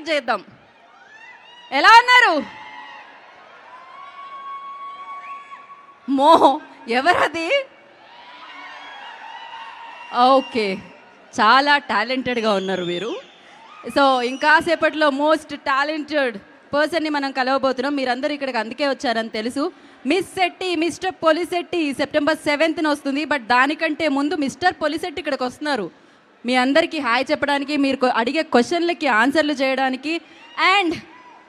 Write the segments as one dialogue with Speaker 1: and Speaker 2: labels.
Speaker 1: Remake చేద్దాం. ఎలా అన్నారు? మో ఎవరది? ఓకే, చాలా టాలెంటెడ్గా ఉన్నారు మీరు. సో ఇంకాసేపట్లో మోస్ట్ టాలెంటెడ్ పర్సన్ని మనం కలవబోతున్నాం. మీరందరూ ఇక్కడికి అందుకే వచ్చారని తెలుసు. Miss Shetty, mister Polishetty September 7th వస్తుంది. బట్ దానికంటే ముందు మిస్టర్ పొలిశెట్టి ఇక్కడికి వస్తున్నారు మీ అందరికీ హాయ్ చెప్పడానికి, మీరు అడిగే క్వశ్చన్లకి ఆన్సర్లు చేయడానికి. అండ్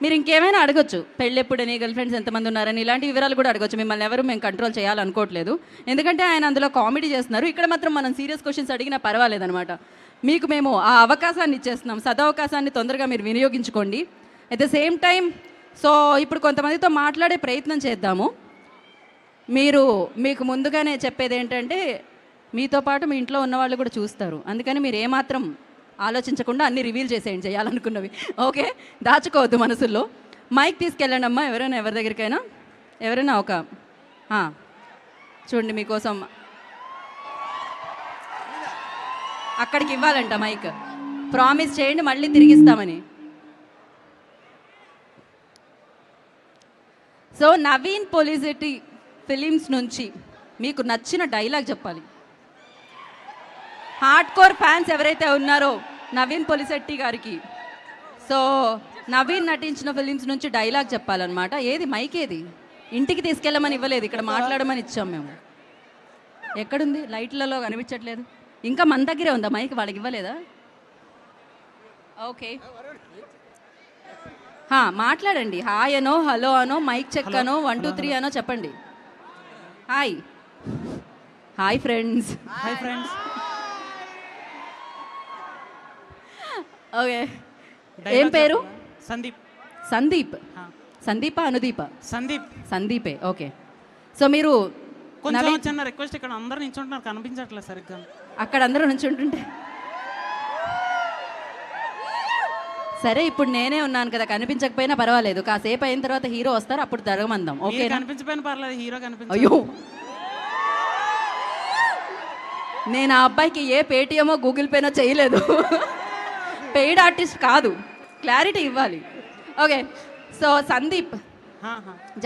Speaker 1: మీరు ఇంకేమైనా అడగొచ్చు, పెళ్ళెప్పుడని, గర్ల్ ఫ్రెండ్స్ ఎంతమంది ఉన్నారని, ఇలాంటి వివరాలు కూడా అడగొచ్చు. మిమ్మల్ని ఎవరు మేము కంట్రోల్ చేయాలనుకోవట్లేదు, ఎందుకంటే ఆయన అందులో కామెడీ చేస్తున్నారు. ఇక్కడ మాత్రం మనం సీరియస్ క్వశ్చన్స్ అడిగినా పర్వాలేదనమాట. మీకు మేము ఆ అవకాశాన్ని ఇచ్చేస్తున్నాం. సదవకాశాన్ని తొందరగా మీరు వినియోగించుకోండి. At the same time so ఇప్పుడు కొంతమందితో మాట్లాడే ప్రయత్నం చేద్దాము. మీకు ముందుగానే చెప్పేది ఏంటంటే, మీతో పాటు మీ ఇంట్లో ఉన్న వాళ్ళు కూడా చూస్తారు. అందుకని మీరు ఏమాత్రం ఆలోచించకుండా అన్ని రివీల్ చేసేయండి చేయాలనుకున్నవి. ఓకే, దాచుకోవద్దు మనసుల్లో. మైక్ తీసుకెళ్ళండి అమ్మా, ఎవరైనా ఎవరి దగ్గరికైనా. ఎవరైనా ఒక చూడండి మీకోసం అక్కడికి ఇవ్వాలంట మైక్. ప్రామిస్ చేయండి మళ్ళీ తిరిగిస్తామని. సో నవీన్ పొలిశెట్టి ఫిలిమ్స్ నుంచి మీకు నచ్చిన డైలాగ్ చెప్పాలి. హార్డ్ కోర్ ఫ్యాన్స్ ఎవరైతే ఉన్నారో నవీన్ పొలిశెట్టి గారికి, సో నవీన్ నటించిన ఫిలిమ్స్ నుంచి డైలాగ్ చెప్పాలన్నమాట. ఏది మైక్ ఏది? ఇంటికి తీసుకెళ్ళమని ఇవ్వలేదు, ఇక్కడ మాట్లాడమని ఇచ్చాం మేము. ఎక్కడుంది? లైట్లలో కనిపించట్లేదు. ఇంకా మన దగ్గరే ఉందా మైక్? వాళ్ళకి ఇవ్వలేదా? ఓకే, మాట్లాడండి. హాయ్ అనో, హలో అనో, మైక్ చెక్ అనో, 1 2 3 అనో చెప్పండి. Hi hi friends.
Speaker 2: Hi friends.
Speaker 1: Okay, ఏం పేరు?
Speaker 2: సందీప్.
Speaker 1: సందీప్. సందీప అనుదీప? సందీపే. ఓకే, సో మీరు
Speaker 2: కొంచెం చిన్న రిక్వెస్ట్, ఇక్కడ అందరూ నించుంటున్నారు, కనిపించట్లేదు సరిగ్గా.
Speaker 1: అక్కడ అందరూ నించుంటుంటే సరే, ఇప్పుడు నేనే ఉన్నాను కదా, కనిపించకపోయినా పర్వాలేదు. కాసేపు అయిన తర్వాత హీరో వస్తారు, అప్పుడు జరగమందాం. ఓకే,
Speaker 2: కనిపించకపోయినా పర్లేదు, హీరో కనిపించ.
Speaker 1: అయ్యో, నేను ఆ అబ్బాయికి ఏ పేటిఎమో గూగుల్ పేనో చేయలేదు. పెయిడ్ ఆర్టిస్ట్ కాదు, క్లారిటీ ఇవ్వాలి. ఓకే, సో సందీప్,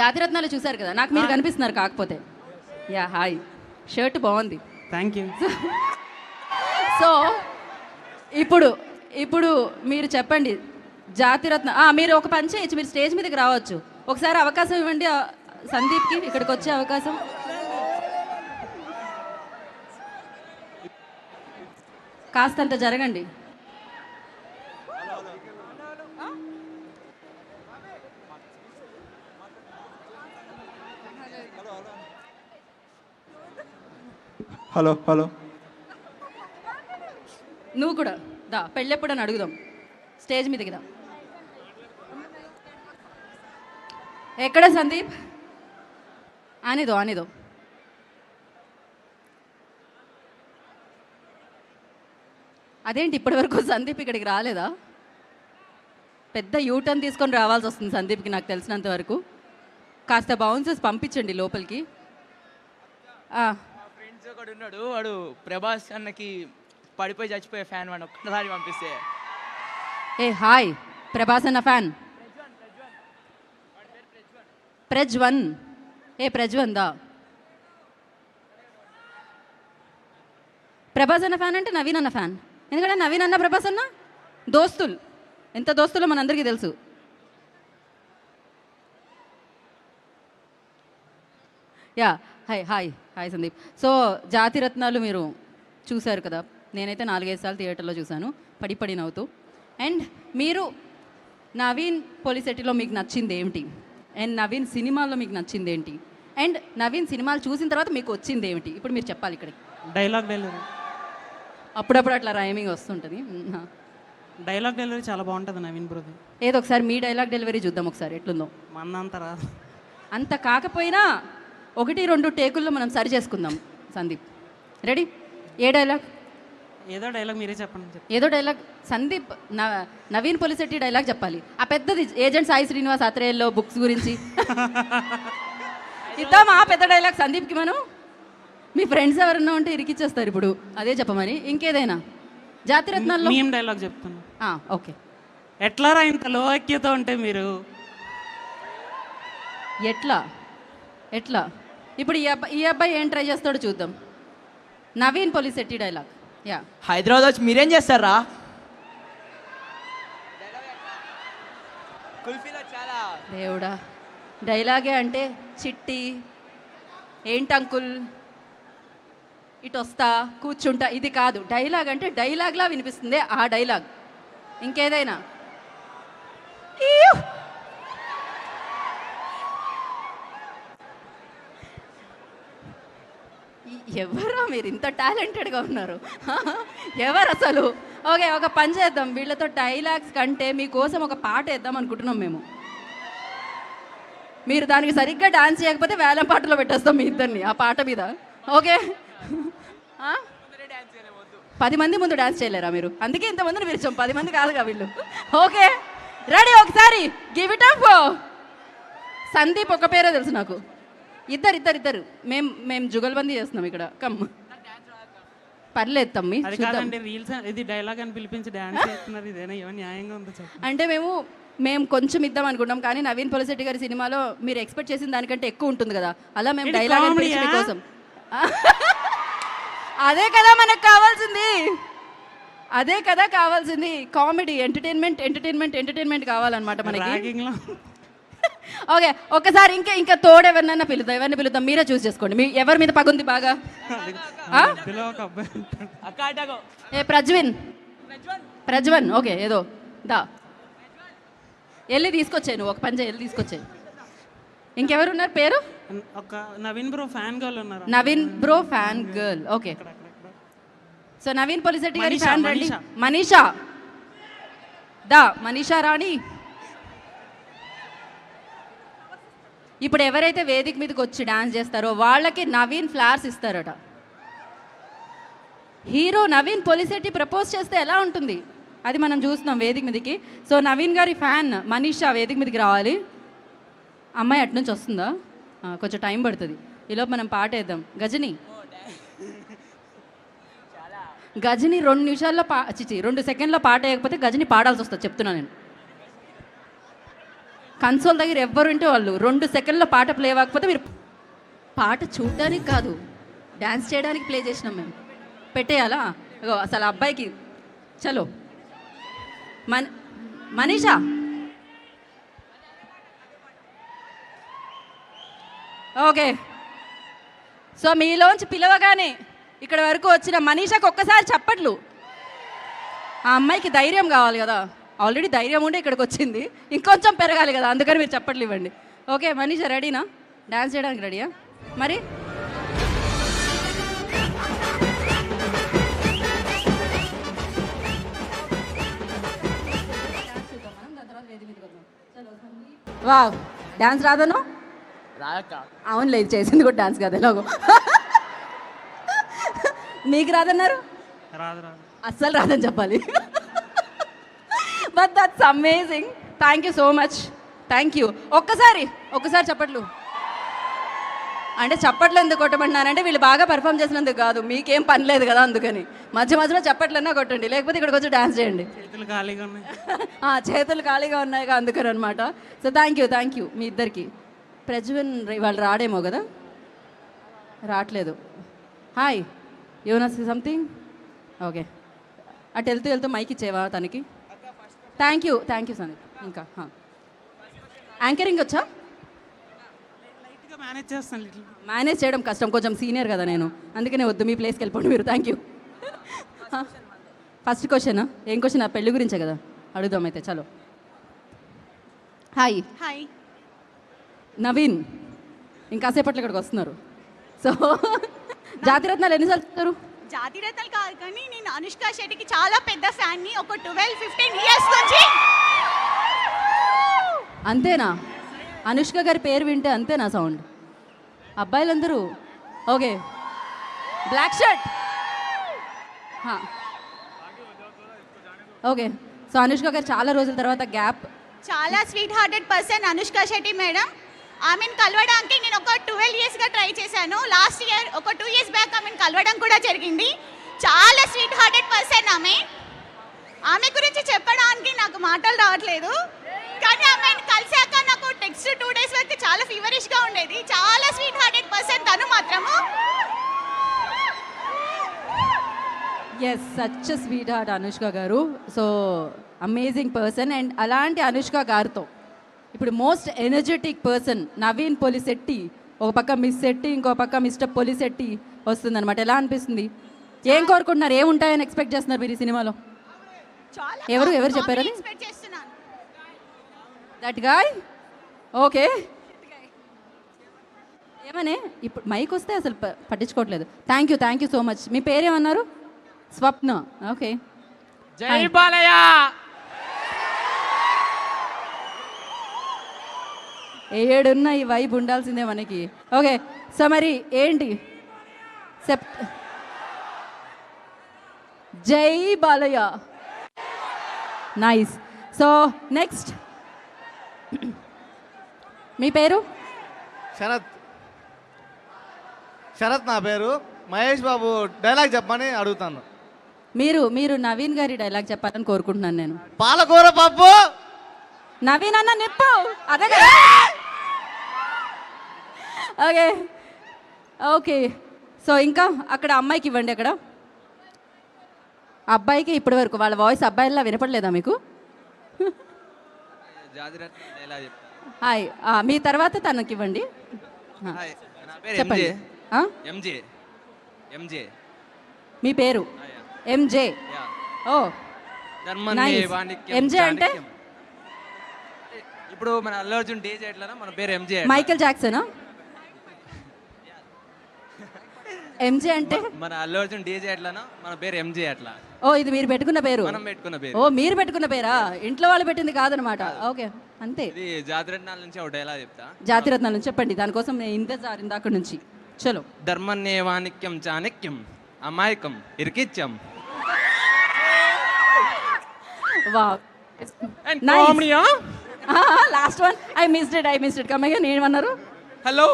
Speaker 1: జాతిరత్నాలు చూశారు కదా, నాకు మీరు కనిపిస్తున్నారు. కాకపోతే యా హాయ్, షర్ట్ బాగుంది.
Speaker 2: Thank you.
Speaker 1: సో ఇప్పుడు మీరు చెప్పండి, జాతిరత్న మీరు ఒక పని చేయొచ్చు, మీరు స్టేజ్ మీదకి రావచ్చు. ఒకసారి అవకాశం ఇవ్వండి సందీప్కి ఇక్కడికి వచ్చే అవకాశం. కాస్తంత జరగండి.
Speaker 3: హలో హలో,
Speaker 1: నువ్వు కూడా దా, పెళ్ళెప్పుడు అని అడుగుదాం. స్టేజ్ మీదకి దా. ఎక్కడ సందీప్? ఆనిదో అదేంటి ఇప్పటివరకు సందీప్ ఇక్కడికి రాలేదా? పెద్ద యూటర్న్ తీసుకొని రావాల్సి వస్తుంది సందీప్కి నాకు తెలిసినంత వరకు. కాస్త బౌన్సెస్ పంపించండి లోపలికి.
Speaker 4: ఫ్రెండ్స్ ఒకడు ఉన్నాడు, వాడు ప్రభాస్ అన్నకి పడిపోయి చచ్చిపోయే ఫ్యాన్, వాడు ఒక్కసారి పంపిస్తే.
Speaker 1: ఏ హాయ్, ప్రభాస్ అన్న ఫ్యాన్. ప్రజ్వన్. ప్రజ్వందా? ప్రభాస్ అన్న ఫ్యాన్ అంటే నవీన్ అన్న ఫ్యాన్. ఎందుకంటే నవీన్ అన్న ప్రభాస్ అన్న దోస్తులు. ఎంత దోస్తులో మనందరికీ తెలుసు. Yeah hi hi hi Sandeep. So Jathiratnalu మీరు చూశారు కదా, నేనైతే 4-5 సార్లు థియేటర్లో చూశాను, పడి నవ్వుతూ. అండ్ మీరు నవీన్ పొలిశెట్టిలో మీకు నచ్చింది ఏమిటి, అండ్ నవీన్ సినిమాలో మీకు నచ్చింది ఏంటి, అండ్ నవీన్ సినిమాలు చూసిన తర్వాత మీకు వచ్చింది ఏమిటి, ఇప్పుడు మీరు చెప్పాలి. ఇక్కడికి
Speaker 2: డైలాగ్ డెలివరీ
Speaker 1: అప్పుడప్పుడు అట్లా రైమింగ్ వస్తుంటుంది.
Speaker 2: డైలాగ్ డెలివరీ చాలా బాగుంటుంది నవీన్ బ్రోది.
Speaker 1: ఏదో ఒకసారి మీ డైలాగ్ డెలివరీ చూద్దాం ఒకసారి ఎట్లుందో.
Speaker 2: మన్నంతరా
Speaker 1: అంత కాకపోయినా 1-2 టేకుల్లో మనం సరి చేసుకుందాం. సందీప్ రెడీ? ఏ డైలాగ్?
Speaker 2: ఏదో డైలాగ్ మీరే చెప్పండి.
Speaker 1: ఏదో డైలాగ్. సందీప్ నవీన్ పొలిశెట్టి డైలాగ్ చెప్పాలి. ఆ పెద్దది ఏజెంట్ సాయి శ్రీనివాస్ ఆత్రేయల్లో బుక్స్ గురించి ఇద్దాం. ఆ పెద్ద డైలాగ్ సందీప్కి మనం. మీ ఫ్రెండ్స్ ఎవరన్నా ఉంటే ఇరికిచ్చేస్తారు ఇప్పుడు, అదే చెప్పమని. ఇంకేదైనా జాతిరత్నాల్లో
Speaker 2: మేము డైలాగ్ చెప్తాను.
Speaker 1: ఓకే
Speaker 2: ఎట్లారా ఇంత లో ఐక్యత ఉంటే మీరు?
Speaker 1: ఎట్లా ఎట్లా ఇప్పుడు ఈ అబ్బాయి ఏం ట్రై చేస్తాడో చూద్దాం. నవీన్ పోలిశెట్టి డైలాగ్. యా,
Speaker 4: హైదరాబాద్ వచ్చి మీరేం చేస్తారా? కుల్ఫీలో చాలా
Speaker 1: దేవుడా, డైలాగే అంటే చిట్టి ఏంటి అంకుల్ ఇటు వస్తా కూర్చుంటా, ఇది కాదు. డైలాగ్ అంటే డైలాగ్లా వినిపిస్తుంది ఆ డైలాగ్. ఇంకేదైనా ఈయు! ఎవరా మీరు ఇంత టాలెంటెడ్గా ఉన్నారు? ఎవరు అసలు? ఓకే, ఒక పని చేద్దాం, వీళ్ళతో డైలాగ్స్ కంటే మీకోసం ఒక పాట వేద్దాం అనుకుంటున్నాం మేము. మీరు దానికి సరిగ్గా డాన్స్ చేయకపోతే వేలం పాటలో పెట్టేస్తాం మీ ఇద్దరిని ఆ పాట మీద. ఓకే, 10 మంది ముందు డాన్స్ చేయలేరా మీరు? అందుకే ఇంతమందిని పిలిచాం, 10 మంది కాదుగా వీళ్ళు. ఓకే రెడీ, ఒకసారి గివ్ ఇట్ అప్. సందీప్ ఒక పేరే తెలుసు నాకు. ఇద్దరు మేము జుగల్బందీ చేస్తున్నాం ఇక్కడ. కమ్, పర్లేదు తమ్మి,
Speaker 2: అది
Speaker 1: చూద్దాం.
Speaker 2: కాదండి, రీల్స్ ఇది డైలాగ్ అని పిలిపించి డాన్స్ చేస్తున్నారు. ఇదేనా ఏమైనా న్యాయంగా ఉందో చెప్పండి.
Speaker 1: అంటే మేము కొంచెం ఇద్దాం అనుకుంటాం, కానీ నవీన్ పోలిశెట్టి గారి సినిమాలో మీరు ఎక్స్పెక్ట్ చేసిన దానికంటే ఎక్కువ ఉంటుంది కదా, అలా మేము
Speaker 2: ఇది
Speaker 1: డైలాగ్
Speaker 2: కామెడీయా?
Speaker 1: కోసం. అదే కదా మనకు కావాల్సింది, అదే కదా కావాల్సింది. కామెడీ, ఎంటర్టైన్మెంట్ కావాలన్నమాట మనకి.
Speaker 2: ర్యాగింగ్ లో
Speaker 1: ఓకే, ఒకసారి ఇంకా తోడు ఎవరినైనా పిలుద్దాం. ఎవరిని పిలుద్దాం మీరే చూస్ చేసుకోండి. మీ ఎవరి మీద పగుంది బాగా?
Speaker 2: మధ్యలో ఒక అబ్బాయి ఉంటాడు.
Speaker 4: అక్క అటగో
Speaker 1: ఏ ప్రజ్వన్. ఓకే, ఏదో దా వెళ్ళి తీసుకొచ్చాయి. నువ్వు ఒక పని చేయి, వెళ్ళి తీసుకొచ్చాయి. ఇంకెవరు ఉన్నారు పేరు?
Speaker 2: ఒక నవీన్ బ్రో ఫ్యాన్ గర్ల్ ఉన్నారు.
Speaker 1: Naveen bro fan girl. Okay, so Naveen Polishetty గారి ఫ్యాన్ రండి. మనీషా దా, మనీషా రాణి. ఇప్పుడు ఎవరైతే వేదిక మీదకి వచ్చి డాన్స్ చేస్తారో వాళ్ళకి నవీన్ ఫ్లవర్స్ ఇస్తారట. హీరో నవీన్ పోలిశెట్టి ప్రపోజ్ చేస్తే ఎలా ఉంటుంది అది మనం చూస్తున్నాం వేదిక మీదకి. సో నవీన్ గారి ఫ్యాన్ మనీషా వేదిక మీదకి రావాలి. అమ్మాయి అటు నుంచి వస్తుందా? కొంచెం టైం పడుతుంది. ఈలోపు మనం పాట వేద్దాం. గజని 2 నిమిషాల్లో 2 సెకండ్లో పాట వేయకపోతే గజని పాడాల్సి వస్తుంది, చెప్తున్నా నేను. కన్సోల్ దగ్గర ఎవ్వరు ఉంటే వాళ్ళు 2 సెకండ్లో పాట ప్లే అవ్వకపోతే మీరు పాట చూడడానికి కాదు, డ్యాన్స్ చేయడానికి ప్లే చేసినాం మేము. పెట్టేయాలా? అసలు అబ్బాయికి చలో మనీషా. ఓకే, సో మీలోంచి పిలవగానే ఇక్కడ వరకు వచ్చిన మనీషాకి ఒక్కసారి చప్పట్లు. ఆ అమ్మాయికి ధైర్యం కావాలి కదా, ఆల్రెడీ ధైర్యం ఉండే ఇక్కడికి వచ్చింది, ఇంకొంచెం పెరగాలి కదా, అందుకని మీరు చప్పట్లు ఇవ్వండి. ఓకే మనీషా, రెడీనా? డ్యాన్స్ చేయడానికి రెడీయా మరి? వావ్, డ్యాన్స్ రాదను?
Speaker 4: రాక
Speaker 1: అవును, లేదు చేసింది కూడా డ్యాన్స్ కాదు ఎలాగో. మీకు రాదన్నారు?
Speaker 2: రాదు రాదు,
Speaker 1: అస్సలు రాదని చెప్పాలి. But that's amazing. Thank you so much, thank you. ఒక్కసారి చప్పట్లు. అంటే చప్పట్లు ఎందుకు కొట్టమంటున్నానంటే వీళ్ళు బాగా పర్ఫామ్ చేసినందుకు కాదు, మీకేం పని లేదు కదా, అందుకని మధ్యలో చప్పట్లన్నా కొట్టండి, లేకపోతే ఇక్కడికి వచ్చి డాన్స్ చేయండి.
Speaker 2: చేతులు ఖాళీగా ఉన్నాయి.
Speaker 1: చేతులు ఖాళీగా ఉన్నాయి అందుకని అనమాట. సో థ్యాంక్ యూ మీ ఇద్దరికి. ప్రజ్వన్ వాళ్ళు రాడేమో కదా, రావట్లేదు. Hi, you know something? Okay, అటు వెళ్తూ మైక్ ఇచ్చేవా తనకి? Thank you Sandeep. ఇంకా యాంకరింగ్ వచ్చా?
Speaker 2: లైట్గా మేనేజ్ చేస్తాను.
Speaker 1: మేనేజ్ చేయడం కష్టం, కొంచెం సీనియర్ కదా నేను, అందుకనే వద్దు, మీ ప్లేస్కి వెళ్ళిపోండి మీరు. Thank you. ఫస్ట్ క్వశ్చన్ ఏం క్వశ్చన్? ఆ పెళ్లి గురించే కదా, అడుగుదాం అయితే. చలో. హాయ్ నవీన్, ఇంకాసేపట్లో ఇక్కడికి వస్తున్నారు. సో జాతిరత్నాలు ఎన్నిసార్లు చూస్తారు?
Speaker 5: జాతిరత్నాలు కాదు కానీ నేను అనుష్క శెట్టికి చాలా పెద్ద ఫ్యాన్ని, ఒక 12-15 ఇయర్స్ నుంచి.
Speaker 1: అంతేనా? అనుష్క గారి పేరు వింటే అంతేనా సౌండ్? అబ్బాయిలందరూ okay. Black shirt. Okay, so Anushka గారు చాలా రోజుల తర్వాత గ్యాప్.
Speaker 5: చాలా sweet hearted person Anushka Shetty madam. ఆమెను కలవడానికి నేను ఒక 12 ఇయర్స్గా ట్రై చేశాను. లాస్ట్ ఇయర్ ఒక 2 ఇయర్స్ బ్యాక్ ఆమెను కలవడం కూడా జరిగింది. చాలా స్వీట్ హార్టెడ్ పర్సన్ ఆమె. ఆమె గురించి చెప్పడానికి నాకు మాటలు రావట్లేదు. కానీ ఆమెను కలిసాక నాకు టెక్స్ట్ 2 days వరకు చాలా ఫీవరిష్గా ఉండేది. చాలా స్వీట్ హార్టెడ్ పర్సన్ తను మాత్రము.
Speaker 1: Yes such sweet heart Anushka గారు. So amazing person. అండ్ అలాంటి అనుష్క గారితో ఇప్పుడు most energetic person Naveen Polishetty, ఒక పక్క మిస్ శెట్టి, ఇంకో పక్క మిస్టర్ పొలిశెట్టి వస్తుందన్నమాట. ఎలా అనిపిస్తుంది? ఏం కోరుకుంటున్నారు? ఏముంటాయని ఎక్స్పెక్ట్ చేస్తున్నారు మీరు ఈ సినిమాలో?
Speaker 5: చాలా
Speaker 1: ఎవరు చెప్పారని?
Speaker 5: ఎక్స్పెక్ట్ చేస్తున్నాను.
Speaker 1: That guy okay. ఏమనే ఇప్పుడు మైక్ వస్తే అసలు పట్టించుకోవట్లేదు. Thank you so much. మీ పేరేమన్నారు? స్వప్న. ఓకే.
Speaker 4: జై బాలయ్య.
Speaker 1: ఏడున్న ఈ వైబ్ ఉండాల్సిందే మనకి. ఓకే. సో మరి ఏంటి జై బాలయ్య. నైస్. సో నెక్స్ట్ మీ పేరు?
Speaker 6: శరత్ నా పేరు. మహేష్ బాబు డైలాగ్ చెప్పమని అడుగుతాను.
Speaker 1: మీరు నవీన్ గారి డైలాగ్ చెప్పాలని కోరుకుంటున్నాను నేను.
Speaker 6: పాలకూర పప్పు.
Speaker 1: నవీన్ అన్న నిప్పు. అదే కదా. Okay okay. సో ఇంకా అక్కడ అమ్మాయికి ఇవ్వండి. అక్కడ అబ్బాయికి ఇప్పటి వరకు వాళ్ళ వాయిస్ అబ్బాయిలా వినపడలేదా మీకు? హాయ్. మీ తర్వాత తనకి ఇవ్వండి. చెప్పండి. మీ పేరు? ఎంజే. ఓ ఎంజే అంటే
Speaker 4: ఇప్పుడు మన అల్లు అర్జున్ డీజే ఎట్లా మన పేరు ఎంజే.
Speaker 1: మైకేల్ జాక్సనా? ఎంజే అంటే
Speaker 4: మన అల్లు అర్జున్ డీజే ఎట్లానో మన పేరు ఎంజే అట్లా.
Speaker 1: ఓ ఇది మీరు పెట్టుకున్న పేరు?
Speaker 4: మనం పెట్టుకున్న పేరు.
Speaker 1: ఓ మీరు పెట్టుకున్న పేరా? ఇంట్లో వాళ్ళు పెట్టింది కాదనమాట. ఓకే అంతే.
Speaker 4: ఇది జాతిరత్నాల నుంచి ఒక డైలాగ్ చెప్తా.
Speaker 1: జాతిరత్నాల నుంచి చెప్పండి. దానికోసం నేను ఇంతజారు ఇందాక నుంచి. చలో.
Speaker 4: ధర్మన్నే వాణిక్యం చాణక్యం అమాయకం ఇరికిత్యం.
Speaker 1: Wow. Last one I missed it. Come again. ఏమన్నారు?
Speaker 4: Hello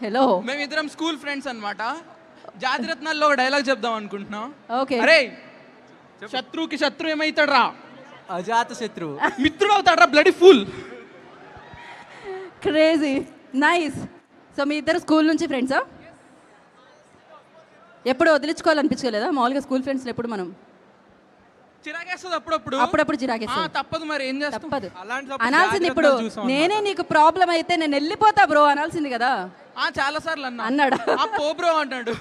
Speaker 1: hello.
Speaker 4: మేమిద్దరం స్కూల్ ఫ్రెండ్స్ అన్నమాట. జాతిరత్నాల్లో ఒక డైలాగ్ చెప్దాం అనుకుంటున్నాం.
Speaker 1: ఓకే.
Speaker 4: అరే శత్రువుకి శత్రు ఏమైతాడ్రా?
Speaker 2: అజాత శత్రువు.
Speaker 4: మిత్రుడు అవుతాడ్రా bloody full.
Speaker 1: Crazy. Nice. So మీ ఇద్దరు స్కూల్ నుంచి ఫ్రెండ్సా? ఎప్పుడు వదిలించుకోవాలనిపించలేదా? మామూలుగా స్కూల్ ఫ్రెండ్స్ ఎప్పుడు మనం
Speaker 4: చిరాకేస్తుంది అప్పుడప్పుడు.
Speaker 1: అప్పుడప్పుడు చిరాకేస్తుంది.
Speaker 4: తప్పదు మరి ఏం చేస్తాం.
Speaker 1: తప్పదు.
Speaker 4: అలాంటి
Speaker 1: అనాల్సింది. ఇప్పుడు నేనే నీకు ప్రాబ్లం అయితే నేను వెళ్ళిపోతా బ్రో అనాల్సింది కదా.
Speaker 4: చాలా సార్లు
Speaker 1: అన్నాడు.
Speaker 4: పో బ్రో అంటాడు.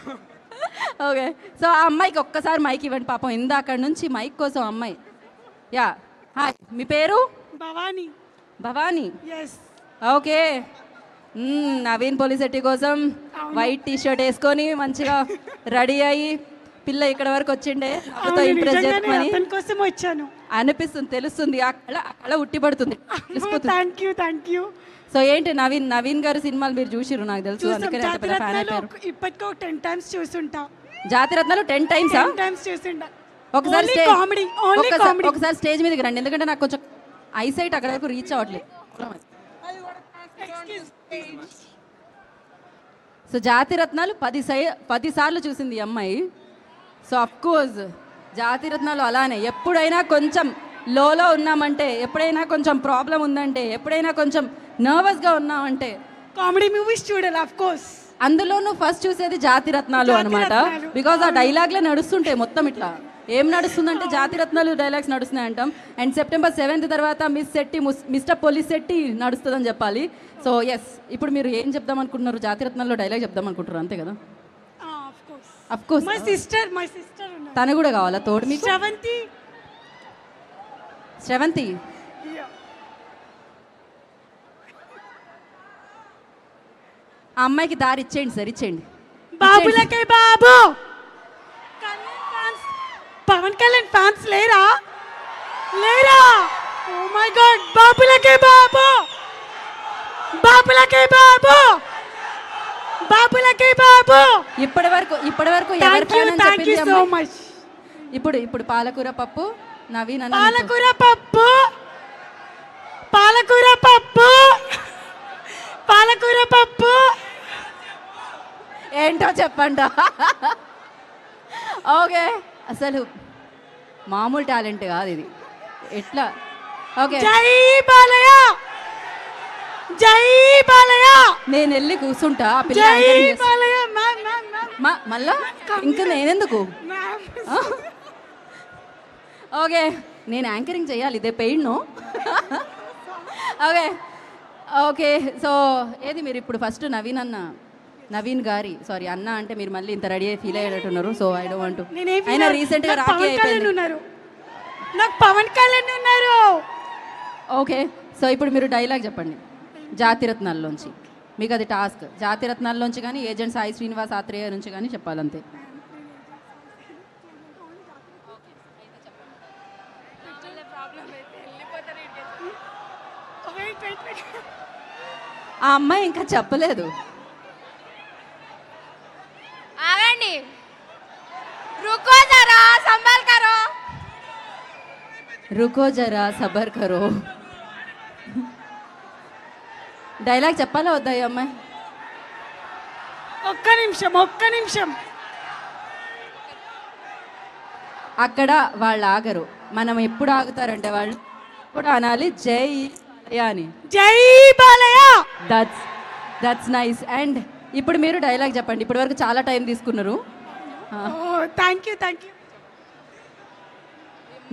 Speaker 1: ఓకే. సో ఆ అమ్మాయికి ఒక్కసారి మైక్ ఇవ్వండి. పాపం ఇందాక నుంచి మైక్ కోసం అమ్మాయి. Yeah hi. మీ పేరు?
Speaker 7: భవానీ.
Speaker 1: భవానీ.
Speaker 7: ఎస్.
Speaker 1: ఓకే. నవీన్ పొలిశెట్టి కోసం వైట్ టీ షర్ట్ వేసుకొని మంచిగా రెడీ అయ్యి పిల్ల ఇక్కడ వరకు వచ్చిండే ఇంప్రెస్ చేసుకొని
Speaker 7: అతని కోసం వచ్చాను
Speaker 1: అనిపిస్తుంది. తెలుస్తుంది. అక్కడ ఉట్టిపడుతుంది.
Speaker 7: Thank you.
Speaker 1: సో ఏంటి నవీన్ గారి సినిమాలు మీరు చూసిరు నాకు తెలుసు. అందుకని అంత పెద్ద ఫ్యాన్ అయిపోయారు.
Speaker 7: ఇప్పటికీ 10 times చూసుంటా.
Speaker 1: జాతిరత్నాలు 10 times?
Speaker 7: 10 times చూసుంటా.
Speaker 1: ఒకసారి
Speaker 7: ఒకసారి
Speaker 1: స్టేజ్ మీదకి రండి. ఎందుకంటే నాకు కొంచెం ఐసైట్ అక్కడ వరకు రీచ్ అవ్వట్లేదు. సో జాతిరత్నాలు 10 సార్లు చూసింది ఈ అమ్మాయి. సో అఫ్కోర్స్ జాతిరత్నాలు అలానే ఎప్పుడైనా కొంచెం లోలో ఉన్నామంటే, ఎప్పుడైనా కొంచెం ప్రాబ్లం ఉందంటే, ఎప్పుడైనా కొంచెం నర్వస్గా ఉన్నామంటే
Speaker 7: కామెడీ మూవీస్ చూడాలి. ఆఫ్ కోర్స్
Speaker 1: అందులోనూ ఫస్ట్ చూసేది జాతిరత్నాలు అనమాట. బికాజ్ ఆ డైలాగ్లే నడుస్తుంటాయి మొత్తం. ఇట్లా ఏం నడుస్తుందంటే జాతిరత్నాలు డైలాగ్స్ నడుస్తున్నాయి అంటాం. అండ్ September 7th తర్వాత మిస్ శెట్టి మిస్టర్ పొలిశెట్టి నడుస్తుందని చెప్పాలి. సో ఎస్, ఇప్పుడు మీరు ఏం చెప్దాం అనుకుంటున్నారు? జాతిరత్నాల్లో డైలాగ్ చెప్దాం అనుకుంటున్నారు అంతే కదా? Of course.
Speaker 7: మై సిస్టర్
Speaker 1: తను కూడా కావాలా తోడు మీకు? శ్రవంతి. ఆ అమ్మాయికి దారి ఇచ్చేయండి సార్, ఇచ్చేయండి.
Speaker 7: బాబులకే బాబు. పవన్ కళ్యాణ్ ఫ్యాన్స్ లేరా? Oh my God. బాబులకే బాబు.
Speaker 1: ఇప్పటి వరకు ఎవరి ఫ్యాన్ అని చెప్పింది అమ్మాయి? ఇప్పుడు పాలకూర పప్పు నవీన్ అన్న. పాలకూర పప్పు ఏంటో చెప్పండి. ఓకే. అసలు మామూలు టాలెంట్ కాదు ఇది. ఎట్లా? ఓకే,
Speaker 7: జై బాలయ్య జై బాలయ్య
Speaker 1: నేను వెళ్ళి కూర్చుంటా. ఆ పిల్ల
Speaker 7: జై
Speaker 1: యాంకరింగ్ చేస్తుంది.
Speaker 7: బాలయ్య మ్యామ్ మ్యామ్ మ్యామ్
Speaker 1: మళ్ళా ఇంకా నేనెందుకు?
Speaker 7: మ్యామ్
Speaker 1: ఓకే, నేను యాంకరింగ్ చేయాలి, ఇదే పెయిడ్ను. ఓకే ఓకే, సో ఏది మీరు ఇప్పుడు ఫస్ట్ నవీన్ గారి సారీ అన్న అంటే మీరు మళ్ళీ ఇంత రెడీ అయ్యి ఫీల్ అయ్యేటట్టున్నారు. So I don't want. అయినా రీసెంట్గా రాఖీ
Speaker 7: పవన్ కళ్యాణ్
Speaker 1: అయిపోయింది.
Speaker 7: ఉన్నారు, నాకు పవన్ కళ్యాణ్ ఉన్నారు.
Speaker 1: ఓకే, సో ఇప్పుడు మీరు డైలాగ్ చెప్పండి జాతిరత్నాల్లోంచి. మీకు అది టాస్క్. జాతిరత్నాల్లోంచి కానీ ఏజెంట్ సాయి శ్రీనివాస్ ఆత్రేయ నుంచి కానీ చెప్పాలంతే. ఆ అమ్మాయి ఇంకా చెప్పలేదు.
Speaker 8: ఆగండి, రుకో జరా సంభాల్ కరో.
Speaker 1: రుకో జరా సబర్ కరో. డైలాగ్ చెప్పాలా వద్దా ఈ అమ్మాయి?
Speaker 7: ఒక్క నిమిషం
Speaker 1: అక్కడ వాళ్ళు ఆగరు. మనం ఎప్పుడు ఆగుతారంటే వాళ్ళు ఎప్పుడు అనాలి జై బాలయ్య అని.
Speaker 7: జై బాలయ్య.
Speaker 1: That's nice. అండ్ ఇప్పుడు మీరు డైలాగ్ చెప్పండి. ఇప్పటి వరకు చాలా టైం తీసుకున్నారు.
Speaker 7: థ్యాంక్ యూ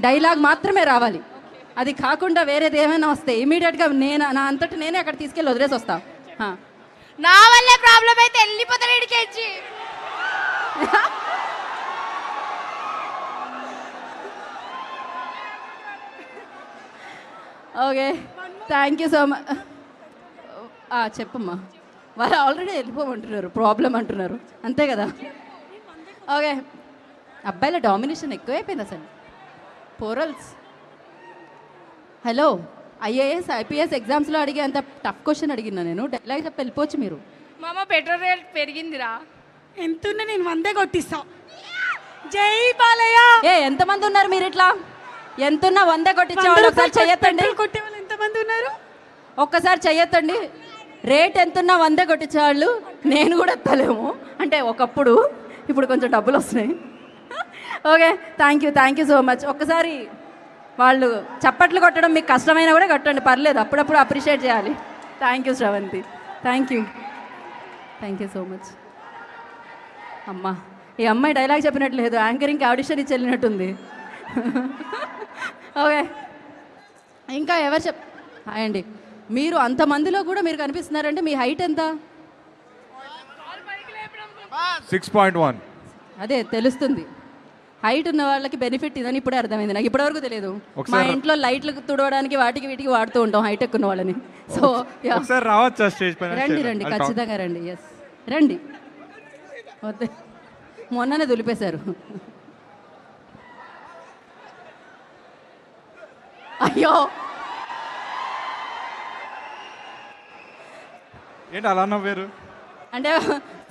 Speaker 1: డైలాగ్ మాత్రమే రావాలి. అది కాకుండా వేరేది ఏమైనా వస్తే ఇమీడియట్గా నా అంతటి నేనే అక్కడ తీసుకెళ్ళి వదిలేసి వస్తా.
Speaker 8: నా వల్లే ప్రాబ్లం అయితే వెళ్ళిపోతాడు ఇడికేసి.
Speaker 1: Okay, thank you so much. చెప్పమ్మా. వాళ్ళు ఆల్రెడీ వెళ్ళిపోమంటున్నారు, ప్రాబ్లం అంటున్నారు, అంతే కదా? ఓకే, అబ్బాయిల డామినేషన్ ఎక్కువైపోయింది అసలు. పోరల్స్ హలో, ఐఏఎస్ ఐపీఎస్ ఎగ్జామ్స్లో అడిగే అంత టఫ్ క్వశ్చన్ అడిగినా నేను. డైలాగ్ చెప్పి వెళ్ళిపోవచ్చు మీరు.
Speaker 8: మామ పెట్రోల్ రేట్ పెరిగిందిరా.
Speaker 7: ఎంతున్నా నేను 100 కొట్టిస్తా. జై బాలయ్య.
Speaker 1: ఎంతమంది ఉన్నారు మీరు ఇట్లా? ఎంతున్నా 100 కొట్టించేవాళ్ళు ఒకసారి చెయ్యొద్దండి.
Speaker 7: కొట్టే వాళ్ళు ఎంతమంది ఉన్నారు?
Speaker 1: ఒక్కసారి చెయ్యొద్దండి. రేట్ ఎంతున్నా 100 కొట్టించేవాళ్ళు నేను కూడా ఎత్తలేము. అంటే ఒకప్పుడు, ఇప్పుడు కొంచెం డబ్బులు వస్తున్నాయి. Okay, thank you so much. ఒక్కసారి వాళ్ళు చప్పట్లు కొట్టడం మీకు కష్టమైనా కూడా కొట్టండి, పర్లేదు. అప్పుడప్పుడు అప్రిషియేట్ చేయాలి. Thank you Sravanthi, thank you so much. అమ్మా, ఈ అమ్మాయి డైలాగ్ చెప్పినట్టు లేదు, యాంకరింగ్కి ఆడిషన్ ఇచ్చి వెళ్ళినట్టుంది. ఓకే, ఇంకా ఎవరు హాయ్ అండి. మీరు అంతమందిలో కూడా మీరు కనిపిస్తున్నారంటే మీ హైట్ ఎంత?
Speaker 3: 6.1.
Speaker 1: అదే తెలుస్తుంది. హైట్ ఉన్న వాళ్ళకి బెనిఫిట్ ఇదని ఇప్పుడే అర్థమైంది నాకు. ఇప్పటివరకు తెలియదు. మా ఇంట్లో లైట్లు తుడవడానికి వాటికి వీటికి వాడుతూ ఉంటాం హైట్ ఎక్కువ వాళ్ళని. సో
Speaker 3: ఒకసారి రావచ్చా స్టేజ్ పైన?
Speaker 1: రండి ఖచ్చితంగా రండి. ఎస్ రండి. వద్దే, మొన్ననే దులిపేశారు. అయ్యో,
Speaker 3: ఏంటి అలా నవ్వారు?
Speaker 1: అంటే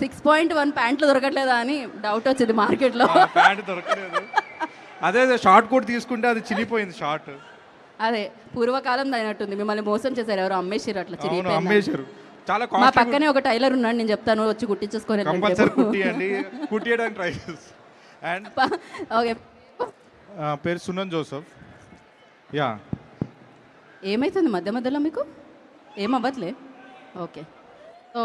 Speaker 1: 6.1 ప్యాంట్లు దొరకట్లేదా అని డౌట్ వచ్చింది మార్కెట్లో.
Speaker 3: ప్యాంట్ దొరకలేదు. అదే షార్ట్ కోట్ తీసుకుంటే అది చినిపోయింది షార్ట్.
Speaker 1: అదే పూర్వకాలం అయినట్టుంది. మిమ్మల్ని మోసం చేశారు ఎవరు, అమ్మేసారు అట్లా చిరిగిపోయింది.
Speaker 3: అమ్మేశారు. చాలా
Speaker 1: మా పక్కనే ఒక టైలర్ ఉన్నాడు, నేను చెప్తాను వచ్చి కుట్టించేసుకొని
Speaker 3: కంపల్సరీ కుట్టియడానికి ట్రై చేస్తాను. అండ్
Speaker 1: ఓకే,
Speaker 3: పేరు సునన్ జోసెఫ్. యా,
Speaker 1: ఏమవుతుంది మధ్య మధ్యలో మీకు? ఏమవ్వట్లే? ఓకే, సో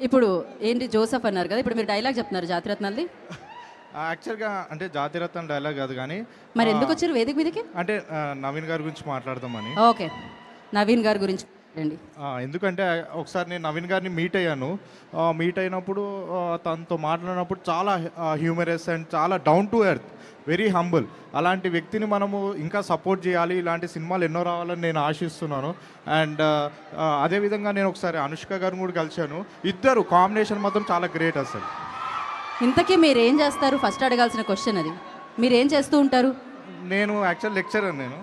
Speaker 1: ఇప్పుడు ఏంటి జోసెఫ్ అన్నారు కదా, ఇప్పుడు మీరు డైలాగ్ చెప్తున్నారు జాతిరత్నాలది.
Speaker 3: యాక్చువల్గా అంటే జాతిరత్నం డైలాగ్ కాదు కానీ
Speaker 1: మరి ఎందుకు వచ్చారు వేదిక మీదకి?
Speaker 3: అంటే నవీన్ గారి గురించి మాట్లాడదామని.
Speaker 1: ఓకే, నవీన్ గారి గురించి అండి.
Speaker 3: ఎందుకంటే ఒకసారి నేను నవీన్ గారిని మీట్ అయ్యాను. మీట్ అయినప్పుడు తనతో మాట్లాడినప్పుడు చాలా హ్యూమరస్ అండ్ చాలా down to earth, very humble. అలాంటి వ్యక్తిని మనము ఇంకా సపోర్ట్ చేయాలి. ఇలాంటి సినిమాలు ఎన్నో రావాలని నేను ఆశిస్తున్నాను. అండ్ అదేవిధంగా నేను ఒకసారి అనుష్క గారిని కూడా కలిశాను. ఇద్దరు కాంబినేషన్ మాత్రం చాలా గ్రేట్ అసలు.
Speaker 1: ఇంతకీ మీరు ఏం చేస్తారు? ఫస్ట్ అడగాల్సిన క్వశ్చన్ అది. మీరు ఏం చేస్తూ ఉంటారు?
Speaker 3: నేను యాక్చువల్ లెక్చరర్. నేను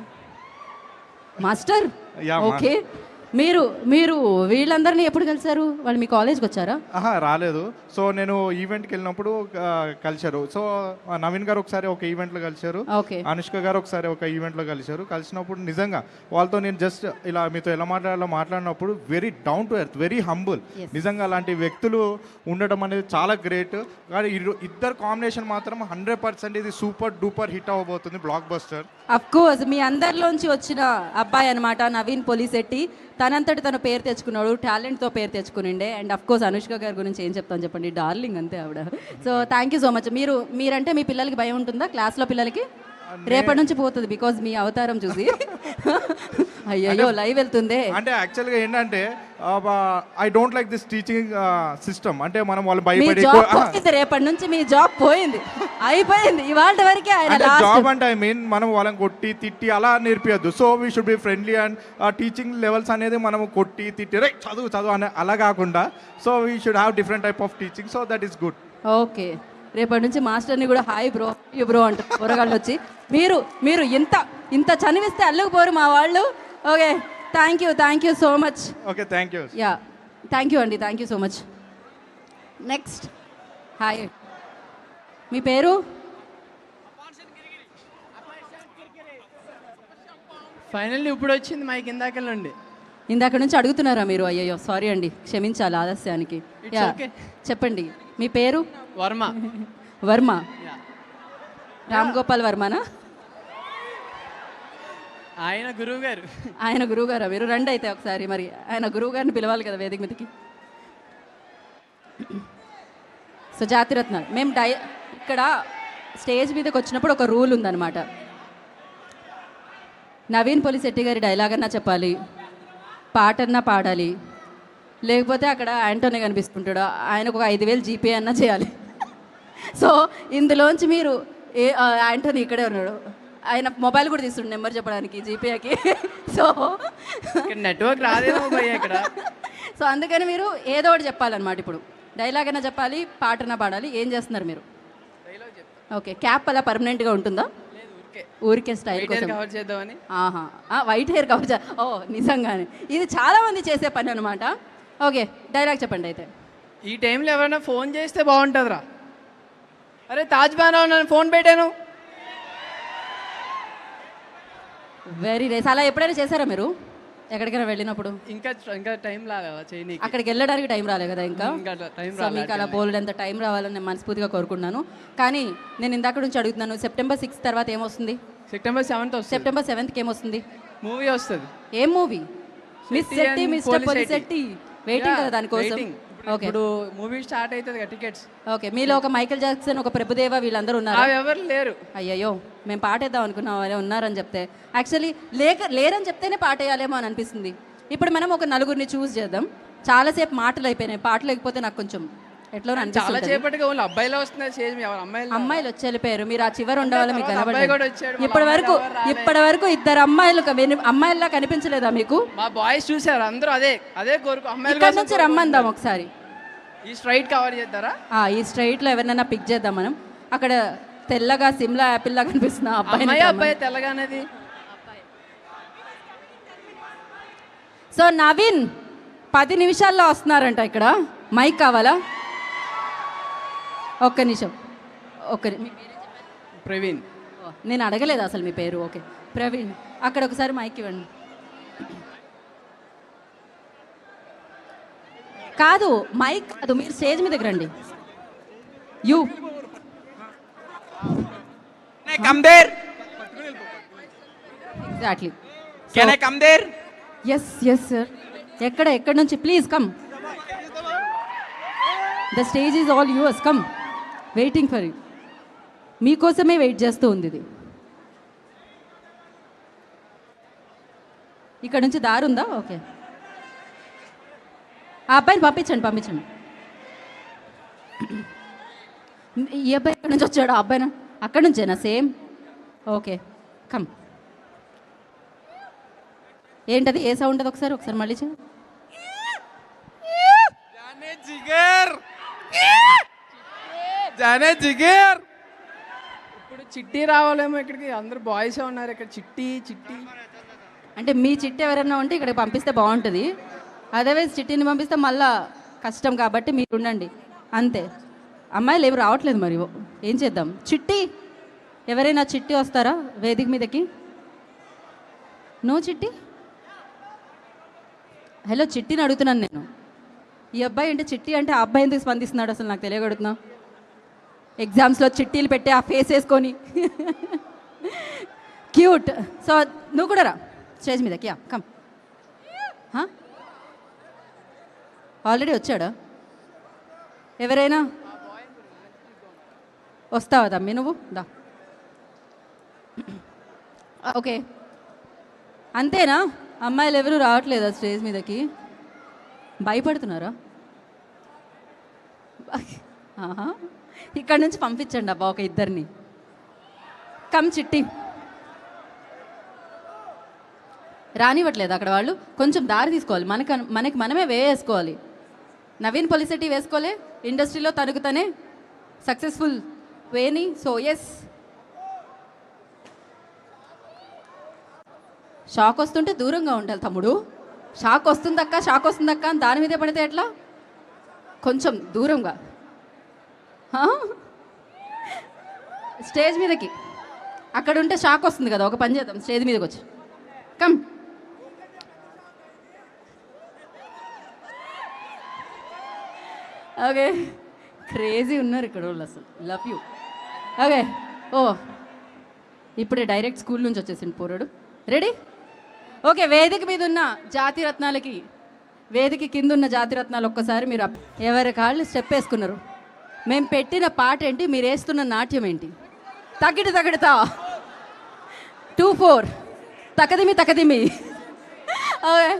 Speaker 1: మాస్టర్. ఓకే, మీరు మీరు వీళ్ళందరినీ ఎప్పుడు కలిసారు? వాళ్ళు మీ కాలేజ్కి వచ్చారా?
Speaker 3: ఆహా రాలేదు. సో నేను ఈవెంట్కి వెళ్ళినప్పుడు కలిశారు. సో నవీన్ గారు ఒకసారి ఒక ఈవెంట్లో కలిశారు,
Speaker 1: ఓకే.
Speaker 3: అనుష్క గారు ఒకసారి ఒక ఈవెంట్లో కలిశారు. కలిసినప్పుడు నిజంగా వాళ్ళతో నేను జస్ట్ ఇలా మీతో ఎలా మాట్లాడాలో మాట్లాడినప్పుడు very down to earth, very humble. నిజంగా అలాంటి వ్యక్తులు ఉండడం అనేది చాలా గ్రేట్. కానీ ఇద్దరు కాంబినేషన్ మాత్రం 100% ఇది సూపర్ డూపర్ హిట్ అవ్వబోతుంది, బ్లాక్ బస్టర్.
Speaker 1: అఫ్ కోర్స్ మీ అందరిలోంచి వచ్చిన అబ్బాయి అనమాట నవీన్ పొలిశెట్టి. తనంతటి తన పేరు తెచ్చుకున్నాడు, టాలెంట్తో పేరు తెచ్చుకునిండే. అండ్ అఫ్ కోర్స్ అనుష్క గారి గురించి ఏం చెప్తాను చెప్పండి, డార్లింగ్ అంతే ఆవిడ. So thank you so much. మీరంటే మీ పిల్లలకి భయం ఉంటుందా? క్లాస్లో పిల్లలకి రేపటి నుంచి పోతుంది బికాజ్ మీ అవతారం చూసి. అయ్యో లైవ్ వెళ్తుందే.
Speaker 3: అంటే యాక్చువల్గా ఏంటంటే I don't like this teaching system. అంటే మనం వాళ్ళు
Speaker 1: మీ
Speaker 3: భయపడి
Speaker 1: జాబ్ పోయింది, రేపటి నుంచి మీ జాబ్ పోయింది, అయిపోయింది. ఇవాళ వరకే ఆయన
Speaker 3: జాబ్ అంటే ఐ మీన్ మనం వాళ్ళని కొట్టి తిట్టి అలా నేర్పియద్దు. So we should be friendly and teaching levels అనేది మనం కొట్టి తిట్టి రే చదువు చదువు అనే అలా కాకుండా so we should have different type of teaching. So that is good.
Speaker 1: Okay, రేపటి నుంచి మాస్టర్ని కూడా హాయ్ బ్రో బ్రో అంటారు పొరగాళ్ళు వచ్చి. మీరు ఇంత చనివిస్తే అల్లుకుపోరు మా వాళ్ళు. Okay, thank you so much.
Speaker 3: Okay, thank you.
Speaker 1: Yeah thank you అండి, thank you so much. Next hi, మీ పేరు?
Speaker 9: ఫైనల్లీ ఇప్పుడు వచ్చింది మైక్ ఇందాకలండి.
Speaker 1: ఇందాక నుంచి అడుగుతున్నారా మీరు? అయ్యయ్యో సారీ అండి, క్షమించాలి ఆలస్యానికి.
Speaker 9: It's
Speaker 1: yeah
Speaker 9: okay.
Speaker 1: చెప్పండి మీ పేరు?
Speaker 9: వర్మ.
Speaker 1: వర్మ, రామ్ గోపాల్ వర్మనా?
Speaker 9: ఆయన గురువు గారు.
Speaker 1: ఆయన గురువు గారా? మీరు రండి అయితే ఒకసారి. మరి ఆయన గురువు గారిని పిలవాలి కదా వేదిక మీదకి. సో జాతిరత్నాలు మేము ఇక్కడ స్టేజ్ మీదకి వచ్చినప్పుడు ఒక రూల్ ఉందన్నమాట. నవీన్ పొలిశెట్టి గారి డైలాగ్ అన్నా చెప్పాలి, పాటన్నా పాడాలి, లేకపోతే అక్కడ యాంటోనీ కనిపిస్తుంటాడు, ఆయనకు ఒక 5,000 జీపే అన్నా చేయాలి. సో ఇందులోంచి మీరు యాంటోనీ ఇక్కడే ఉన్నాడు, ఆయన మొబైల్ కూడా తీసుకుంటు నెంబర్ చెప్పడానికి జీపేకి. సో
Speaker 9: నెట్వర్క్ రాదేమో భయ్యా ఇక్కడ.
Speaker 1: సో అందుకని మీరు ఏదో ఒకటి చెప్పాలన్నమాట. ఇప్పుడు డైలాగ్ అయినా చెప్పాలి, పాటనా పాడాలి. ఏం చేస్తున్నారు మీరు? ఓకే, క్యాప్ అలా పర్మనెంట్గా ఉంటుందా? ఊరికే స్టైల్ కోసం
Speaker 9: కవర్ చేద్దామని.
Speaker 1: ఆహా, వైట్ హెయిర్ కవర్ ఓ నిజంగానే ఇది చాలా మంది చేసే పని అనమాట. ఓకే, డైలాగ్ చెప్పండి అయితే.
Speaker 9: ఈ టైంలో ఎవరైనా ఫోన్ చేస్తే బాగుంటుందిరా. అరే తాజ్ బాగా నన్ను ఫోన్ పెట్టాను.
Speaker 1: Very nice. అలా ఎప్పుడైనా చేశారా మీరు ఎక్కడికైనా వెళ్ళినప్పుడు?
Speaker 9: ఇంకా టైం రాలేదా చేయనీకి?
Speaker 1: అక్కడికి వెళ్ళడానికి టైం రాలే కదా ఇంకా.
Speaker 9: టైం
Speaker 1: సో మీకు అలా బోల్డ్ ఎంత టైం రావాలని నేను మనస్ఫూర్తిగా కోరుకున్నాను. కానీ నేను ఇందాక నుంచి అడుగుతున్నాను, సెప్టెంబర్ 6 తర్వాత ఏమొస్తుంది?
Speaker 9: సెప్టెంబర్ 7th వస్తుంది.
Speaker 1: సెప్టెంబర్ 7కి ఏమొస్తుంది?
Speaker 9: మూవీ వస్తుంది.
Speaker 1: ఏం movie? Miss Shetty, mister Polishetty. Waiting కదా దానికోసం. ఓకే,
Speaker 9: ఇప్పుడు మూవీ స్టార్ట్ అవుతుంది కదా టికెట్స్.
Speaker 1: ఓకే, మీలో ఒక మైకేల్ జాక్సన్, ఒక ప్రభుదేవ వీళ్ళందరూ ఉన్నారు.
Speaker 9: అవి ఎవరు లేరు.
Speaker 1: అయ్యయ్యో, మేము పాటేద్దాం అనుకున్నాం, వాళ్ళే ఉన్నారని చెప్తే. యాక్చువల్లీ లేరని చెప్తేనే పాటేయాలేమో అని అనిపిస్తుంది. ఇప్పుడు మనం ఒక నలుగురిని చూస్ చేద్దాం. చాలాసేపు మాటలు అయిపోయినాయి, పాటలు లేకపోతే నాకు కొంచెం ఎట్లా
Speaker 9: చాలా
Speaker 1: అనిపిస్తుంది.
Speaker 9: చేపట్టుగా ఓన్లీ అబ్బాయిలో వస్తున్నారు స్టేజ్ మీద. ఎవరు
Speaker 1: అమ్మాయిలు వచ్చి వెళ్ళిపోయారు, మీరు ఆ చివరి ఉండవాళ్ళు మీకు
Speaker 9: అబ్బాయి కూడా
Speaker 1: కనబడలేదు.
Speaker 9: వచ్చాడు.
Speaker 1: ఇప్పటి వరకు ఇద్దరు అమ్మాయిల్లా కనిపించలేదా మీకు?
Speaker 9: మా బాయ్స్ చూసారు అందరూ అదే కోరుకు అమ్మాయిలు
Speaker 1: ఇక్కడ నుంచి రమ్మందాం ఒకసారి.
Speaker 9: ఈ స్ట్రైట్ కవర్ చేద్దారా?
Speaker 1: ఈ స్ట్రైట్లో ఎవరినైనా పిక్ చేద్దాం మనం. అక్కడ తెల్లగా సిమ్లా యాపిల్ లా కనిపిస్తున్న
Speaker 9: అబ్బాయి తెల్లగానేది.
Speaker 1: సో నవీన్ 10 నిమిషాల్లో వస్తున్నారంట. ఇక్కడ మైక్ కావాలా? ఒక్క నిమిషం.
Speaker 9: ప్రవీణ్.
Speaker 1: నేను అడగలేదు అసలు మీ పేరు. ఓకే ప్రవీణ్, అక్కడ ఒకసారి మైక్ ఇవ్వండి. కాదు మైక్ కాదు, మీరు స్టేజ్ మీద దగ్గర రండి. You
Speaker 4: come there.
Speaker 1: Exactly.
Speaker 4: Can I come there?
Speaker 1: Yes sir. ఎక్కడ నుంచి? Please come. The stage is all yours. Come, waiting for you. మీకోసమే వెయిట్ చేస్తూ ఉంది ఇది. ఇక్కడ నుంచి దారి ఉందా? ఓకే, ఆ అబ్బాయిని పంపించండి. ఈ అబ్బాయి ఎక్కడి నుంచి వచ్చాడు? ఆ అబ్బాయినా అక్కడి నుంచేనా? సేమ్. Okay come. ఏంటది? ఏ సౌండ్ అది? ఒకసారి మళ్ళీ చూ.
Speaker 9: ఇప్పుడు చిట్టి రావాలేమో ఇక్కడికి. అందరు బాయ్సే ఉన్నారు ఇక్కడ. చిట్టి
Speaker 1: అంటే మీ చిట్టి ఎవరైనా ఉంటే ఇక్కడికి పంపిస్తే బాగుంటుంది. అదర్వైజ్ చిట్టిని పంపిస్తే మళ్ళా కష్టం కాబట్టి మీరు ఉండండి అంతే. అమ్మాయిలు ఏమి రావట్లేదు మరి ఏం చేద్దాం. చిట్టి ఎవరైనా చిట్టి వస్తారా వేదిక మీదకి? నో చిట్టి. హలో చిట్టిని అడుగుతున్నాను నేను. ఈ అబ్బాయి అంటే చిట్టి అంటే ఆ అబ్బాయి ఎందుకు స్పందిస్తున్నాడు అసలు నాకు తెలియగడుగుతున్నా. ఎగ్జామ్స్లో చిట్టీలు పెట్టి ఆ ఫేస్ వేసుకొని క్యూట్. సో నువ్వు కూడా రా స్టేజ్ మీదకి. కమ్. ఆల్రెడీ వచ్చాడా? ఎవరైనా వస్తావా తమ్మి నువ్వు? దా. ఓకే అంతేనా? అమ్మాయిలు ఎవరు రావట్లేదా స్టేజ్ మీదకి? భయపడుతున్నారా? ఇక్కడ నుంచి పంపించండి అబ్బా ఒక ఇద్దరిని. కమ్ చిట్టి. రానివ్వట్లేదు అక్కడ వాళ్ళు. కొంచెం దారి తీసుకోవాలి. మనకి మనమే వేసుకోవాలి. నవీన్ పొలిసిటీ వేసుకోలే ఇండస్ట్రీలో తనకు తనే సక్సెస్ఫుల్ వేని. సో ఎస్ షాక్ వస్తుంటే దూరంగా ఉండాలి తమ్ముడు. షాక్ వస్తుందక్క అని దాని మీదే పడితే ఎట్లా? కొంచెం దూరంగా. స్టేజ్ మీదకి అక్కడ ఉంటే షాక్ వస్తుంది కదా. ఒక పని చేద్దాం, స్టేజ్ మీదకి వచ్చి కమ్. ఓకే క్రేజీ ఉన్నారు ఇక్కడ వాళ్ళు అసలు. Love you. ఓకే ఓ ఇప్పుడే డైరెక్ట్ స్కూల్ నుంచి వచ్చేసింది పోరాడు. రెడీ? ఓకే వేదిక మీద ఉన్న జాతి రత్నాలకి, వేదిక కింద ఉన్న జాతి రత్నాలు ఒక్కసారి మీరు ఎవరి కాళ్ళు స్టెప్ వేసుకున్నారు. మేము పెట్టిన పాట ఏంటి, మీరు వేస్తున్న నాట్యం ఏంటి? తగిడతా 2-4 తకదిమి. ఓకే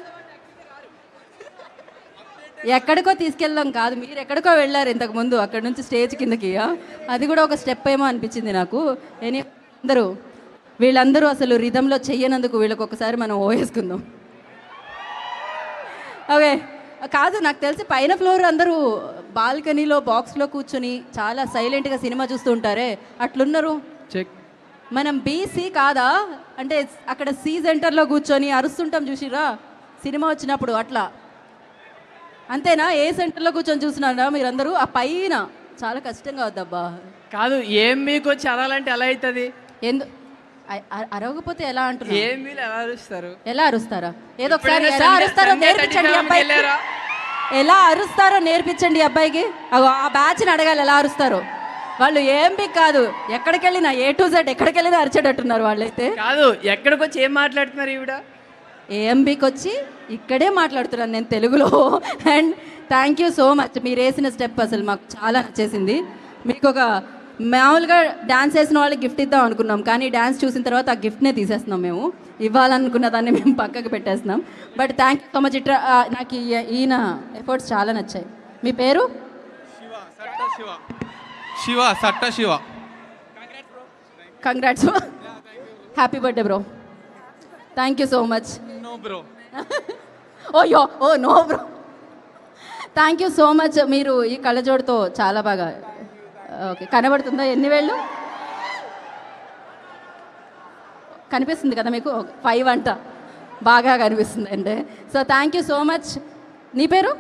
Speaker 1: ఎక్కడికో తీసుకెళ్ళాం కాదు, మీరు ఎక్కడికో వెళ్ళారు ఇంతకుముందు అక్కడ నుంచి స్టేజ్ కిందకి. అది కూడా ఒక స్టెప్ ఏమో అనిపించింది నాకు. వీళ్ళందరూ అసలు రిధంలో చెయ్యనందుకు వీళ్ళకి ఒకసారి మనం ఓవేసుకుందాం. ఓకే కాదు నాకు తెలిసి పైన ఫ్లోర్ అందరూ బాల్కనీలో బాక్స్లో కూర్చొని చాలా సైలెంట్గా సినిమా చూస్తూ ఉంటారే, అట్లున్నారు.
Speaker 9: చెక్.
Speaker 1: మనం బీసీ కాదా అంటే అక్కడ సి సెంటర్లో కూర్చొని అరుస్తుంటాం చూసిరా సినిమా వచ్చినప్పుడు, అట్లా అంతేనా? ఏ సెంటర్లో కూర్చొని చూస్తున్నారా మీరందరూ? ఆ పైన చాలా కష్టంగా వద్దబ్బా.
Speaker 9: కాదు ఏం మీకు చదవాలంటే ఎలా అవుతుంది?
Speaker 1: అరవకపోతే ఎలా అంటున్నారు?
Speaker 9: ఏం మీరు ఎలా అరుస్తారు?
Speaker 1: ఎలా అరుస్తారా? ఏదో ఒకసారి ఎలా అరుస్తారో నేర్పించండి అబ్బాయికి. ఎలా అరుస్తారో నేర్పించండి అబ్బాయికి. ఆ బ్యాచ్ని అడగాలి ఎలా అరుస్తారో. వాళ్ళు ఏం బి కాదు, ఎక్కడికి వెళ్ళినా A to Z ఎక్కడికి వెళ్ళినా అరిచేటట్టున్నారు వాళ్ళైతే.
Speaker 9: కాదు ఎక్కడికి వచ్చి ఏం మాట్లాడుతున్నారు ఈవిడ?
Speaker 1: ఏఎంబికి వచ్చి ఇక్కడే మాట్లాడుతున్నాను నేను తెలుగులో. And thank you so much. మీరు వేసిన స్టెప్ అసలు మాకు చాలా నచ్చేసింది. మీకు ఒక మామూలుగా డ్యాన్స్ వేసిన వాళ్ళకి గిఫ్ట్ ఇద్దాం అనుకున్నాం, కానీ డ్యాన్స్ చూసిన తర్వాత ఆ గిఫ్ట్నే తీసేస్తున్నాం. మేము ఇవ్వాలనుకున్న దాన్ని మేము పక్కకు పెట్టేస్తున్నాం. But thank you so much. నాకు ఈయన ఎఫర్ట్స్ చాలా నచ్చాయి. మీ పేరు?
Speaker 6: Shiva.
Speaker 1: Congrats. Happy birthday bro. Thank you so much.
Speaker 6: No bro.
Speaker 1: No bro. Thank you so much. మీరు ఈ కళ్ళజోడుతో చాలా బాగా ఓకే కనబడుతుందా? ఎన్ని వేళ్ళు కనిపిస్తుంది కదా మీకు? 5 అంట బాగా కనిపిస్తుంది అంటే. So thank you so much. నీ పేరు?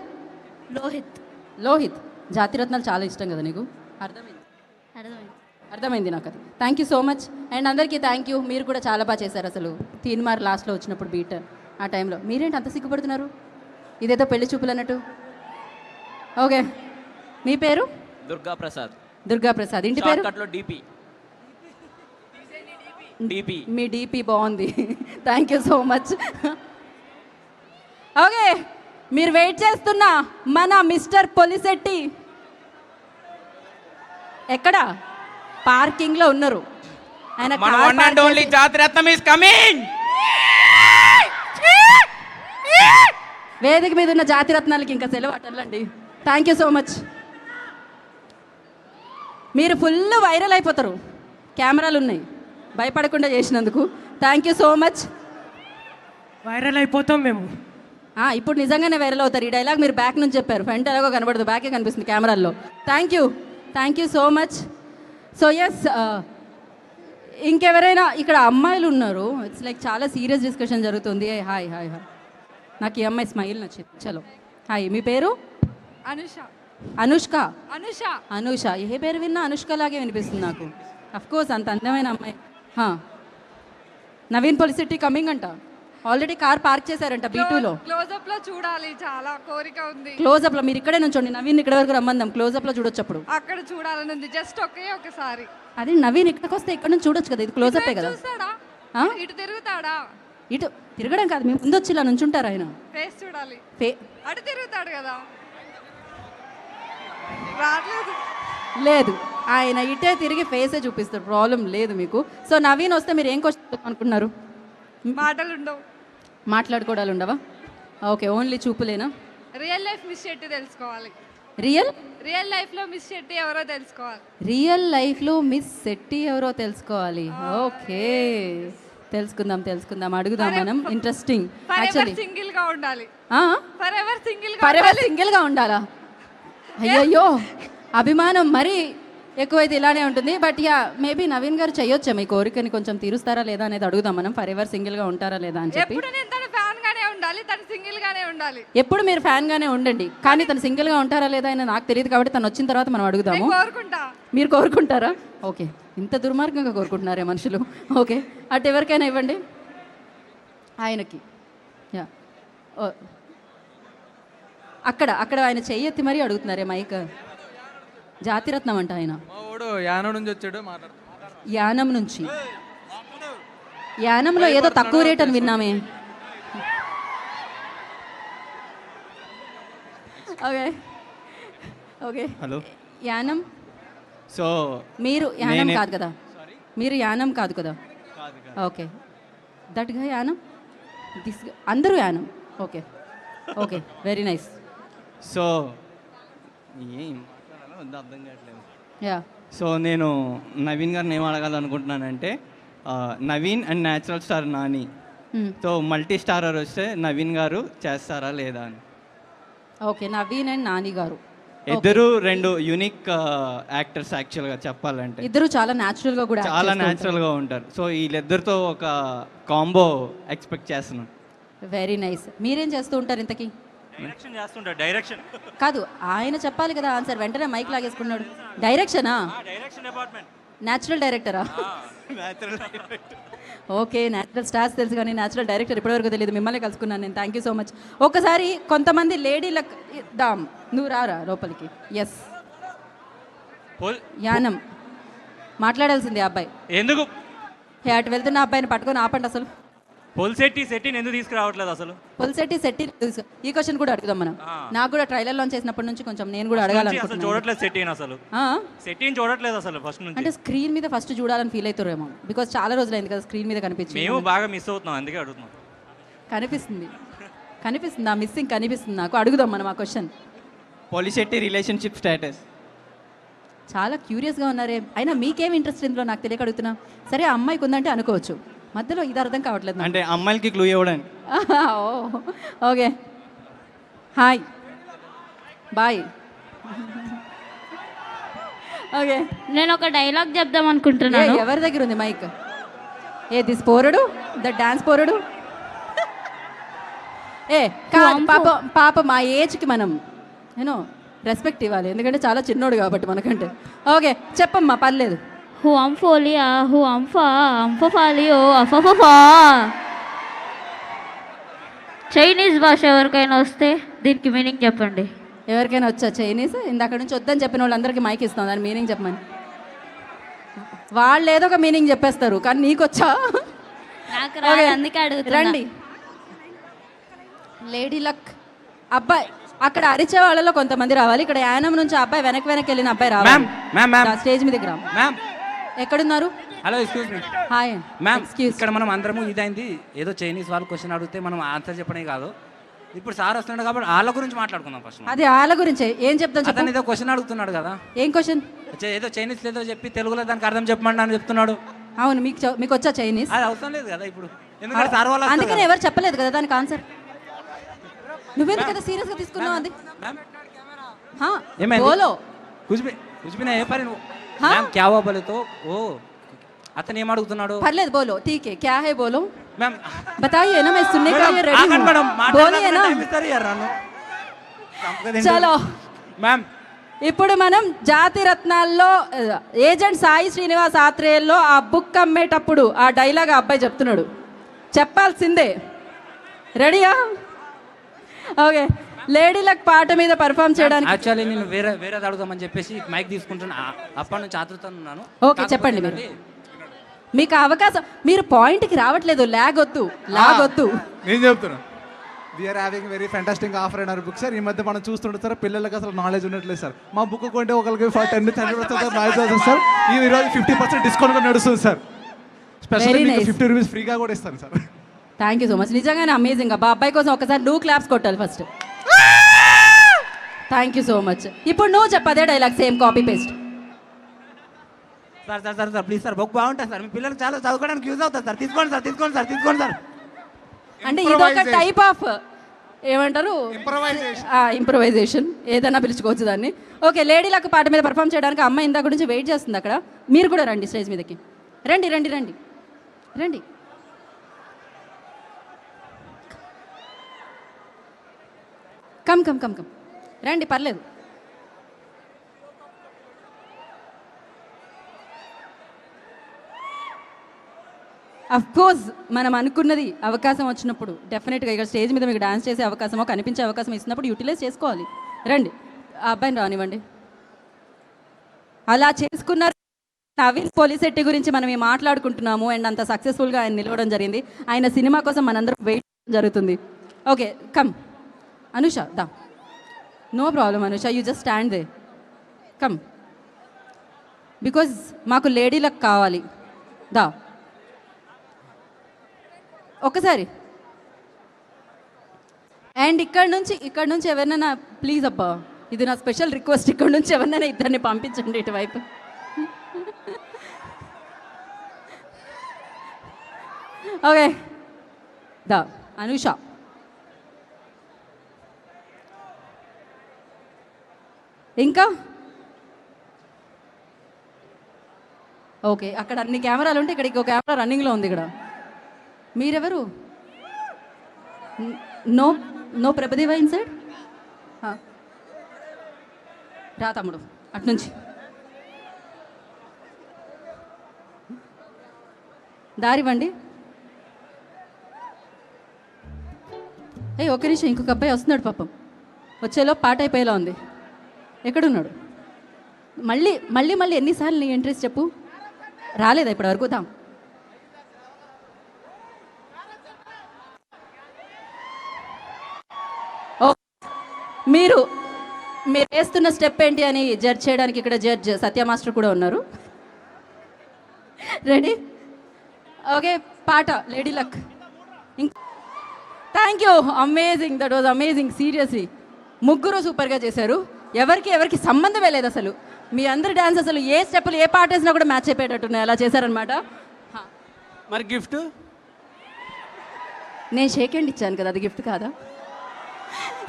Speaker 1: లోహిత్. జాతిరత్నాలు చాలా ఇష్టం కదా నీకు? అర్థమైంది నాకు అది. Thank you so much. And అందరికీ థ్యాంక్ యూ. మీరు కూడా చాలా బాగా చేశారు అసలు. తీన్మార్ లాస్ట్లో వచ్చినప్పుడు బీట్ ఆ టైంలో మీరేంటి అంత సిగ్గుపడుతున్నారు? ఇదేదో పెళ్లి చూపులు అన్నట్టు. ఓకే మీ పేరు? దుర్గా ప్రసాద్. ఇంటి పేరు? మీ డీపీ బాగుంది. Thank you so much. Okay మీరు వెయిట్ చేస్తున్న మన మిస్టర్ పొలిశెట్టి ఎక్కడ? పార్కింగ్లో ఉన్నారు. ఆయన వేదిక మీద ఉన్న జాతిరత్నాలకి ఇంకా సెలవు అటర్లండి. Thank you so much. మీరు ఫుల్ వైరల్ అయిపోతారు. కెమెరాలు ఉన్నాయి, భయపడకుండా చేసినందుకు thank you so much.
Speaker 2: Viral అయిపోతాం మేము.
Speaker 1: ఇప్పుడు నిజంగానే వైరల్ అవుతారు. ఈ డైలాగ్ మీరు బ్యాక్ నుంచి చెప్పారు, ఫ్రంట్ ఎలాగో కనబడదు, బ్యాకే కనిపిస్తుంది కెమెరాల్లో. Thank you so much. So yes ఇంకెవరైనా ఇక్కడ అమ్మాయిలు ఉన్నారు, ఇట్స్ లైక్ చాలా సీరియస్ డిస్కషన్ జరుగుతుంది. హాయ్ హాయ్ హాయ్, నాకు ఈ అమ్మాయి స్మైల్ నచ్చింది. చలో హాయ్, మీ పేరు?
Speaker 7: అనుష.
Speaker 1: అనుష్క.
Speaker 7: అనుష.
Speaker 1: అనుష, ఏ పేరు విన్నా అనుష్క లాగే వినిపిస్తుంది నాకు. అఫ్ కోర్స్ అంత అందమైన అమ్మాయి. నవీన్ పొలిసిటీ కమింగ్ అంట, ఆల్రెడీ కార్ పార్క్ చేశారంట B2లో.
Speaker 7: క్లోజప్ లో చూడాలి, చాలా కోరిక ఉంది.
Speaker 1: క్లోజప్లో మీరు ఇక్కడే నుంచోండి, నవీన్ ఇక్కడ వరకు రమ్మందాం, క్లోజప్లో చూడొచ్చు అప్పుడు.
Speaker 7: అక్కడ చూడాలని ఉంది, జస్ట్ ఒకసారి.
Speaker 1: అది నవీన్ ఇక్కడికి వస్తే ఇక్కడ నుంచి చూడొచ్చు కదా, ఇది క్లోజప్పే కదా.
Speaker 7: చూస్తాడా?
Speaker 1: ఆ?
Speaker 7: ఇటు తిరుగుతాడా?
Speaker 1: ఇటు తిరగడం కాదు, మేము ముందు వచ్చి ఇలా నుంచుంటారు ఆయన.
Speaker 7: ఫేస్ చూడాలి.
Speaker 1: ఫే-
Speaker 7: అటు తిరుగుతాడు కదా. రావట్లేదు.
Speaker 1: లేదు, ఆయన ఇటే తిరిగి ఫేసే చూపిస్తారు, ప్రాబ్లం లేదు మీకు. సో నవీన్ వస్తే మీరు ఏం క్వశ్చన్ అనుకుంటున్నారు?
Speaker 7: మాటలు ఉండవు.
Speaker 1: మాట్లాడుకోవడాలు ఉండవా? ఓకే, ఓన్లీ చూపులేనా?
Speaker 7: రియల్ లైఫ్ మిస్ శెట్టి తెలుసుకోవాలి.
Speaker 1: రియల్
Speaker 7: రియల్ లైఫ్ లో మిస్ శెట్టి ఎవరో తెలుసుకోవాలి.
Speaker 1: రియల్ లైఫ్లో మిస్ శెట్టి ఎవరో తెలుసుకోవాలి. ఓకే, తెలుసుకుందాం తెలుసుకుందాం, అడుగుదాం మనం. Interesting actually.
Speaker 7: సింగిల్ గా ఉండాలి. ఫర్ ఎవర్ సింగిల్
Speaker 1: ఫరెవర్ సింగిల్గా ఉండాలా? అయ్యయ్యో, అభిమానం మరీ ఎక్కువైతే ఇలానే ఉంటుంది. బట్ యా, మేబీ నవీన్ గారు చేయొచ్చా మీ కోరికని కొంచెం తీరుస్తారా లేదా అనేది అడుగుదాం మనం. ఫరెవర్ సింగిల్గా ఉంటారా లేదా అని చెప్పి.
Speaker 7: ఎప్పుడు నేను తన ఫ్యాన్ గానే ఉండాలి, తను సింగిల్ గానే ఉండాలి.
Speaker 1: ఎప్పుడు మీరు ఫ్యాన్గానే ఉండండి, కానీ తను సింగిల్గా ఉంటారా లేదా అని నాకు తెలియదు కాబట్టి తను వచ్చిన తర్వాత మనం అడుగుదాము.
Speaker 7: కోరుకుంటా.
Speaker 1: మీరు కోరుకుంటారా? ఓకే, ఇంత దుర్మార్గంగా కోరుకుంటున్నారే మనుషులు. ఓకే, అటు ఎవరికైనా ఇవ్వండి, ఆయనకి. యా, అక్కడ అక్కడ ఆయన చెయ్యెత్తి మరీ అడుగుతున్నారే మైక్. జాతిరత్నం అంట ఆయన.
Speaker 6: యానం నుంచి వచ్చాడు, మాట్లాడుతున్నాడు.
Speaker 1: యానం నుంచి. యానంలో ఏదో తక్కువ రేట్ అని విన్నామే. Okay okay,
Speaker 4: hello.
Speaker 1: Yanam.
Speaker 4: So
Speaker 1: మీరు యానం కాదు కదా, మీరు యానం కాదు కదా. ఓకే, దట్గా యానం, దిస్ అందరూ Yanam. Okay okay, very nice.
Speaker 4: So ఏం మాట్లాడాలో అర్థం కావట్లేదు.
Speaker 1: యా,
Speaker 4: సో నేను నవీన్ గారిని ఏం అడగాలనుకుంటున్నానంటే, Naveen and natural star Nani, so multi starrer వస్తే నవీన్ గారు చేస్తారా లేదా అని.
Speaker 1: ఓకే, నవీన్ అండ్ నాని గారు
Speaker 4: ఇద్దరు రెండు యూనిక్ యాక్టర్స్ యాక్చువల్గా చెప్పాలంటే.
Speaker 1: ఇద్దరు చాలా న్యాచురల్గా కూడా
Speaker 4: చాలా న్యాచురల్గా ఉంటారు. సో వీళ్ళిద్దరితో ఒక కాంబో ఎక్స్పెక్ట్ చేస్తున్నాను.
Speaker 1: Very nice. మీరేం చేస్తూ ఉంటారు ఇంతకీ?
Speaker 2: డైరెక్షన్ చేస్తుంటారు. డైరెక్షన్
Speaker 1: కాదు, ఆయన చెప్పాలి కదా ఆన్సర్, వెంటనే మైక్ లాగేసుకున్నాడు. డైరెక్షనా?
Speaker 2: Direction department.
Speaker 1: న్యాచురల్ డైరెక్టరా? ఓకే, న్యాచురల్ స్టార్స్ తెలుసు కానీ న్యాచురల్ డైరెక్టర్ ఇప్పటివరకు తెలియదు. మిమ్మల్ని కలుసుకున్నాను నేను, థ్యాంక్ యూ సో మచ్. ఒకసారి కొంతమంది లేడీలకు దామ్, నువ్వు రారా లోపలికి. ఎస్, యానం మాట్లాడాల్సింది ఆ అబ్బాయి.
Speaker 2: ఎందుకు
Speaker 1: అటు వెళ్తున్న అబ్బాయిని పట్టుకొని ఆపండి అసలు.
Speaker 2: సెట్టిని ఎందుకు తీసుకురావట్లేదు అసలు?
Speaker 1: పొల్సెట్టి సెట్టి ఈ క్వశ్చన్ కూడా అడుగుదాం మనం. నాకు కూడా ట్రైలర్ లాంచ్ చేసినప్పటి నుంచి కొంచెం నేను కూడా అడగాలనుకుంటున్నాను.
Speaker 2: చూడట్లేదు సెట్టిని అసలు. సెట్టిని చూడట్లేదు అసలు ఫస్ట్ నుంచి.
Speaker 1: అంటే స్క్రీన్ మీద ఫస్ట్ చూడాలని ఫీల్ అవుతారేమో, బికాజ్ చాలా రోజులైంది కదా స్క్రీన్ మీద కనిపించింది.
Speaker 2: మేము బాగా మిస్ అవుతున్నాం, అందుకే అడుగుతున్నాం.
Speaker 1: కనిపిస్తుంది కనిపిస్తుంది, ఆ మిస్సింగ్ కనిపిస్తుంది నాకు. అడుగుదాం మనం ఆ క్వశ్చన్.
Speaker 4: Polishetty relationship status.
Speaker 1: చాలా క్యూరియస్గా ఉన్నారే, అయినా మీకేం ఇంట్రెస్ట్ ఇందులో నాకు తెలియక అడుగుతున్నా. సరే, ఆ అమ్మాయికి ఉందంటే అనుకోవచ్చు, మధ్యలో ఇది అర్థం కావట్లేదు నాకు.
Speaker 4: అంటే అమ్మాయిలకి క్లూ ఇవ్వడానికి.
Speaker 1: Okay, hi bye. ఓకే,
Speaker 8: నేను ఒక డైలాగ్ చెప్దాం అనుకుంటున్నాను.
Speaker 1: ఎవరి దగ్గర ఉంది మైక్? ఏ దిస్ పోరడు, ద డాన్స్ పోరడు. ఏ కాదు పాప, పాప మా ఏజ్కి మనం నేను రెస్పెక్ట్ ఇవ్వాలి, ఎందుకంటే చాలా చిన్నోడు కాబట్టి మనకంటే. ఓకే, చెప్పమ్మా, పర్లేదు.
Speaker 8: హు అంఫోలియా హు అంఫా అంఫాలియో అఫఫా. చైనీస్ భాష ఎవరికైనా వస్తే దీనికి మీనింగ్ చెప్పండి.
Speaker 1: ఎవరికైనా వచ్చా చైనీస్? ఇందాక నుంచి వద్దని చెప్పిన వాళ్ళందరికీ మైక్ ఇస్తాం, దాని మీనింగ్ చెప్పమని. వాళ్ళు ఏదో ఒక మీనింగ్ చెప్పేస్తారు, కానీ నీకు వచ్చా?
Speaker 8: నాకు రాదు, అందుకే అడుగుతున్నా.
Speaker 1: రండి, లేడీ లక్. అబ్బాయి అక్కడ అరిచే వాళ్ళలో కొంతమంది రావాలి. ఇక్కడ యానం నుంచి అబ్బాయి వెనక్కి వెళ్ళిన అబ్బాయి రావాలి, స్టేజ్ మీదకి రా.
Speaker 10: మ్యామ్
Speaker 1: ఎక్కడున్నారు?
Speaker 10: Hello, excuse me
Speaker 1: hi
Speaker 10: ma'am.
Speaker 1: Excuse.
Speaker 10: ఇక్కడ మనం అందరము ఇదైంది, ఏదో చైనీస్ వాళ్ళు క్వశ్చన్ అడిగితే మనం ఆన్సర్ చెప్పడే కాదు. ఇప్పుడు సార్ వస్తున్నాడు కాబట్టి వాళ్ళ గురించి మాట్లాడుకుందాం ఫస్ట్.
Speaker 1: అది వాళ్ళ గురించే. ఏం చెప్తాను
Speaker 10: అతను
Speaker 1: చెప్పండి.
Speaker 10: ఏదో క్వశ్చన్ అడుగుతున్నాడు కదా.
Speaker 1: ఏం క్వశ్చన్?
Speaker 10: ఏదో చైనీస్ లేదో చెప్పి తెలుగులో దానికి అర్థం చెప్పమండి అని చెప్తున్నాడు.
Speaker 1: అవును, మీకు వచ్చా చైనీస్?
Speaker 10: అది అవసరం లేదు కదా ఇప్పుడు, ఎందుకంటే సార్ వాళ్ళు
Speaker 1: అందుకని ఎవరు చెప్పలేదు కదా దానికి ఆన్సర్. నువ్వెందుకు కదా సీరియస్గా తీసుకున్నావు అది?
Speaker 10: ఏమైంది?
Speaker 1: బోలో
Speaker 10: कुछ भी नहीं है पर मैम क्या हुआ बोले तो वो అతను ఏం అడుగుతున్నాడు
Speaker 1: పర్లేదు బోలో ఠీకే క్యా హై బోలో
Speaker 10: మ్యామ్
Speaker 1: बताइए ना मैं सुनने के लिए रेडी हूं
Speaker 10: మేడం
Speaker 1: बोलिए ना చలో
Speaker 10: మ్యామ్
Speaker 1: ఇప్పుడు మనం జాతి రత్నాల్లో ఏజెంట్ సాయి శ్రీనివాస్ ఆత్రేయల్లో ఆ బుక్ అమ్మేటప్పుడు ఆ డైలాగ్ ఆ అబ్బాయి చెప్తున్నాడు, చెప్పాల్సిందే. రెడీయా? ఓకే, లేడీ లక్ పాట మీద పర్ఫామ్ చేయడానికి.
Speaker 10: యాక్చువల్లీ నేను వేరే అడుగుదామని చెప్పేసి మైక్ తీసుకుంటున్నా, అప్పటి నుంచి ఆతృతతో ఉన్నాను.
Speaker 1: ఓకే చెప్పండి మీరు, మీకు అవకాశం. మీరు పాయింట్కి రావట్లేదు, లాగ్ వద్దు.
Speaker 6: నేను చెప్తున్నా, we're having very fantastic offer అయినారు బుక్ సార్. ఈ మధ్య మనం చూస్తుంటే సార్ పిల్లలకి అసలు నాలెడ్జ్ ఉండట్లేదు సార్. మా బుక్ కొంటే ఒకరికి 10% నాలెడ్జ్ అవుతుంది సార్. ఈ రోజు 50% డిస్కౌంట్ నడుస్తుంది సార్. స్పెషల్ 50 రూపీస్ ఫ్రీగా కూడా ఇస్తాను sir.
Speaker 1: Thank you so much, నిజంగానే అమేజింగ్. అబ్బా అబ్బాయి కోసం ఒకసారి నువ్వు క్లాప్స్ కొట్టాలి first. Thank you so much. ఇప్పుడు నువ్వు చెప్పదే dialogue, same copy paste.
Speaker 10: Sir please sir, book బాగుంటుంది సార్, మీ పిల్లలు చాలా చదువుకోవడానికి యూజ్ అవుతుంది సార్. తీసుకోండి సార్.
Speaker 1: అంటే ఇదొక టైప్ ఆఫ్ ఏమంటారు, ఇంప్రొవైజేషన్, ఏదైనా పిలుచుకోవచ్చు దాన్ని. ఓకే, లేడీ లక్ పాట మీద పర్ఫామ్ చేయడానికి అమ్మాయి ఇందా గురించి వెయిట్ చేస్తుంది అక్కడ. మీరు కూడా రండి స్టేజ్ మీదకి. రండి. కమ్ రండి, పర్లేదు. అఫ్కోర్స్ మనం అనుకున్నది అవకాశం వచ్చినప్పుడు డెఫినెట్గా ఇక్కడ స్టేజ్ మీద మీకు డాన్స్ చేసే అవకాశమో కనిపించే అవకాశం ఇస్తున్నప్పుడు యూటిలైజ్ చేసుకోవాలి. రండి, ఆ అబ్బాయిని రానివ్వండి. అలా చేసుకున్నారు. నవీన్ పోలిశెట్టి గురించి మనం మాట్లాడుకుంటున్నాము అండ్ అంత సక్సెస్ఫుల్గా ఆయన నిలవడం జరిగింది. ఆయన సినిమా కోసం మనందరం వెయిట్ జరుగుతుంది. ఓకే కమ్ అనుష, దా. No problem Anusha, you just stand there. Come, because మాకు లేడీ లక్ కావాలి. దా ఒకసారి. అండ్ ఇక్కడ నుంచి ఎవరినైనా ప్లీజ్ అబ్బా, ఇది నా స్పెషల్ రిక్వెస్ట్, ఇక్కడ నుంచి ఎవరినైనా ఇద్దరిని పంపించండి ఇటువైపు. ఓకే దా అనుష. ఇంకా ఓకే, అక్కడ అన్ని కెమెరాలు ఉంటే ఇక్కడ ఇంకో కెమెరా రన్నింగ్లో ఉంది. ఇక్కడ మీరెవరు? No Prabhudeva inside. రా తమ్ముడు అట్నుంచి. దారివ్వండి. ఒక్క నిమిషం, ఇంకొక అబ్బాయి వస్తున్నాడు పాపం. వచ్చేలో పాట అయిపోయేలా ఉంది. ఎక్కడున్నాడు? మళ్ళీ ఎన్నిసార్లు నీ ఇంట్రెస్ట్ చెప్పు, రాలేదా ఇప్పటి వరకు? దా మీరు వేస్తున్న స్టెప్ ఏంటి అని జడ్జ్ చేయడానికి ఇక్కడ జడ్జ్ సత్య మాస్టర్ కూడా ఉన్నారు. రెడీ? ఓకే, పాట lady luck. Thank you, amazing, that was amazing. Seriously ముగ్గురు సూపర్గా చేశారు. ఎవరికి సంబంధమే లేదు అసలు. మీ అందరి డ్యాన్స్ అసలు ఏ స్టెప్పులు ఏ పాట వేసినా కూడా మ్యాచ్ అయిపోయేటట్టున్నాయి, అలా చేశారనమాట.
Speaker 2: మరి గిఫ్ట్
Speaker 1: నేను షేక్ హ్యాండ్ ఇచ్చాను కదా, అది గిఫ్ట్ కాదా?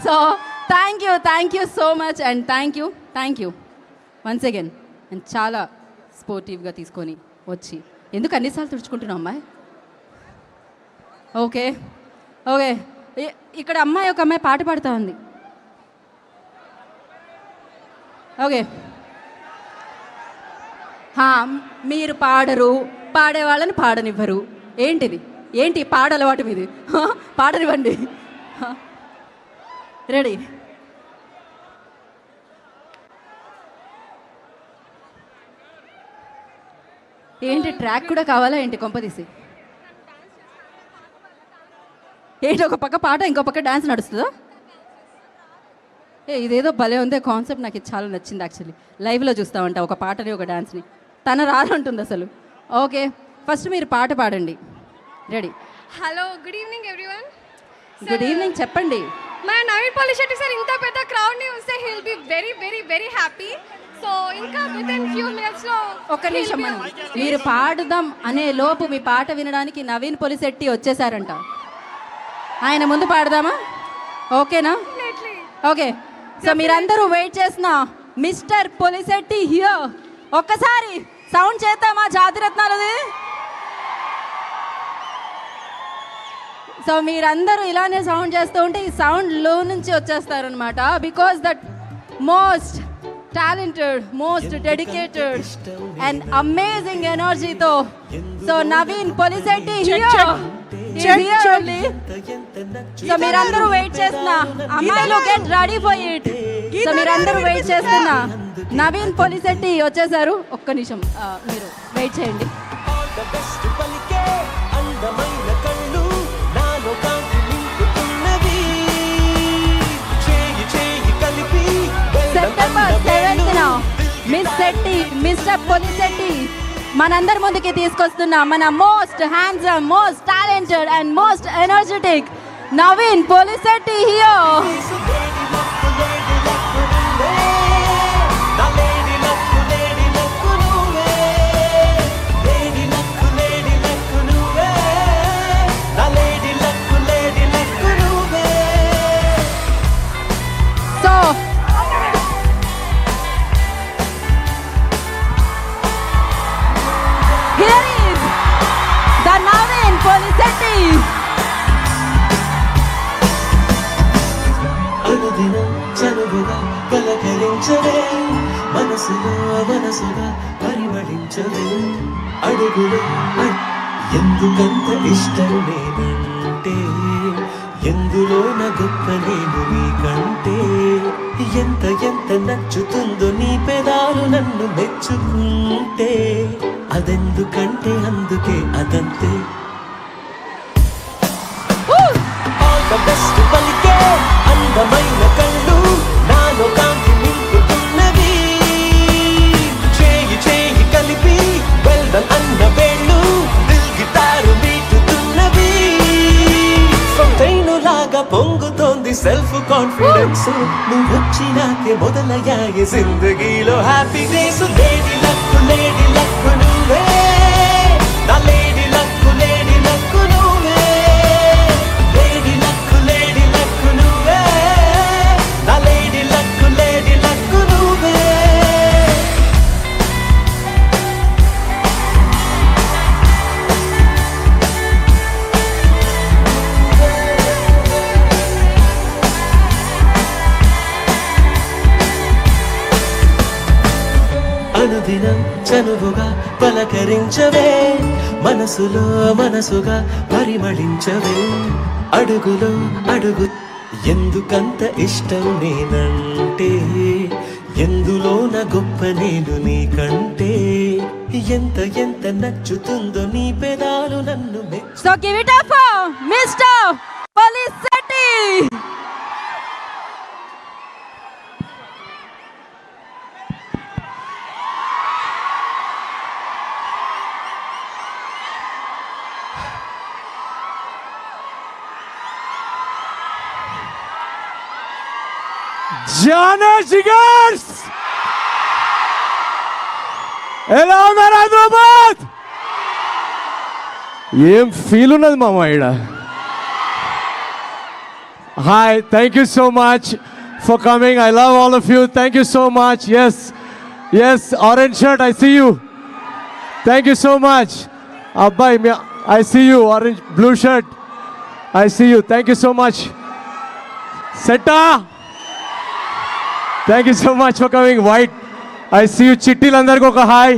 Speaker 1: So thank you so much and thank you once again. And చాలా స్పోర్టివ్గా తీసుకొని వచ్చి, ఎందుకు అన్నిసార్లు తుడుచుకుంటున్నావు అమ్మాయి? ఓకే ఇక్కడ ఒక అమ్మాయి పాట పాడుతూ ఉంది. ఓకే, మీరు పాడరు, పాడే వాళ్ళని పాడనివ్వరు. ఏంటి పాడ అలవాటు మీది? పాడనివ్వండి. రెడీ? ఏంటి ట్రాక్ కూడా కావాలా ఏంటి కొంపదీసి? ఏంటి ఒక పక్క పాట ఇంకో పక్క డ్యాన్స్ నడుస్తుందా? ఇదేదో భలే ఉంది కాన్సెప్ట్, నాకు ఇది చాలా నచ్చింది యాక్చువల్లీ. లైవ్లో చూస్తామంట ఒక పాటని ఒక డాన్స్ని, తన రాదంటుంది అసలు. ఓకే, ఫస్ట్ మీరు పాట పాడండి. Ready?
Speaker 7: Hello, good evening everyone.
Speaker 1: Good evening, చెప్పండి.
Speaker 7: మన నవీన్ పోలిశెట్టి సార్ ఇంత పెద్ద క్రౌడ్ని వస్తే he'll be very very very happy. So ఇంకా విత్ ఇన్ ఫ్యూ మినిట్స్లో.
Speaker 1: ఒక్క నిమిషం, మీరు పాడుదాం అనే లోపు మీ పాట వినడానికి నవీన్ పోలిశెట్టి వచ్చేసారంట. ఆయన ముందు పాడదామా? ఓకేనా? ఓకే, సో మీరందరూ వెయిట్ చేసిన మిస్టర్ పోలిశెట్టి హియర్. ఒక్కసారి సౌండ్ చేద్దామా జాతిరత్నాలది? సో మీరందరూ ఇలానే సౌండ్ చేస్తూ ఉంటే ఈ సౌండ్లో నుంచి వచ్చేస్తారనమాట. Because that most talented, most dedicated and amazing ఎనర్జీతో సో నవీన్ పొలిశెట్టి సో మీరందరూ వెయిట్ చేస్తున్న అమ్మాయిలు get ready for it. So మీరందరూ వెయిట్ చేస్తున్న నవీన్ పొలిశెట్టి వచ్చేసారు. ఒక్క నిమిషం మీరు వెయిట్ చేయండి. September 7th miss Shetty, mister Polishetty మనందరి ముందుకి తీసుకొస్తున్న మన most handsome, most talented and most energetic Naveen Polishetty here. So here is the Naveen Polisetti.
Speaker 11: అనుదినం చనువుగా పలకరించవే, మనసులో మనసుగా పరిమళించవే, అడుగులు ఎందుకంత ఇష్టం నేనంటే, ఎందులోన గొప్ప నేను నీకంటే, ఎంత ఎంత నచ్చుతుందో నీ పెదాలు నన్ను మెచ్చుకుంటే, అదెందుకంటే అందుకే అదంతే. ఆల్ ద బెస్ట్ పలికే అందమైన కళ్ళు నాలో కాంతి నింపుతున్నవి, చేయి చేయి కలిపి వెల్డన్ అన్న వేళ్ళు దిల్ గిటారు మీటుతున్నవి, సొంతైనులాగా పొంగుతోంది సెల్ఫ్ కాన్ఫిడెన్స్, నువ్వు వచ్చినాకే మొదలయ్యాయి జిందగీలో హ్యాపీ డేస్. లేడీ లక్కు నువ్వే, నా లేడీ లక్కు నువ్వే, లేడీ లక్కు నువ్వే, నా లేడీ లక్కు నువ్వే. అనుదినం చనువుగా పలకరించవే, మనసులో మనసుగా పరిమళించవే, అడుగులో అడుగు ఎందుకంత ఇష్టం నేనంటే, ఎందులోన గొప్ప నేను నీకంటే, ఎంత ఎంత నచ్చుతుందో నీ పెదాలు నన్ను మెచ్చు.
Speaker 1: So give it up for Mr. Polisetti.
Speaker 6: జానే జిగర్స్ ఎలా ఉన్నారు హైదరాబాద్? ఏం ఫీల్ ఉన్నది మామ ఈడ. Hi, thank you so much for coming. I love all of you. Thank you so much. Yes orange shirt, I see you. Thank you so much. అబ్బాయి, I see you. Orange blue shirt, I see you. Thank you so much. సెట్టా, thank you so much for coming. White, I see you. చిట్టీలందరికీ ఒక hi.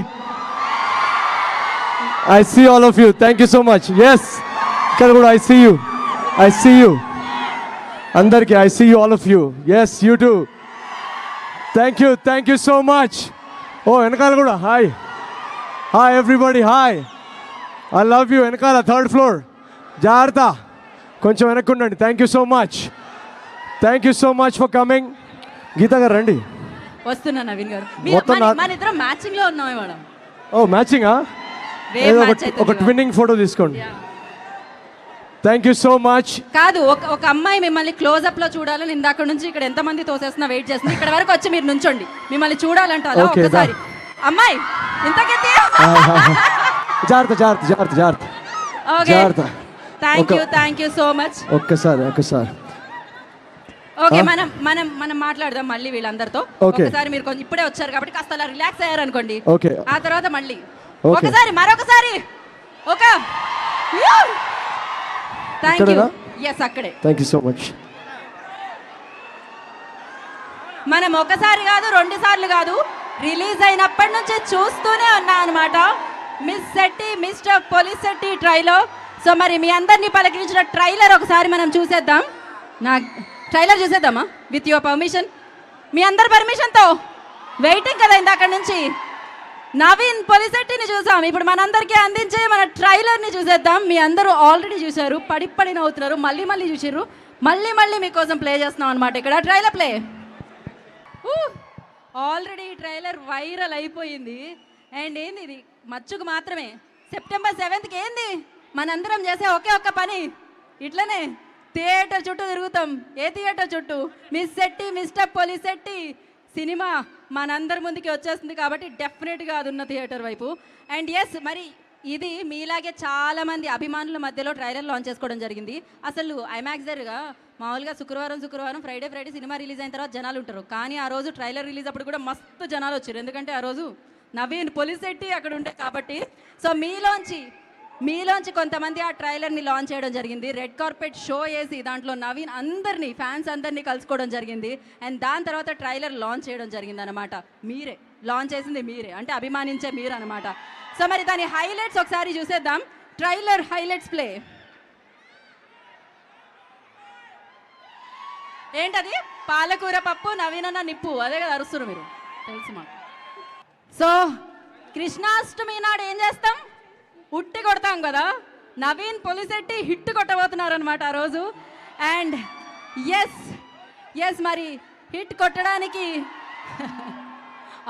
Speaker 6: I see all of you. Thank you so much. Yes, ఇక్కడ కూడా I see you. I see you అందరికీ. I see you all of you. Yes, you too. Thank you so much. ఓ వెనకాల కూడా hi. Hi everybody, hi. I love you. వెనకాల 3rd floor, జాగ్రత్త, కొంచెం వెనక్కుండండి. Thank you so much for coming. Geetha గారు రండి.
Speaker 1: వస్తున్నా నవీన్ గారు.
Speaker 6: మొత్తం
Speaker 1: మన ఇద్దరం మ్యాచింగ్ లో ఉన్నాం మేడం.
Speaker 6: ఓ మ్యాచింగా? ఒక ట్విన్నింగ్ ఫోటో తీసుకోండి. Thank you so much.
Speaker 1: కాదు, ఒక అమ్మాయి మిమ్మల్ని క్లోజ్అప్ లో చూడాలని ఇందాక నుంచి ఇక్కడ ఎంత మంది తోసేస్తున్నా వెయిట్ చేస్తుంది. ఇక్కడ వరకు వచ్చి మీరు నుంచోండి, మిమ్మల్ని చూడాలంట. అలా
Speaker 6: Okay,
Speaker 1: ఒక్కసారి అమ్మాయి ఇంతకెత్తి.
Speaker 6: జాగ్రత్త.
Speaker 1: Okay, thank you so much.
Speaker 6: ఒక్కసారి.
Speaker 1: ఓకే మనం మనం మనం మాట్లాడదాం మళ్ళీ వీళ్ళందరితో.
Speaker 12: Okay.
Speaker 1: ఒకసారి మీరు కొంచెం ఇప్పుడే వచ్చారు కాబట్టి కాస్త అలా రిలాక్స్ అయ్యారు అనుకోండి.
Speaker 12: Okay.
Speaker 1: ఆ తర్వాత మళ్ళీ
Speaker 12: Okay.
Speaker 1: ఒకసారి మరొకసారి ఒక థ్యాంక్ యూ.
Speaker 12: ఇక్కడేనా?
Speaker 1: ఎస్ అక్కడే.
Speaker 12: Thank you so much.
Speaker 1: మనం ఒకసారి కాదు 2 సార్లు కాదు రిలీజ్ అయినప్పటి నుంచి చూస్తూనే ఉన్నా అనమాట Miss Shetty Mister Polishetty trailer. So మరి మీ అందరినీ పలకరించిన ట్రైలర్ ఒకసారి మనం చూసేద్దాం. నా ట్రైలర్ చూసేద్దామా విత్ యువర్ పర్మిషన్? మీ అందరి పర్మిషన్తో వెయిటింగ్ కదా ఇందాక నుంచి. నవీన్ పోలిశెట్టిని చూసాం, ఇప్పుడు మనందరికీ అందించే మన ట్రైలర్ని చూసేద్దాం. మీ అందరూ ఆల్రెడీ చూశారు, పడి నవ్వుతున్నారు, మళ్ళీ మళ్ళీ చూసారు, మళ్ళీ మీకోసం ప్లే చేస్తున్నాం అనమాట. ఇక్కడ trailer play. Already trailer viral అయిపోయింది. అండ్ ఏంది ఇది మచ్చుకు మాత్రమే. సెప్టెంబర్ 7th ఏంది మనందరం చేసే ఒకే ఒక్క పని, ఇట్లనే థియేటర్ చుట్టూ తిరుగుతాం. ఏ థియేటర్ చుట్టూ? Miss Shetty Mister Polishetty cinema మనందరి ముందుకి వచ్చేస్తుంది కాబట్టి డెఫినెట్గా అది ఉన్న థియేటర్ వైపు. అండ్ ఎస్ మరి ఇది మీలాగే చాలామంది అభిమానుల మధ్యలో ట్రైలర్ లాంచ్ చేసుకోవడం జరిగింది. అసలు ఐమాక్సర్గా మామూలుగా శుక్రవారం ఫ్రైడే సినిమా రిలీజ్ అయిన తర్వాత జనాలు ఉంటారు. కానీ ఆ రోజు ట్రైలర్ రిలీజ్ అప్పుడు కూడా మస్తు జనాలు వచ్చారు, ఎందుకంటే ఆ రోజు నవీన్ పోలిశెట్టి అక్కడ ఉండే కాబట్టి. సో మీలోంచి కొంతమంది ఆ ట్రైలర్ని లాంచ్ చేయడం జరిగింది. రెడ్ కార్పెట్ షో వేసి దాంట్లో నవీన్ ఫ్యాన్స్ అందరినీ కలుసుకోవడం జరిగింది. అండ్ దాని తర్వాత ట్రైలర్ లాంచ్ చేయడం జరిగింది అనమాట. మీరే లాంచ్ చేసింది, మీరే అంటే అభిమానించే మీరు అనమాట. సో మరి దాని హైలైట్స్ ఒకసారి చూసేద్దాం. Trailer highlights play. ఏంటది? పాలకూర పప్పు, నవీనన్న నిప్పు, అదే కదా అరుస్తున్నారు మీరు, తెలుసు మాకు. సో కృష్ణాష్టమి నాడు ఏం చేస్తాం? ఉట్టి కొడతాం కదా. నవీన్ పోలిశెట్టి హిట్ కొట్టబోతున్నారు అనమాట ఆ రోజు. అండ్ ఎస్ మరి హిట్ కొట్టడానికి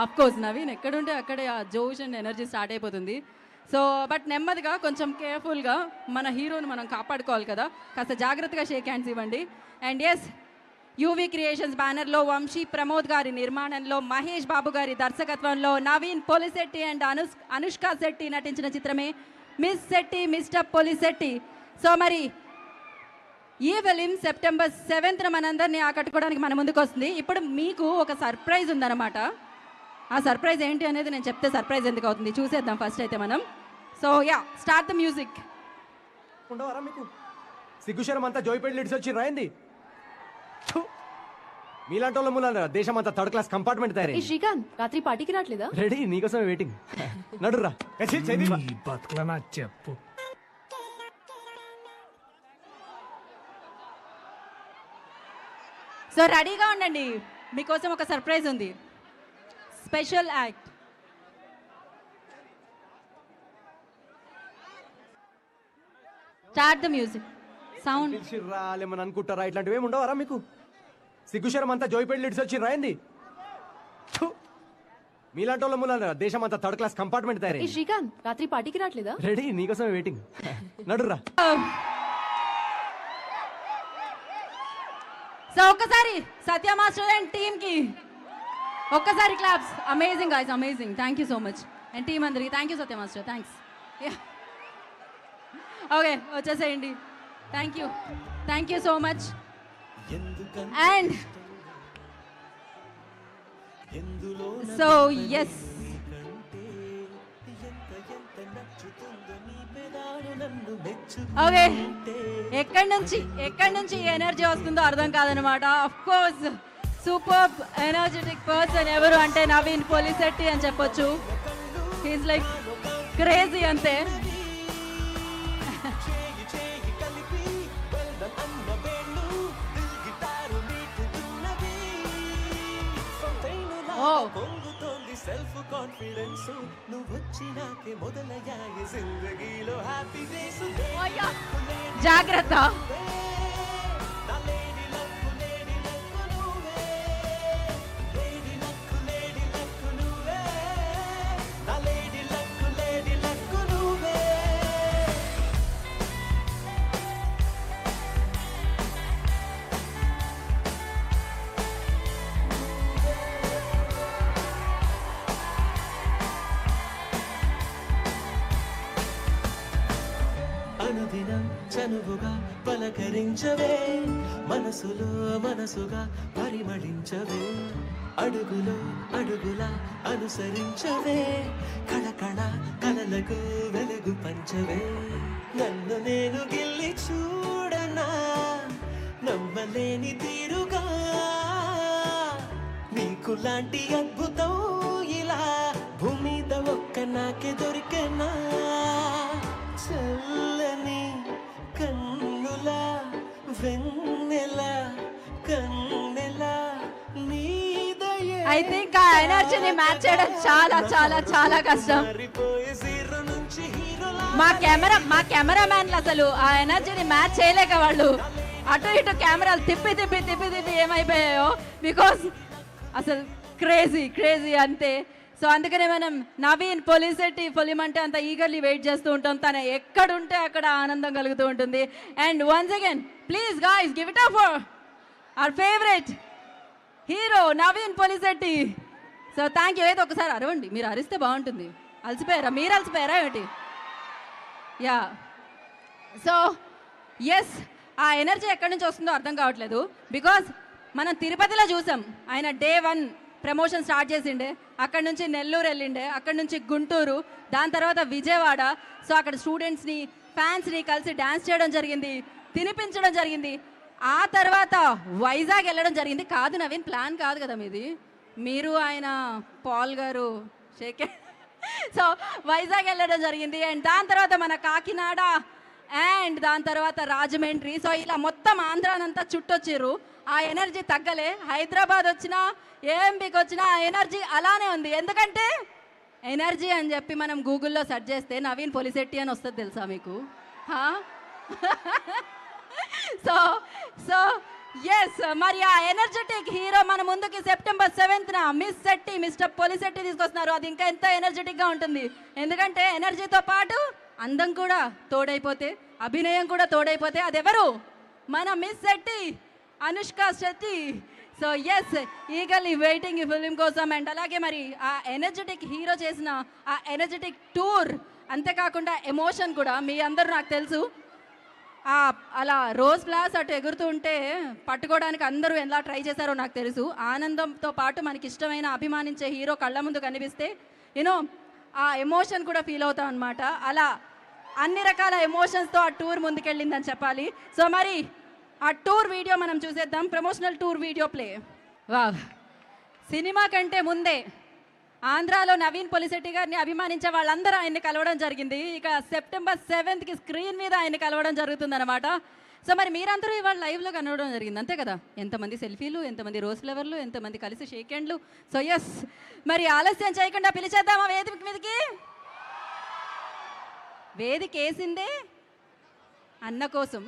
Speaker 1: అఫ్కోర్స్ నవీన్ ఎక్కడుంటే అక్కడే ఆ జోష్ అండ్ ఎనర్జీ స్టార్ట్ అయిపోతుంది. సో బట్ నెమ్మదిగా కొంచెం కేర్ఫుల్గా మన హీరోని మనం కాపాడుకోవాలి కదా, కాస్త జాగ్రత్తగా షేక్ హ్యాండ్స్ ఇవ్వండి. అండ్ ఎస్ యూవీ క్రియేషన్స్ బ్యానర్లో వంశీ ప్రమోద్ గారి నిర్మాణంలో మహేష్ బాబు గారి దర్శకత్వంలో నవీన్ పోలిశెట్టి అండ్ అనుష్క శెట్టి నటించిన చిత్రమే Miss Shetty Mister Polishetty. So మరి ఈ ఫిలిం సెప్టెంబర్ 7th మనందరినీ ఆకట్టుకోవడానికి మన ముందుకు వస్తుంది. ఇప్పుడు మీకు ఒక సర్ప్రైజ్ ఉందన్నమాట. ఆ సర్ప్రైజ్ ఏంటి అనేది నేను చెప్తే సర్ప్రైజ్ ఎందుకు అవుతుంది, చూసేద్దాం ఫస్ట్ అయితే మనం. So start the music.
Speaker 13: ఉండవరా మీకు సిగ్గుశరం అంతా జోయిపేట లిడ్స్ వచ్చి రాయింది. మీలాంటి వాళ్ళ మూల దేశం అంతా 3rd class కంపార్ట్మెంట్ తయారైంది.
Speaker 7: శ్రీకాంత్ రాత్రి పార్టీకి రావట్లేదా?
Speaker 13: రెడీ, నీకోసమే వెయిటింగ్. నడురా
Speaker 11: బతుకులనా చెప్పు.
Speaker 1: సో రెడీగా ఉండండి, మీకోసం ఒక సర్ప్రైజ్ ఉంది. Special act. Start the music. Sound.
Speaker 13: ఏమని అనుకుంటారా? ఇట్లాంటివి ఏమి ఉండవరా మీకు? సిగ్గుశరం అంతా జోయిపేట లిడ్స్ వచ్చి రాయింది. మీలాంటి వాళ్ళ మూల దేశం అంతా 3rd class కంపార్ట్మెంట్ తయారైంది.
Speaker 7: శ్రీకాంత్ రాత్రి పార్టీకి రావట్లేదా?
Speaker 13: రెడీ, నీకోసమే వెయిటింగ్. నడురా.
Speaker 1: సో ఒక్కసారి సత్య మాస్టర్ అండ్ టీమ్కి ఒక్కసారి claps. Amazing guys, amazing. Thank you so much. And team అందరికి thank you. Satya master thanks. Okay వచ్చేసేయండి. Thank you so much. And so yes okay ఎక్కడి నుంచి ఎనర్జీ వస్తుందో అర్థం కాదనమాట. Of course super energetic person ఎవరు అంటే నవీన్ పోలిశెట్టి అని చెప్పొచ్చు. హీస్ లైక్ క్రేజీ అంతే. జాగ్రత్త.
Speaker 11: అనుదినం చనువుగా పలకరించవే మనసులో మనసుగా పరిమళించవే అడుగులో అడుగులా అనుసరించవే కళకళ కలలకు వెలుగు పంచవే నన్ను నేను గిల్లి చూడనా నమ్మలేని తీరుగా నీకు లాంటి అద్భుతం ఇలా భూమి మీద ఒక్క నాకే దొరికెనా చల్లని కన్నుల వెన్నెల కన్నెల నీదయే
Speaker 1: ఐ థింక్ ఆ ఎనర్జీని మ్యాచ్ చేయడం చాలా చాలా చాలా కష్టం.
Speaker 11: మారిపోయే జీరో నుంచి హీరోలా
Speaker 1: మా కెమెరామ్యాన్లు అసలు ఆ ఎనర్జీని మ్యాచ్ చేయలేక వాళ్ళు అటు ఇటు కెమెరాలు తిప్పి తిప్పి తిప్పి తిప్పి ఏమైపోయాయో, బికాస్ అసలు క్రేజీ అంతే. సో అందుకనే మనం నవీన్ పొలిసెట్టి ఫిలిం అంటే అంత ఈగర్లీ వెయిట్ చేస్తూ ఉంటాం. తను ఎక్కడుంటే అక్కడ ఆనందం కలుగుతూ ఉంటుంది. And once again please guys give it up for our favourite hero Naveen Polishetty. So thank you. ఏదో ఒకసారి అరవండి, మీరు అరిస్తే బాగుంటుంది. అలసిపోయారా? మీరు అలసిపోయారా ఏమిటి? యా. సో ఎస్, ఆ ఎనర్జీ ఎక్కడి నుంచి వస్తుందో అర్థం కావట్లేదు. బికాజ్ మనం తిరుపతిలో చూసాం, ఆయన డే 1 ప్రమోషన్ స్టార్ట్ చేసిండే, అక్కడ నుంచి నెల్లూరు వెళ్ళిండే, అక్కడ నుంచి గుంటూరు, దాని తర్వాత విజయవాడ. సో అక్కడ స్టూడెంట్స్ని ఫ్యాన్స్ని కలిసి డ్యాన్స్ చేయడం జరిగింది, తినిపించడం జరిగింది. ఆ తర్వాత వైజాగ్ వెళ్ళడం జరిగింది. కాదు నవీన్, ప్లాన్ కాదు కదా మీది, మీరు ఆయన పాల్ గారు షేకే. సో వైజాగ్ వెళ్ళడం జరిగింది. అండ్ దాని తర్వాత మన కాకినాడ, అండ్ దాని తర్వాత రాజమండ్రి. సో ఇలా మొత్తం ఆంధ్రానంతా చుట్టొచ్చిర్రు. ఆ ఎనర్జీ తగ్గలే. హైదరాబాద్ వచ్చినా ఏఎంబీకి వచ్చినా ఆ ఎనర్జీ అలానే ఉంది. ఎందుకంటే ఎనర్జీ అని చెప్పి మనం గూగుల్లో సెర్చ్ చేస్తే నవీన్ పొలిసెట్టి అని వస్తుంది, తెలుసా మీకు? సో సో ఎస్, మరి ఆ ఎనర్జెటిక్ హీరో మన ముందుకి September 7th miss Shetty mister Polishetty తీసుకొస్తున్నారు. అది ఇంకా ఎంత ఎనర్జెటిక్గా ఉంటుంది. ఎందుకంటే ఎనర్జీతో పాటు అందం కూడా తోడైపోతే, అభినయం కూడా తోడైపోతే అదెవరు? మన Miss Shetty, Anushka Shetty. So yes, eagerly waiting ఈ ఫిలిం కోసం. అండ్ అలాగే మరి ఆ ఎనర్జెటిక్ హీరో చేసిన ఆ ఎనర్జెటిక్ టూర్, అంతేకాకుండా ఎమోషన్ కూడా మీ అందరూ నాకు తెలుసు. అలా రోజ్ ఫ్లాస్ అటు ఎగురుతూ ఉంటే పట్టుకోవడానికి అందరూ ఎలా ట్రై చేశారో నాకు తెలుసు. ఆనందంతో పాటు మనకి ఇష్టమైన అభిమానించే హీరో కళ్ళ ముందు కనిపిస్తే యూనో ఆ ఎమోషన్ కూడా ఫీల్ అవుతాం అనమాట. అలా అన్ని రకాల ఎమోషన్స్తో ఆ టూర్ ముందుకెళ్ళిందని చెప్పాలి. సో మరి ఆ టూర్ వీడియో మనం చూసేద్దాం. Promotional tour video play. వా, సినిమా కంటే ముందే ఆంధ్రాలో నవీన్ పొలిసెట్టి గారిని అభిమానించే వాళ్ళందరూ ఆయన్ని కలవడం జరిగింది. ఇక September 7th స్క్రీన్ మీద ఆయన్ని కలవడం జరుగుతుందన్నమాట. సో మరి మీరందరూ ఇవాళ లైవ్లో కనవడం జరిగింది, అంతే కదా? ఎంతమంది సెల్ఫీలు, ఎంతమంది రోజ్ ఫ్లవర్లు, ఎంతమంది కలిసి షేక్ హ్యాండ్లు. సో ఎస్, మరి ఆలస్యం చేయకుండా పిలిచేద్దామా వేదిక మీదకి? వేదిక వేసిందే అన్న కోసం,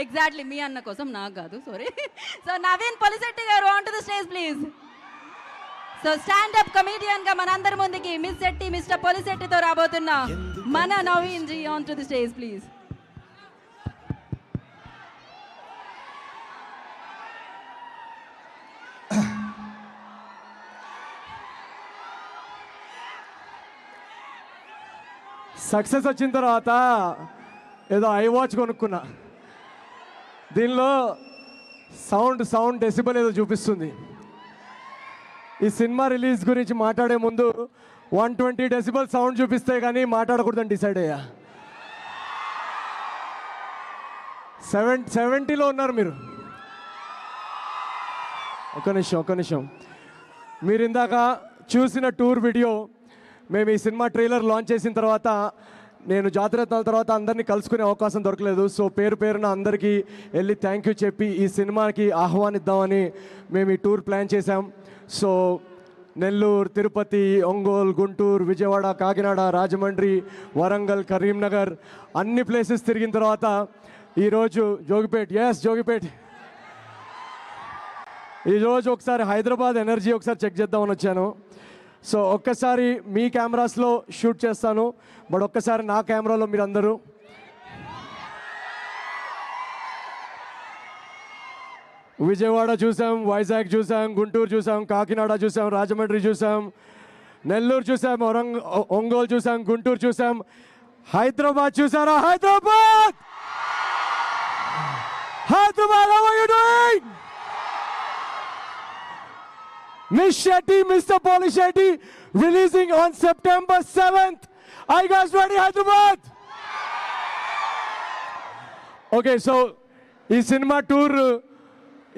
Speaker 1: ఎగ్జాక్ట్లీ మీ అన్న కోసం, నాకు కాదు, సారీ. సో నవీన్ పొలిసెట్టి గారు on to the stage please. So stand up కమీడియన్గా మనందరి ముందుకి మిస్ శెట్టి మిస్టర్ పొలిసెట్టితో రాబోతున్న మన Naveen ji on to the stage please.
Speaker 13: Success వచ్చిన తర్వాత ఏదో ఐవాచ్ కొనుక్కున్నా. దీనిలో సౌండ్ డెసిబల్ ఏదో చూపిస్తుంది. ఈ సినిమా రిలీజ్ గురించి మాట్లాడే ముందు 120 డెసిబల్ సౌండ్ చూపిస్తే కానీ మాట్లాడకూడదని డిసైడ్ అయ్యా. 70లో ఉన్నారు మీరు. ఒక నిమిషం. మీరు ఇందాక చూసిన టూర్ వీడియో, మేము ఈ సినిమా ట్రైలర్ లాంచ్ చేసిన తర్వాత నేను జాతిరత్నాల తర్వాత అందరినీ కలుసుకునే అవకాశం దొరకలేదు. సో పేరున అందరికీ వెళ్ళి థ్యాంక్ యూ చెప్పి ఈ సినిమాకి ఆహ్వానిద్దామని మేము ఈ టూర్ ప్లాన్ చేశాం. సో నెల్లూరు, తిరుపతి, ఒంగోలు, గుంటూరు, విజయవాడ, కాకినాడ, రాజమండ్రి, వరంగల్, కరీంనగర్ అన్ని ప్లేసెస్ తిరిగిన తర్వాత ఈరోజు జోగిపేట్ ఈరోజు ఒకసారి హైదరాబాద్ ఎనర్జీ ఒకసారి చెక్ చేద్దామని వచ్చాను. సో ఒక్కసారి మీ కెమెరాస్లో షూట్ చేస్తాను, బట్ ఒక్కసారి నా కెమెరాలో మీరు అందరూ. విజయవాడ చూసాం, వైజాగ్ చూసాం, గుంటూరు చూసాం, కాకినాడ చూసాం, రాజమండ్రి చూసాం, నెల్లూరు చూసాం, ఒంగోలు చూసాం, గుంటూరు చూసాం, హైదరాబాద్ చూసారా? Hyderabad Hyderabad, how are you doing? Miss Shetty, Mr. Polly Shetty, releasing on September 7th. Are you guys ready, Hyderabad? Okay, so ఈ సినిమా టూర్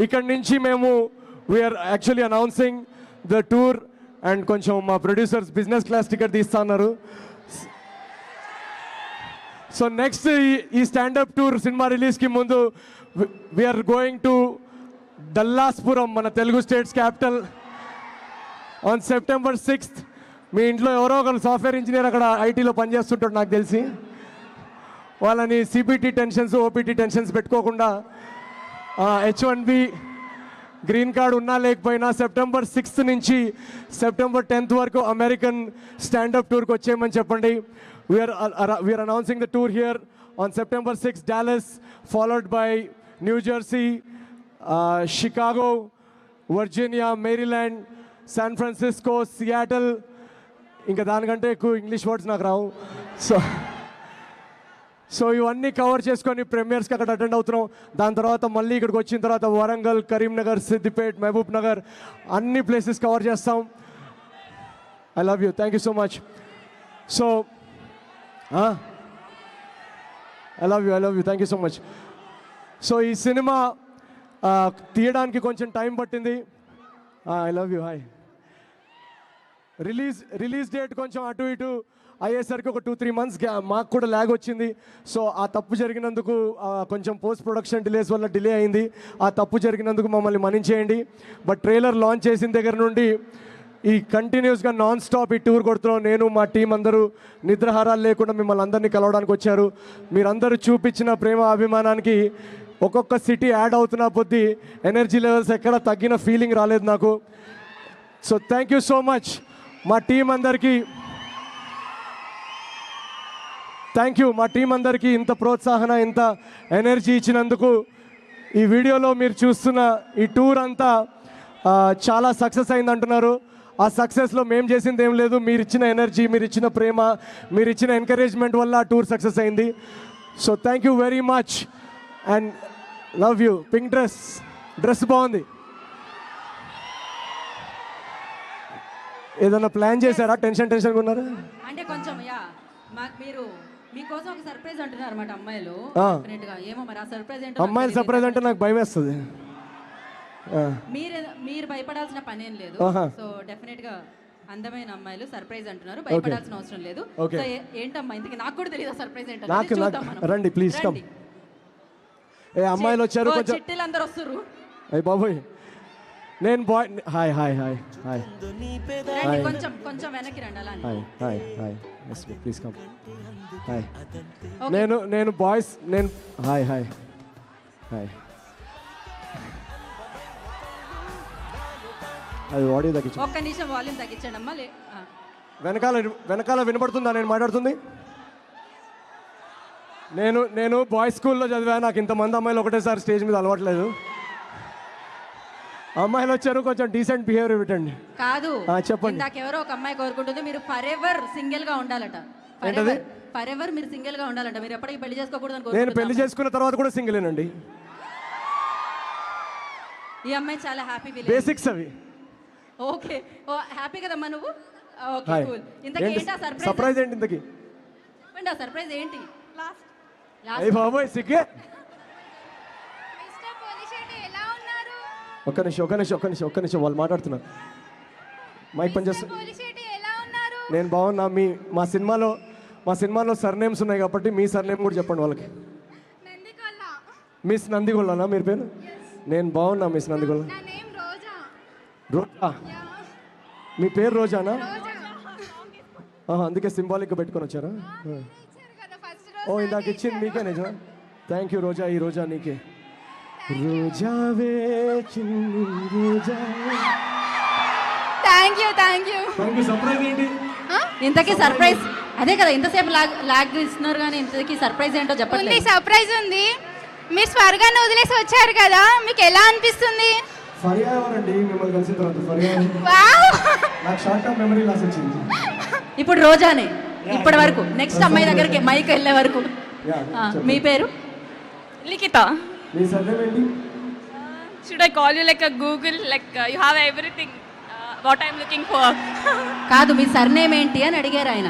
Speaker 13: ఇక్కడి నుంచి మేము we're actually announcing the tour and కొంచెం మా ప్రొడ్యూసర్స్ బిజినెస్ క్లాస్ టికెట్ తీస్తున్నారు. So next ఈ standup tour cinema రిలీజ్కి ముందు వీఆర్ గోయింగ్ టు దల్లాస్పురం, మన Telugu states capital, on September 6th. మీ ఇంట్లో ఎవరో ఒకరు సాఫ్ట్వేర్ ఇంజనీర్ అక్కడ ఐటీలో పనిచేస్తుంటాడు నాకు తెలిసి. వాళ్ళని సిపిటి టెన్షన్స్, ఓపీటీ టెన్షన్స్ పెట్టుకోకుండా H1B గ్రీన్ కార్డ్ ఉన్నా లేకపోయినా September 6th నుంచి September 10th వరకు అమెరికన్ స్టాండప్ టూర్కి వచ్చేయమని చెప్పండి. We're announcing the tour here on September 6th, Dallas, followed by New Jersey, Chicago, Virginia, Maryland, San Francisco, Seattle. ఇంకా దానికంటే ఎక్కువ ఇంగ్లీష్ వర్డ్స్ నాకు రావు. సో ఇవన్నీ కవర్ చేసుకొని ప్రీమియర్స్కి అక్కడ అటెండ్ అవుతున్నాం. దాని తర్వాత మళ్ళీ ఇక్కడికి వచ్చిన తర్వాత వరంగల్, కరీంనగర్, సిద్దిపేట్, మహబూబ్ నగర్ అన్ని ప్లేసెస్ కవర్ చేస్తాం. I love you, thank you so much. So I love you, thank you so much. So ఈ సినిమా తీయడానికి కొంచెం టైం పట్టింది. I love you, hi. Release date కొంచెం అటు ఇటు అయ్యేసరికి ఒక 2-3 months మాకు కూడా ల్యాగ్ వచ్చింది. సో ఆ తప్పు జరిగినందుకు కొంచెం పోస్ట్ ప్రొడక్షన్ డిలేస్ వల్ల డిలే అయింది. ఆ తప్పు జరిగినందుకు మమ్మల్ని మన్నించేయండి. బట్ ట్రైలర్ లాంచ్ చేసిన దగ్గర నుండి ఈ కంటిన్యూస్గా నాన్ స్టాప్ ఈ టూర్ కొడుతున్నాం. నేను మా టీం అందరూ నిద్రాహారాలు లేకుండా మిమ్మల్ని అందరినీ కలవడానికి వచ్చారు. మీరందరూ చూపించిన ప్రేమ అభిమానానికి ఒక్కొక్క సిటీ యాడ్ అవుతున్న కొద్దీ ఎనర్జీ లెవెల్స్ ఎక్కడ తగ్గిన ఫీలింగ్ రాలేదు నాకు. So thank you so much మా టీం అందరికీ. థ్యాంక్ యూ మా టీం అందరికీ ఇంత ప్రోత్సాహన, ఇంత ఎనర్జీ ఇచ్చినందుకు. ఈ వీడియోలో మీరు చూస్తున్న ఈ టూర్ అంతా చాలా సక్సెస్ అయింది అంటున్నారు. ఆ సక్సెస్లో మేము చేసింది ఏం లేదు, మీరు ఇచ్చిన ఎనర్జీ, మీరు ఇచ్చిన ప్రేమ, మీరు ఇచ్చిన ఎంకరేజ్మెంట్ వల్ల ఆ టూర్ సక్సెస్ అయింది. So thank you very much and love you. Pink dress బాగుంది. ఏదన్నా ప్లాన్ చేశారా? టెన్షన్గా ఉన్నారా?
Speaker 1: అంటే కొంచెం మీరు మీకోసం ఒక సర్ప్రైజ్ అంటున్నారు అన్నమాట అమ్మాయిలు. ఏమో మరి ఆ సర్ప్రైజ్ ఏంటో.
Speaker 13: అమ్మాయిల సర్ప్రైజ్ అంటే నాకు భయం వేస్తుంది.
Speaker 1: మీరు భయపడాల్సిన పని ఏం లేదు. సో డెఫినెట్ గా అందమైన అమ్మాయిలు సర్ప్రైజ్ అంటున్నారు, భయపడాల్సిన అవసరం లేదు. సో ఏంటమ్మా ఇంతకీ నాకు కూడా తెలియదు సర్ప్రైజ్ ఏంటో.
Speaker 13: రండి ప్లీజ్ కమ్. ఏ అమ్మాయిలు వచ్చారు, కొంచెం
Speaker 1: చిట్టీలు అందరూ వస్తారు.
Speaker 13: అయ్య బాబోయ్, నేను boy. Hi hi hi hi.
Speaker 1: కొంచెం వెనక్కి రండి అలా.
Speaker 13: Hi hi hi please come. Hi. నేను బాయ్స్. నేను హాయ్ హాయ్ హాయ్. అది వాడియో తగ్గించు.
Speaker 1: ఒక్క నిమిషం వాల్యూమ్ తగ్గించండి అమ్మా.
Speaker 13: వెనకాల వినపడుతుందా నేను మాట్లాడుతుంది? నేను బాయ్స్ స్కూల్లో చదివా. నాకు ఇంతమంది అమ్మాయిలు ఒకటేసారి స్టేజ్ మీద అలవాట్లేదు. అమ్మాయిలు వచ్చారు, కొంచెం డీసెంట్ బిహేవియర్ పెట్టండి.
Speaker 1: కాదు
Speaker 13: చెప్పండి.
Speaker 1: నాకెవరో ఒక అమ్మాయి కోరుకుంటుంది మీరు ఫర్ ఎవర్ సింగిల్ గా ఉండాలట. ఫర్ ఎవర్ మీరు సింగిల్ గా ఉండాలంట. మీరు ఎప్పటికీ పెళ్లి చేసుకోకూడదు.
Speaker 13: నేను పెళ్లి చేసుకున్న తర్వాత కూడా సింగిలేనండి.
Speaker 1: ఈ అమ్మాయి చాలా హ్యాపీ ఫీల్.
Speaker 13: బేసిక్స్ అవి.
Speaker 1: ఓకే, ఓ హ్యాపీ కదమ్మా నువ్వు. Okay cool. ఇంతకీ ఏంటి ఆ సర్ప్రైజ్?
Speaker 13: సర్ప్రైజ్ ఏంటి ఇంతకీ?
Speaker 1: ఏంటి ఆ సర్ప్రైజ్ ఏంటి? లాస్ట్
Speaker 13: అయ్య బాబోయ్ సిగ్గే.
Speaker 7: మిస్టర్ పోలీ శెట్టి ఎలా ఉన్నారు?
Speaker 13: ఒక్క నిమిషం వాళ్ళు మాట్లాడుతున్నారు. మైక్ పని చేస్తా.
Speaker 7: పోలీ శెట్టి ఎలా ఉన్నారు?
Speaker 13: నేను బాగున్నా. మా సినిమాలో సర్నేమ్స్ ఉన్నాయి కాబట్టి మీ సర్నేమ్ కూడా చెప్పండి వాళ్ళకి.
Speaker 7: నందికొల్ల.
Speaker 13: మిస్ నందిగొల్లనా మీరు పేరు? నేను బాగున్నా మిస్ నందిగొల్ల.
Speaker 7: నా నేమ్ రోజా.
Speaker 13: రోజా? మీ పేరు రోజానా? అందుకే సింబాలిక్గా పెట్టుకొని వచ్చారా? ఓ ఇందాక ఇచ్చింది మీకే నిజమా? థ్యాంక్ యూ రోజా. ఈ రోజా నీకే. రోజావే చిన్ని రోజా.
Speaker 7: Thank you.
Speaker 13: సర్ప్రైజ్ ఏంటి?
Speaker 1: ఇంతకీ సర్ప్రైజ్ అదే కదా, ఇంతసేపు లాగ్ ఇస్తున్నారు కానీ ఇంతకీ సర్ప్రైజ్ ఏంటో చెప్పండి.
Speaker 7: సర్ప్రైజ్ ఉంది. మీరు స్వర్గాన్ని వదిలేసి వచ్చారు కదా, మీకు ఎలా అనిపిస్తుంది?
Speaker 13: ఫరియా ఎవరండి? మిమ్మల్ని కలిసిన తర్వాత ఫరియా నాకు షార్ట్ టర్మ్ మెమరీ లాస్ వచ్చింది.
Speaker 1: ఇప్పుడు రోజానే ఇప్పటి వరకు. నెక్స్ట్ అమ్మాయి దగ్గరికి మైక్ వెళ్ళే వరకు. మీ పేరు?
Speaker 7: లిఖిత.
Speaker 13: మీ సర్నేమ్ ఏంటి?
Speaker 7: Should I call you like Google like you have everything what I'm looking for?
Speaker 1: కాదు, మీ సర్నేమ్ ఏంటి అని అడిగారు ఆయన.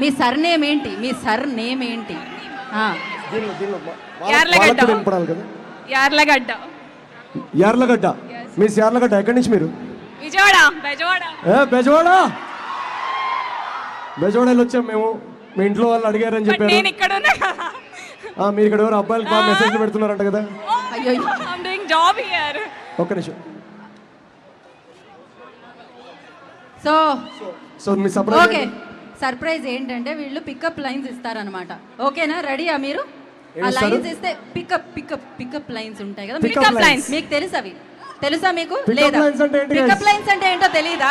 Speaker 1: మీ సర్నేమ్ ఏంటి? మీ సర్నేమ్ ఏంటి? ఆ,
Speaker 13: దీనిలో
Speaker 7: యార్లగడ్డ.
Speaker 13: వాళ్ళకు కూడా వినపడాలి కదా.
Speaker 7: యార్లగడ్డ.
Speaker 13: యార్లగడ్డ. మిస్ యార్లగడ్డ ఎక్కడి నుంచి మీరు?
Speaker 7: విజయవాడ. బెజవాడ.
Speaker 13: బెజవాడ. బెజవాడలో వచ్చాం మేము. మీ ఇంట్లో వాళ్ళు అడిగారని చెప్పారు.
Speaker 7: నేను ఇక్కడ ఉన్నా.
Speaker 13: మీరు ఇక్కడ ఎవరు అబ్బాయిలు బాగా మెసేజ్లు పెడుతున్నారంట కదా.
Speaker 1: అయ్యో,
Speaker 7: ఐఎమ్ డూయింగ్ జాబ్ హియర్.
Speaker 13: ఒక్క నిమిషం.
Speaker 1: సో
Speaker 13: మీ సర్ప్రైజ్
Speaker 1: ఓకే, సర్ప్రైజ్ ఏంటంటే వీళ్ళు పికప్ లైన్స్ ఇస్తారనమాట. ఓకేనా? రెడీయా మీరు? ఆ లైన్స్ ఇస్తే పికప్ లైన్స్ ఉంటాయి కదా, పికప్ లైన్స్ మీకు తెలుసు. అవి తెలుసా మీకు? లేదా? పికప్ లైన్స్ అంటే ఏంటో తెలీదా?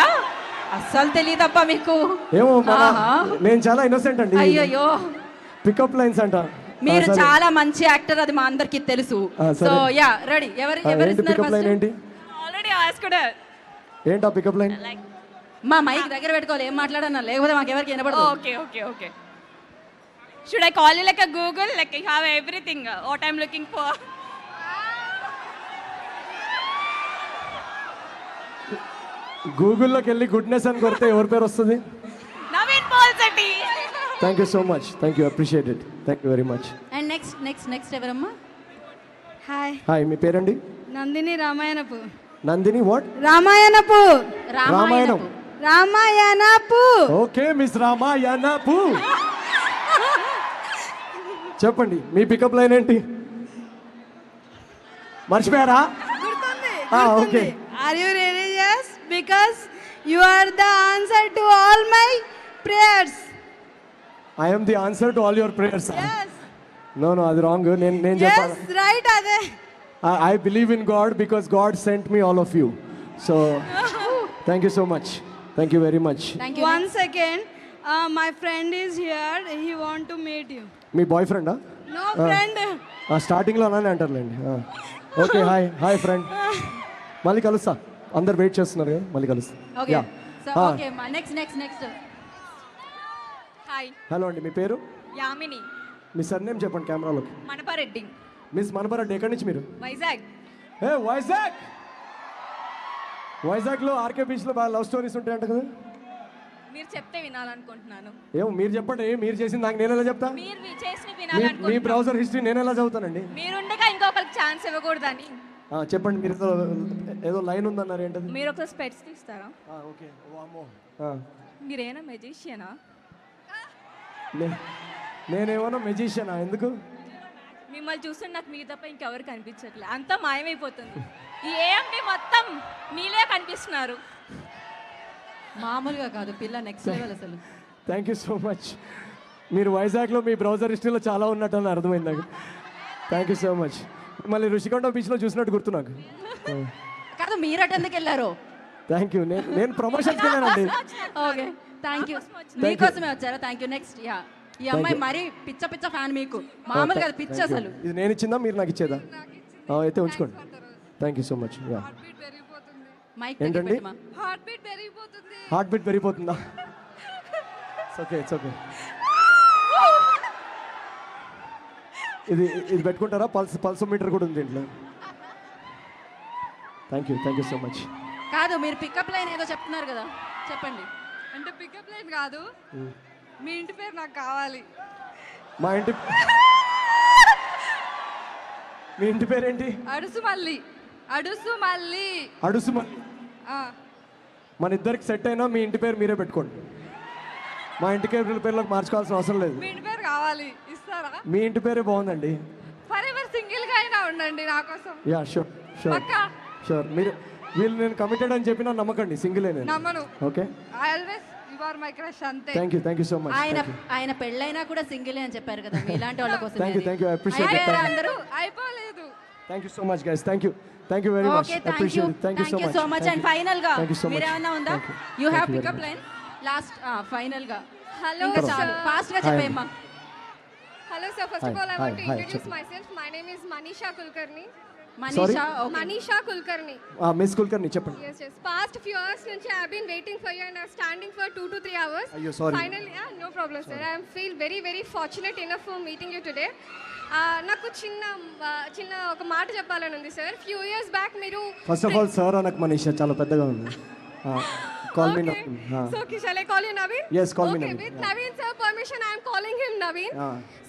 Speaker 1: అస్సలు తెలీదబ్బా మీకు.
Speaker 13: ఏమో నేను చాలా ఇన్నోసెంట్ అండి.
Speaker 1: అయ్యో,
Speaker 13: పికప్ లైన్స్ అంట.
Speaker 1: మీరు చాలా మంచి యాక్టర్, అది మా అందరికి తెలుసు. So yeah, ready. ఎవరు ఇస్తున్నారు ఫస్ట్?
Speaker 13: ఏంటి?
Speaker 7: Already asked.
Speaker 13: ఏంటా పికప్ లైన్?
Speaker 1: మా మైక్ దగ్గర పెట్టుకోవాలి, ఏం మాట్లాడన్నా, లేకపోతే మాకు ఎవరికి వినపడదు.
Speaker 7: Okay. Should I call you like Google like you have everything what I'm looking for?
Speaker 13: గూగుల్లోకి వెళ్ళి గుడ్నెస్ అని కొడితే ఎవరి పేరు వస్తుంది?
Speaker 7: Naveen Polishetty.
Speaker 13: Thank you so much. Thank you, appreciate it. Thank you very much.
Speaker 1: And next ఎవరమ్మా?
Speaker 13: హాయ్, మీ పేరండి?
Speaker 7: Nandini రామాయణపు.
Speaker 13: Nandini what?
Speaker 7: Ramayanapu.
Speaker 13: Ramayanapu. Okay, miss Ramayanapu. చెప్పండి, మీ పికప్ లైన్ ఏంటి? మర్చిపోయారా? Okay.
Speaker 7: Are you religious? Because you are the answer to all my prayers.
Speaker 13: I am the answer to all your prayers. No అది wrong. నేను చెప్పాను.
Speaker 7: రైట్ అదే.
Speaker 13: I believe in God because God sent me all of you. So, thank you so much. Thank you very much.
Speaker 1: Thank you.
Speaker 7: One second. My friend is here. He want to meet you.
Speaker 13: మీ boy ఫ్రెండా?
Speaker 7: No friend.
Speaker 13: స్టార్టింగ్లో అలానే అంటారులేండి. Okay, hi friend. మళ్ళీ కలుస్తా. అందరు wait చేస్తున్నారు కదా, మళ్ళీ కలుస్తా.
Speaker 1: Okay. So okay, next.
Speaker 7: Hi.
Speaker 13: Hello అండి, మీ పేరు?
Speaker 7: యామిని.
Speaker 13: మీ సర్నేమ్ చెప్పండి కెమెరాలోకి.
Speaker 7: మనపారెడ్డి.
Speaker 13: మిస్ మనపరెడ్డి. ఎక్కడి నుంచి మీరు?
Speaker 7: వైజాగ్.
Speaker 13: వైజాగ్లో ఆర్కే బీచ్లో బాగా లవ్ స్టోరీస్ ఉంటాయంట కదా.
Speaker 7: మీరు చెప్తే వినాలనుకుంటున్నాను.
Speaker 13: ఏమో మీరు చెప్పండి. మీరు చేసింది నాకు నేను ఎలా చెప్తా?
Speaker 7: మీరు చేసి
Speaker 13: మీ
Speaker 7: వినాలనుకుంటున్నాను.
Speaker 13: బ్రౌజర్ హిస్టరీ నేను ఎలా చదువుతానండి?
Speaker 7: మీరుండగా ఇంకొకరికి ఛాన్స్ ఇవ్వకూడదని.
Speaker 13: చెప్పండి, మీరు ఏదో లైన్ ఉందన్నారు, ఏంటది?
Speaker 7: మీరు ఒక స్పెట్స్ తీస్తారా?
Speaker 13: ఓకే.
Speaker 7: మీరేనా మెజిషియనా?
Speaker 13: నేనేమన్నా మెజిషియనా? ఎందుకు?
Speaker 7: మిమ్మల్ని చూస్తుంటే నాకు మీ తప్ప ఇంకెవరు కనిపించట్లేదు, అంతా మాయమైపోతుంది. ఈ ఏఎండి మొత్తం మీలే కనిపిస్తున్నారు.
Speaker 1: మామూలుగా కాదు, పిల్ల నెక్స్ట్ లెవెల్ అసలు.
Speaker 13: Thank you so much. మీరు వైజాగ్లో మీ బ్రౌజర్ హిస్టరీలో చాలా ఉన్నట్టు అని అర్థమైంది నాకు. Thank you so much. మళ్ళీ రుషికొండ బీచ్లో చూసినట్టు గుర్తు నాకు.
Speaker 1: కాదు, మీరట ఎందుకు వెళ్ళారు?
Speaker 13: Thank you. నేను ప్రమోషన్కి వెళ్ళానండి.
Speaker 1: Okay, thank you. మీకోసమే వచ్చారా? Thank you. నెక్స్ట్ ఈ అమ్మాయి మరీ పిచ్చ ఫ్యాన్ మీకు. మామూలు కదా, పిచ్చ అసలు.
Speaker 13: ఇది నేను ఇచ్చిందా, మీరు నాకు ఇచ్చేదా? అయితే ఉంచుకోండి. Thank you so much. ఏంటండి? హార్ట్ బీట్ పెరిగిపోతుందా? It's okay. ఇది పెట్టుకుంటారా? పల్సోమీటర్ కూడా ఉంది ఇంట్లో. Thank you so much.
Speaker 1: కాదు, మీరు పికప్ లైన్ ఏదో చెప్తున్నారు కదా, చెప్పండి.
Speaker 7: అంటే పికప్ లైన్ కాదు, మీ ఇంటి పేరు నాకు కావాలి.
Speaker 13: మీ ఇంటి పేరేంటి?
Speaker 7: అడుసుమల్లి.
Speaker 13: మన ఇద్దరికి సెట్ అయినా మీ ఇంటి పేరు మీరే పెట్టుకోండి. మా ఇంటి పేర్లోకి మార్చుకోవాల్సిన అవసరం లేదు.
Speaker 7: మీ ఇంటి పేరు కావాలి, ఇస్తారా?
Speaker 13: మీ ఇంటి పేరే బాగుందండి.
Speaker 7: ఫరెవర్ సింగిల్ గా అయినా ఉండండి నా కోసం.
Speaker 13: Yeah, sure. వీళ్ళు నేను కమిటెడ్ అని చెప్పినా నమ్మకండి, సింగిలే నేను.
Speaker 7: నమ్మను.
Speaker 13: Okay.
Speaker 7: Always you are my crush అంతే.
Speaker 13: Thank you so much.
Speaker 1: ఆయన పెళ్ళైనా కూడా సింగిలే అని చెప్పారు కదా, మీలాంటి వాళ్ళ కోసం.
Speaker 13: Thank you. I appreciate it.
Speaker 1: అందరూ
Speaker 7: అయిపోలేదు.
Speaker 13: Thank you so much guys. Thank you very much. Appreciate it. Thank you so much.
Speaker 1: And final గా మీరేమన్నా ఉందా? You have pickup line last final గా.
Speaker 7: హలో,
Speaker 1: ఇంకా చాలు, ఫాస్ట్ గా చెప్పేమ్మా.
Speaker 7: Hello sir, first of all I want to introduce myself. My name is Manisha Kulkarni.
Speaker 1: Manisha okay.
Speaker 8: Manisha Kulkarni.
Speaker 13: Miss Kulkarni చెప్పండి.
Speaker 8: Yes, yes. Past few hours నుంచి I have been waiting for you and I'm standing for 2 to 3 hours.
Speaker 13: అయ్యో sorry.
Speaker 8: Finally, no problem, sir. I feel very, very fortunate enough for meeting you today. నాకు చిన్న ఒక మాట చెప్పాలని ఉంది sir. Few years back మీరు
Speaker 13: first of all sir అనకు మనీషా చాలా పెద్దగా ఉంది. Call me
Speaker 8: So shall I call you Naveen?
Speaker 13: Yes, call me
Speaker 8: Okay,
Speaker 13: Naveen.
Speaker 8: with Naveen sir permission I am calling him Naveen.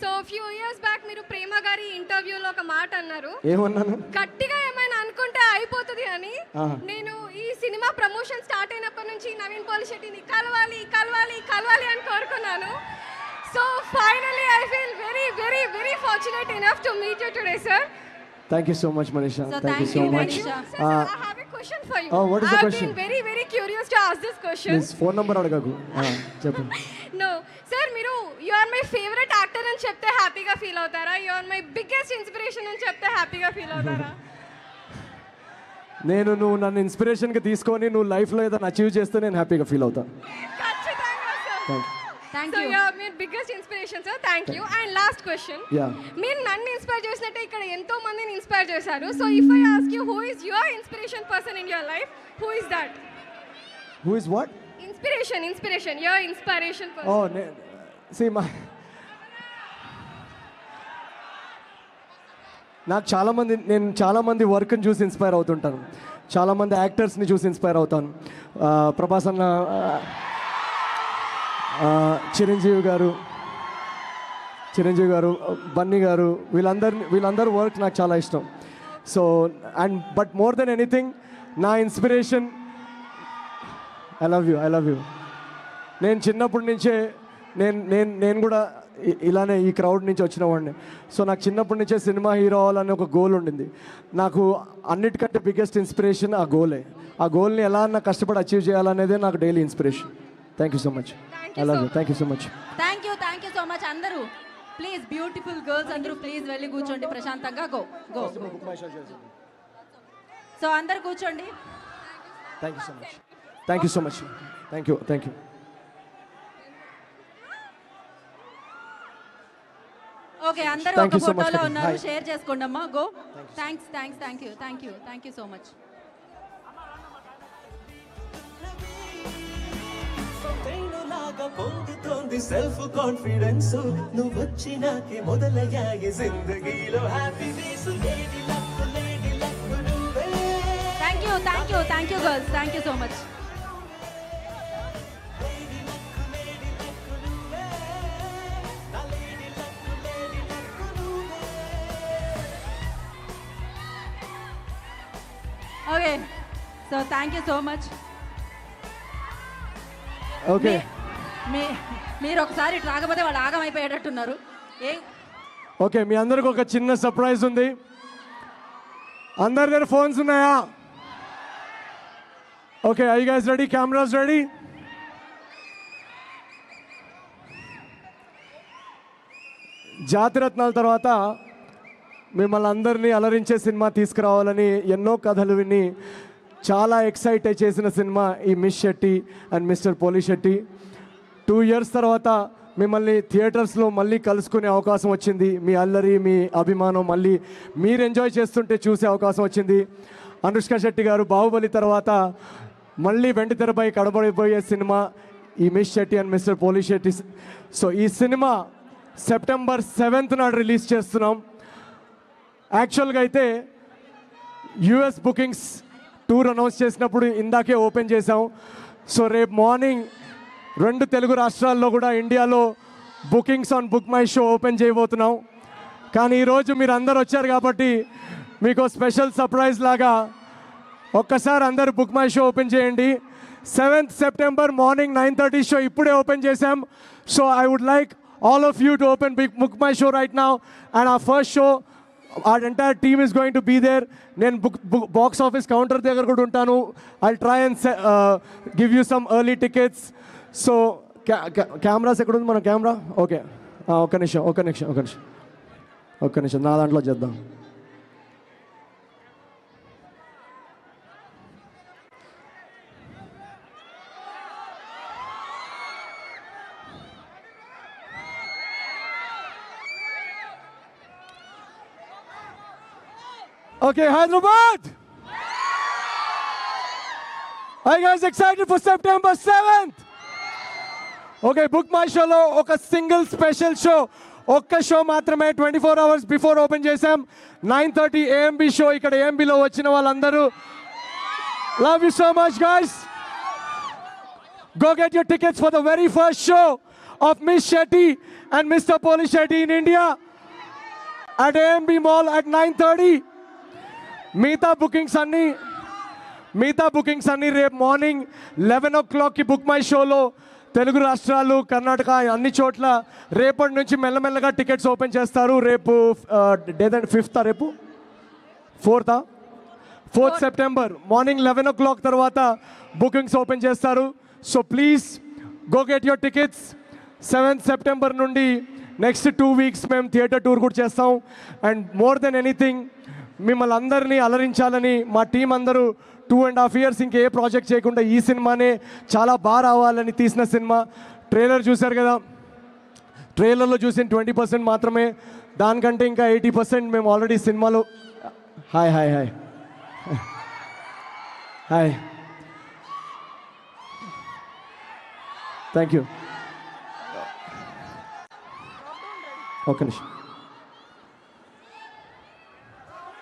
Speaker 8: So few years back మీరు ప్రేమ గారి ఇంటర్వ్యూలో ఒక మాట అన్నారు.
Speaker 13: ఏమన్నాను?
Speaker 8: గట్టిగా ఏమైనా అనుకుంటే అయిపోతుంది అని. నేను ఈ సినిమా ప్రమోషన్ స్టార్ట్ అయినప్పటి నుంచి నవీన్ పోలిశెట్టిని కలవాలి అని కోరుకున్నాను. So finally I feel very, very, very fortunate enough to meet you today, sir.
Speaker 13: Thank you so much, Manisha.
Speaker 1: So
Speaker 13: thank you so much.
Speaker 8: Sir, I have a question for you.
Speaker 13: Oh, what is the
Speaker 8: I have
Speaker 13: question?
Speaker 8: been very, very curious to ask this question.
Speaker 13: Please phone number అడగకు. చెప్పండి.
Speaker 8: No, sir, మీరు you are my favorite actor అని చెప్తే హ్యాపీగా feel అవుతారా? You are my biggest inspiration అని చెప్తే హ్యాపీగా feel అవుతారా?
Speaker 13: నువ్వు నన్ను ఇన్స్పిరేషన్గా తీసుకొని నువ్వు లైఫ్లో ఏదైనా అచీవ్ చేస్తే నేను హ్యాపీగా ఫీల్ అవుతాను.
Speaker 8: ఖచ్చితంగా sir.
Speaker 1: Thank
Speaker 8: So
Speaker 1: you.
Speaker 8: you are my biggest inspiration, sir. Thank you. And last question.
Speaker 13: Yeah.
Speaker 8: మీరు నన్ను ఇన్స్పైర్ చేసినట్టే ఇక్కడ ఎంతో మందిని ఇన్స్పైర్ చేశారు. So if I ask you who is your inspiration person in your life, who is that?
Speaker 13: Who is what?
Speaker 8: Inspiration, your inspiration person.
Speaker 13: Oh, see నాకు చాలా మంది వర్క్ని చూసి ఇన్స్పైర్ అవుతుంటాను. చాలామంది యాక్టర్స్ని చూసి ఇన్స్పైర్ అవుతాను. ప్రభాస్ అన్న, చిరంజీవి గారు, బన్నీ గారు, వీళ్ళందరూ వర్క్ నాకు చాలా ఇష్టం. So but more than anything నా ఇన్స్పిరేషన్ ఐ లవ్ యూ. నేను చిన్నప్పటి నుంచే నేను కూడా ఇలానే ఈ క్రౌడ్ నుంచి వచ్చిన వాడిని. సో నాకు చిన్నప్పటి నుంచే సినిమా హీరో అవ్వాలని ఒక గోల్ ఉండింది. నాకు అన్నిటికంటే బిగ్గెస్ట్ ఇన్స్పిరేషన్ ఆ గోలే. ఆ గోల్ని ఎలా నా కష్టపడి అచీవ్ చేయాలనేదే నాకు daily inspiration. Thank you so much. I love you. Thank you so much.
Speaker 1: Thank you so much. అందరూ ప్లీజ్, బ్యూటిఫుల్ గర్ల్స్ అందరూ ప్లీజ్ వెళ్ళి కూర్చోండి ప్రశాంతంగా. గో. సో అందరు కూర్చోండి.
Speaker 13: Thank you so much. Thank you.
Speaker 1: Okay, అందరూ
Speaker 13: Thank
Speaker 1: ఒక
Speaker 13: you so much,
Speaker 1: ఫోటోలో
Speaker 13: Kapil.
Speaker 1: ఉన్నారు.
Speaker 13: Hi.
Speaker 1: షేర్ చేసుకోండి అమ్మా. Go. Thank you so much.
Speaker 11: పొందుతోంది సెల్ఫ్ కాన్ఫిడెన్స్ నువ్వు వచ్చినాకే మొదలయ్యాయి జిందగీలో హ్యాపీనెస్. లేడీ లక్ నువ్వే.
Speaker 1: Thank you girls. Thank you so much. Okay, so thank you so much.
Speaker 13: Okay,
Speaker 1: మీరు ఒకసారి ఇటు రాకపోతే వాళ్ళు ఆగమైపోయేటట్టున్నారు.
Speaker 13: ఓకే, మీ అందరికి ఒక చిన్న సర్ప్రైజ్ ఉంది. అందరి దగ్గర ఫోన్స్ ఉన్నాయా? Okay, I guys ready? Cameras ready? జాతిరత్నాల తర్వాత మిమ్మల్ని అందరినీ అలరించే సినిమా తీసుకురావాలని ఎన్నో కథలు విని చాలా ఎక్సైట్ చేసిన సినిమా ఈ Miss Shetty and Mister Polishetty. 2 years తర్వాత మిమ్మల్ని థియేటర్స్లో మళ్ళీ కలుసుకునే అవకాశం వచ్చింది. మీ అల్లరి, మీ అభిమానం మళ్ళీ మీరు ఎంజాయ్ చేస్తుంటే చూసే అవకాశం వచ్చింది. అనుష్క శెట్టి గారు బాహుబలి తర్వాత మళ్ళీ వెండి తెరపై కడబడిపోయే సినిమా ఈ Miss Shetty and Mister Polishetty. So ఈ సినిమా September 7th నాడు రిలీజ్ చేస్తున్నాం. యాక్చువల్గా అయితే యూఎస్ బుకింగ్స్ టూర్ అనౌన్స్ చేసినప్పుడు ఇందాకే ఓపెన్ చేసాం. సో రేపు మార్నింగ్ 2 తెలుగు రాష్ట్రాల్లో కూడా ఇండియాలో bookings on book my show open చేయబోతున్నాం. కానీ ఈరోజు మీరు అందరు వచ్చారు కాబట్టి మీకు స్పెషల్ సర్ప్రైజ్ లాగా ఒక్కసారి అందరు బుక్ మై షో ఓపెన్ చేయండి. 7th September మార్నింగ్ 9:30 షో ఇప్పుడే ఓపెన్ చేసాం. So I would like all of you to open book my show right now, and our first show our entire team is going to be there. Nen box office counter దగ్గర కూడా ఉంటాను. I'll try and give you some early tickets. So cameras ఎక్కడ ఉంది మన camera? Okay, ఒక్క నిమిషం నా దాంట్లో చేద్దాం. Okay, Hyderabad! Are you guys excited for September 7th? Okay, Book My Showలో ఒక సింగిల్ స్పెషల్ షో, ఒక్క షో మాత్రమే 24 hours బిఫోర్ ఓపెన్ చేసాం. 9:30 AMB షో. ఇక్కడ AMBలో వచ్చిన వాళ్ళందరూ love you so much guys. Go get your tickets for the very first show of Miss Shetty and Mr. Polish Shetty in India at AMB Mall at 9:30. మిగతా bookings అన్నీ రేపు morning 11 o'clockకి book my షోలో తెలుగు రాష్ట్రాలు, కర్ణాటక అన్ని చోట్ల రేపటి నుంచి మెల్లమెల్లగా టికెట్స్ ఓపెన్ చేస్తారు. రేపు డేట్ 5th, రేపు 4th సెప్టెంబర్ మార్నింగ్ 11 o'clock తర్వాత బుకింగ్స్ ఓపెన్ చేస్తారు. So please go get your tickets. 7th September నుండి నెక్స్ట్ 2 weeks మేము థియేటర్ టూర్ కూడా చేస్తాం. అండ్ మోర్ దెన్ ఎనీథింగ్ మిమ్మల్ని అందరినీ అలరించాలని మా టీం అందరూ 2.5 years ఇంకే ప్రాజెక్ట్ చేయకుండా ఈ సినిమానే చాలా బాగా రావాలని తీసిన సినిమా. ట్రైలర్ చూశారు కదా, ట్రైలర్లో చూసిన 20% మాత్రమే, దానికంటే ఇంకా 80% మేము ఆల్రెడీ సినిమాలో. Hi hi hi hi, thank you. ఒక్క నిమిషం.